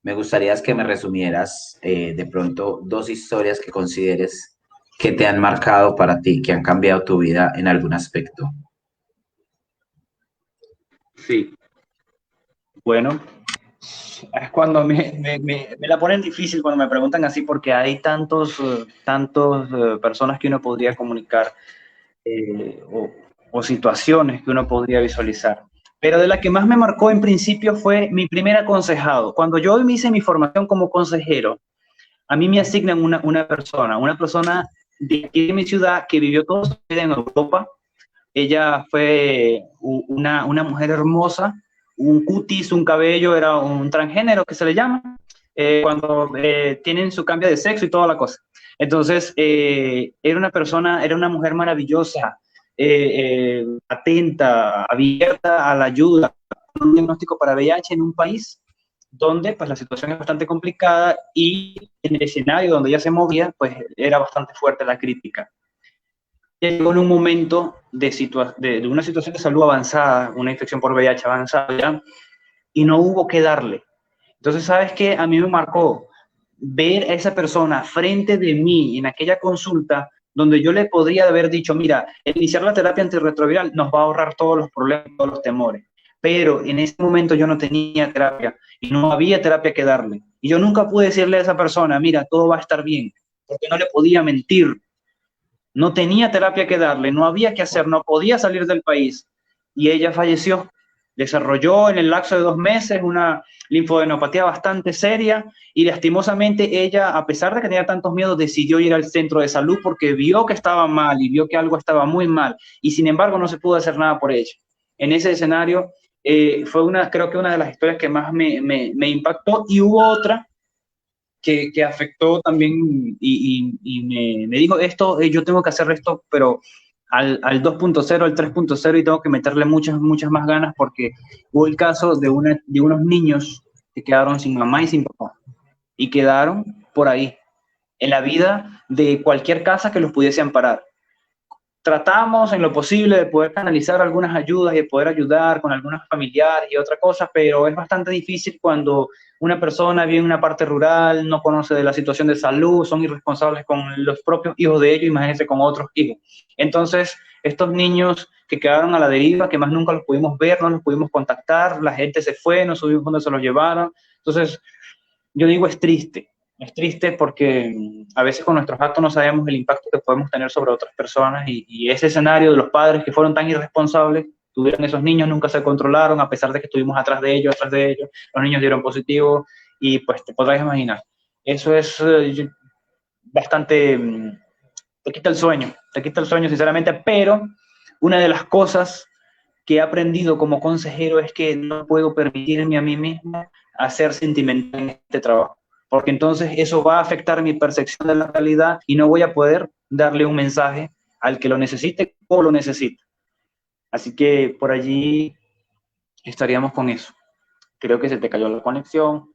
Me gustaría que me resumieras de pronto 2 historias que consideres que te han marcado para ti, que han cambiado tu vida en algún aspecto? Sí, bueno, es cuando me la ponen difícil cuando me preguntan así, porque hay tantos personas que uno podría comunicar o situaciones que uno podría visualizar. Pero de la que más me marcó en principio fue mi primer aconsejado. Cuando yo me hice mi formación como consejero, a mí me asignan una persona de aquí de mi ciudad que vivió toda su vida en Europa. Ella fue una mujer hermosa, un cutis, un cabello, era un transgénero que se le llama, cuando tienen su cambio de sexo y toda la cosa. Entonces, era una mujer maravillosa, atenta, abierta a la ayuda, un diagnóstico para VIH en un país donde pues la situación es bastante complicada y en el escenario donde ella se movía, pues era bastante fuerte la crítica. Llegó en un momento de una situación de salud avanzada, una infección por VIH avanzada ya, y no hubo que darle. Entonces, ¿sabes qué? A mí me marcó ver a esa persona frente de mí en aquella consulta donde yo le podría haber dicho, mira, iniciar la terapia antirretroviral nos va a ahorrar todos los problemas, todos los temores. Pero en ese momento yo no tenía terapia y no había terapia que darle. Y yo nunca pude decirle a esa persona, mira, todo va a estar bien, porque no le podía mentir. No tenía terapia que darle, no había que hacer, no podía salir del país. Y ella falleció. Desarrolló en el lapso de 2 meses una linfoadenopatía bastante seria y lastimosamente ella, a pesar de que tenía tantos miedos, decidió ir al centro de salud porque vio que estaba mal y vio que algo estaba muy mal y sin embargo no se pudo hacer nada por ella. En ese escenario fue creo que una de las historias que más me impactó y hubo otra que afectó también y me dijo esto, yo tengo que hacer esto, pero al 2.0, al 3.0 y tengo que meterle muchas más ganas porque hubo el caso de unos niños que quedaron sin mamá y sin papá y quedaron por ahí, en la vida de cualquier casa que los pudiese amparar. Tratamos en lo posible de poder canalizar algunas ayudas y de poder ayudar con algunos familiares y otras cosas, pero es bastante difícil cuando una persona vive en una parte rural, no conoce de la situación de salud, son irresponsables con los propios hijos de ellos, imagínense con otros hijos. Entonces, estos niños que quedaron a la deriva, que más nunca los pudimos ver, no los pudimos contactar, la gente se fue, no supimos dónde se los llevaron. Entonces, yo digo es triste porque a veces con nuestros actos no sabemos el impacto que podemos tener sobre otras personas y ese escenario de los padres que fueron tan irresponsables, tuvieron esos niños, nunca se controlaron, a pesar de que estuvimos atrás de ellos, los niños dieron positivo y pues te podrás imaginar. Eso es bastante, te quita el sueño sinceramente, pero una de las cosas que he aprendido como consejero es que no puedo permitirme a mí mismo hacer sentimental en este trabajo, porque entonces eso va a afectar mi percepción de la realidad y no voy a poder darle un mensaje al que lo necesite o lo necesite. Así que por allí estaríamos con eso. Creo que se te cayó la conexión.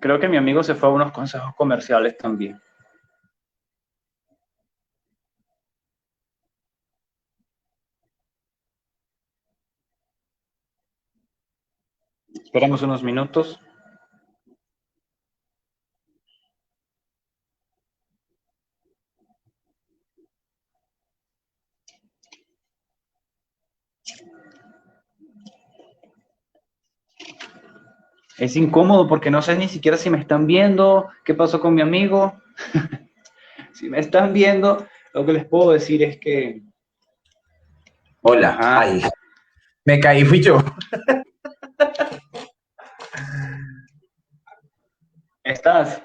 Creo que mi amigo se fue a unos consejos comerciales también. Esperamos unos minutos. Es incómodo porque no sé ni siquiera si me están viendo, qué pasó con mi amigo. Si me están viendo, lo que les puedo decir es que, Hola, ajá, ay, me caí, fui yo. estás.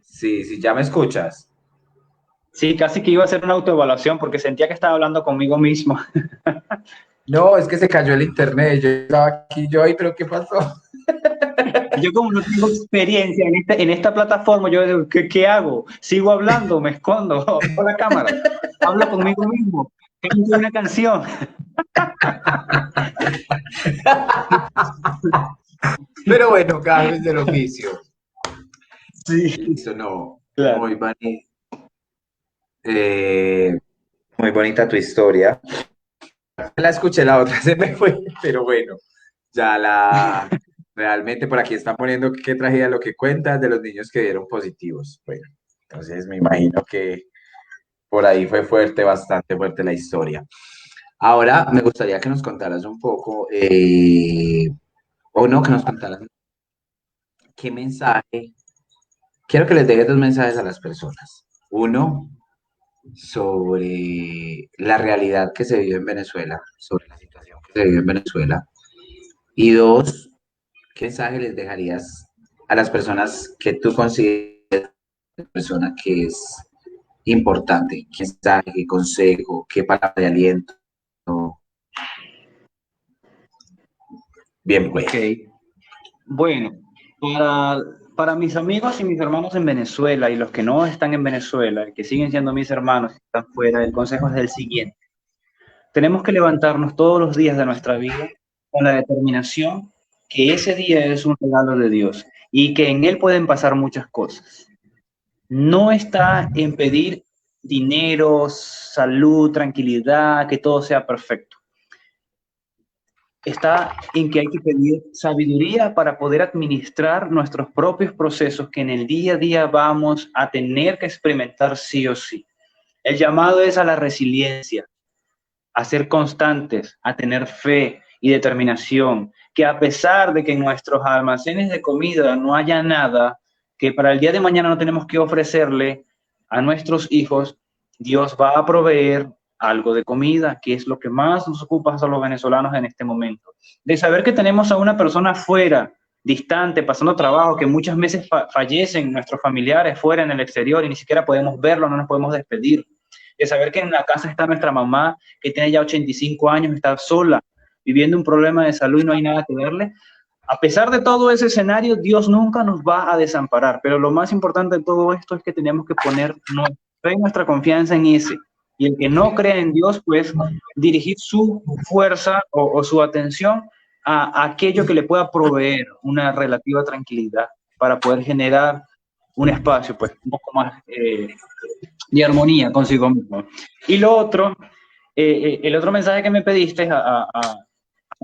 Sí, sí, ya me escuchas. Sí, casi que iba a hacer una autoevaluación porque sentía que estaba hablando conmigo mismo. No, es que se cayó el internet. Yo estaba aquí, yo, ay, pero ¿qué pasó? Yo como no tengo experiencia en esta plataforma, yo digo, ¿qué hago? ¿Sigo hablando? ¿Me escondo? ¿Apago la cámara? ¿Hablo conmigo mismo? ¿Canto una canción? Pero bueno, gajes del oficio. Sí, Listo, no. claro. Eh, muy bonita tu historia. la escuché, la otra se me fue, pero bueno, ya la... Realmente por aquí están poniendo qué tragedia lo que cuentas de los niños que dieron positivos. Bueno, entonces me imagino que por ahí fue fuerte, bastante fuerte la historia. Ahora me gustaría que nos contaras un poco, o no, que nos contaras qué mensaje. Quiero que les dejes dos mensajes a las personas. Uno, sobre la realidad que se vive en Venezuela, sobre la situación que se vive en Venezuela. Y dos, ¿qué mensaje les dejarías a las personas que tú consideras una persona que es importante? ¿Qué mensaje, qué consejo, qué palabra de aliento? Bien, pues. Ok. Bueno, para mis amigos y mis hermanos en Venezuela y los que no están en Venezuela, que siguen siendo mis hermanos y están fuera, el consejo es el siguiente. Tenemos que levantarnos todos los días de nuestra vida con la determinación que ese día es un regalo de Dios y que en él pueden pasar muchas cosas. No está en pedir dinero, salud, tranquilidad, que todo sea perfecto. Está en que hay que pedir sabiduría para poder administrar nuestros propios procesos que en el día a día vamos a tener que experimentar sí o sí. El llamado es a la resiliencia, a ser constantes, a tener fe y determinación, que a pesar de que en nuestros almacenes de comida no haya nada, que para el día de mañana no tenemos que ofrecerle a nuestros hijos, Dios va a proveer algo de comida, que es lo que más nos ocupa a los venezolanos en este momento. De saber que tenemos a una persona fuera, distante, pasando trabajo, que muchas veces fallecen nuestros familiares fuera en el exterior y ni siquiera podemos verlo, no nos podemos despedir. De saber que en la casa está nuestra mamá, que tiene ya 85 años, está sola, viviendo un problema de salud y no hay nada que verle. A pesar de todo ese escenario, Dios nunca nos va a desamparar, pero lo más importante de todo esto es que tenemos que poner nuestra confianza en ese. Y el que no cree en Dios, pues dirigir su fuerza o su atención a aquello que le pueda proveer una relativa tranquilidad para poder generar un espacio pues un poco más de armonía consigo mismo. Y lo otro, el otro mensaje que me pediste es a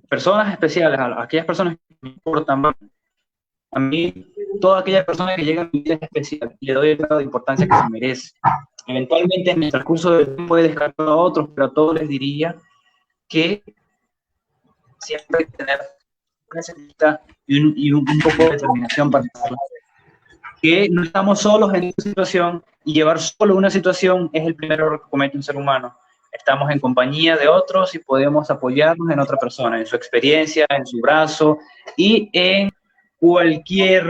personas especiales, a aquellas personas que me importan más. A mí, toda aquella persona que llega a mi vida es especial y le doy el grado de importancia que se merece. Eventualmente, en el transcurso del tiempo, he descartado a otros, pero a todos les diría que siempre hay que tener una y un poco de determinación para hacerlo. Que no estamos solos en esta situación y llevar solo una situación es el primer error que comete un ser humano. Estamos en compañía de otros y podemos apoyarnos en otra persona, en su experiencia, en su brazo y en cualquier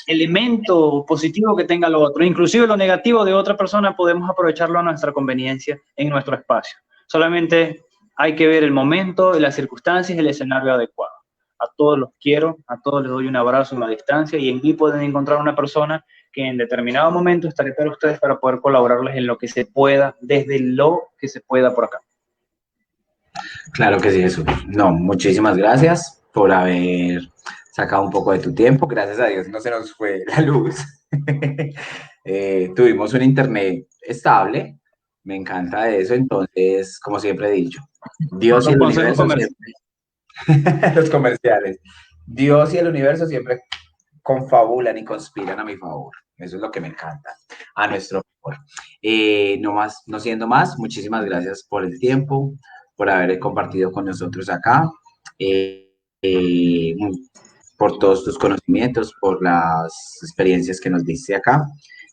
elemento positivo que tenga lo otro. Inclusive lo negativo de otra persona podemos aprovecharlo a nuestra conveniencia en nuestro espacio. Solamente hay que ver el momento, las circunstancias y el escenario adecuado. A todos los quiero, a todos les doy un abrazo a la distancia y en mí pueden encontrar una persona que en determinado momento estaré para ustedes para poder colaborarles en lo que se pueda, desde lo que se pueda por acá. Claro que sí, Jesús. No, muchísimas gracias por haber sacado un poco de tu tiempo. Gracias a Dios no se nos fue la luz. Tuvimos un internet estable. Me encanta eso. Entonces, como siempre he dicho, Dios y Los el consejos universo comerciales. siempre, los comerciales, Dios y el universo siempre confabulan y conspiran a mi favor. Eso es lo que me encanta, a nuestro favor. No siendo más, muchísimas gracias por el tiempo, por haber compartido con nosotros acá, eh, eh, por todos tus conocimientos, por las experiencias que nos diste acá.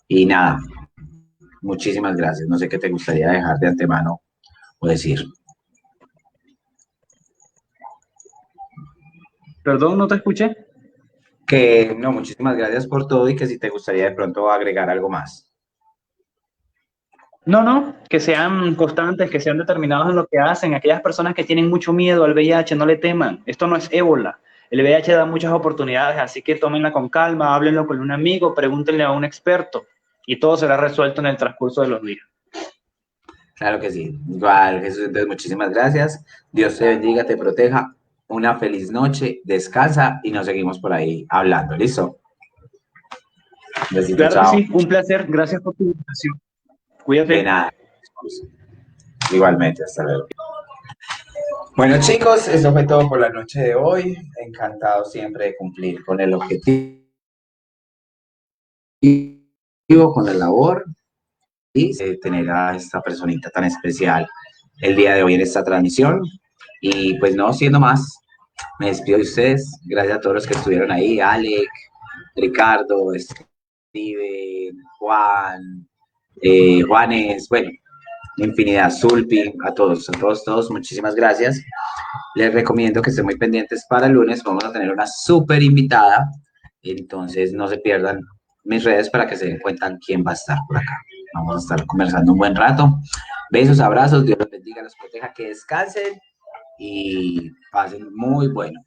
Y nada, muchísimas gracias. No sé qué te gustaría dejar de antemano o decir. Perdón, no te escuché. Que no, muchísimas gracias por todo y que si te gustaría de pronto agregar algo más. No, que sean constantes, que sean determinados en lo que hacen. Aquellas personas que tienen mucho miedo al VIH, no le teman. Esto no es ébola. El VIH da muchas oportunidades, así que tómenla con calma, háblenlo con un amigo, pregúntenle a un experto y todo será resuelto en el transcurso de los días. Claro que sí. Igual, Jesús, entonces muchísimas gracias. Dios te bendiga, te proteja. Una feliz noche, descansa y nos seguimos por ahí hablando. ¿Listo? Besito, Claro que chao. sí, un placer. Gracias por tu invitación. De Cuídate. nada. Igualmente, hasta luego. Bueno, chicos, eso fue todo por la noche de hoy. Encantado siempre de cumplir con el objetivo, con la labor y tener a esta personita tan especial el día de hoy en esta transmisión. Y pues no, siendo más, me despido de ustedes. Gracias a todos los que estuvieron ahí, Alec, Ricardo, Steven, Juan, Juanes, bueno, infinidad, Zulpi, a todos, muchísimas gracias. Les recomiendo que estén muy pendientes para el lunes. Vamos a tener una súper invitada. Entonces no se pierdan mis redes para que se den cuenta quién va a estar por acá. Vamos a estar conversando un buen rato. Besos, abrazos, Dios los bendiga, los proteja, que descansen y pasen muy bueno.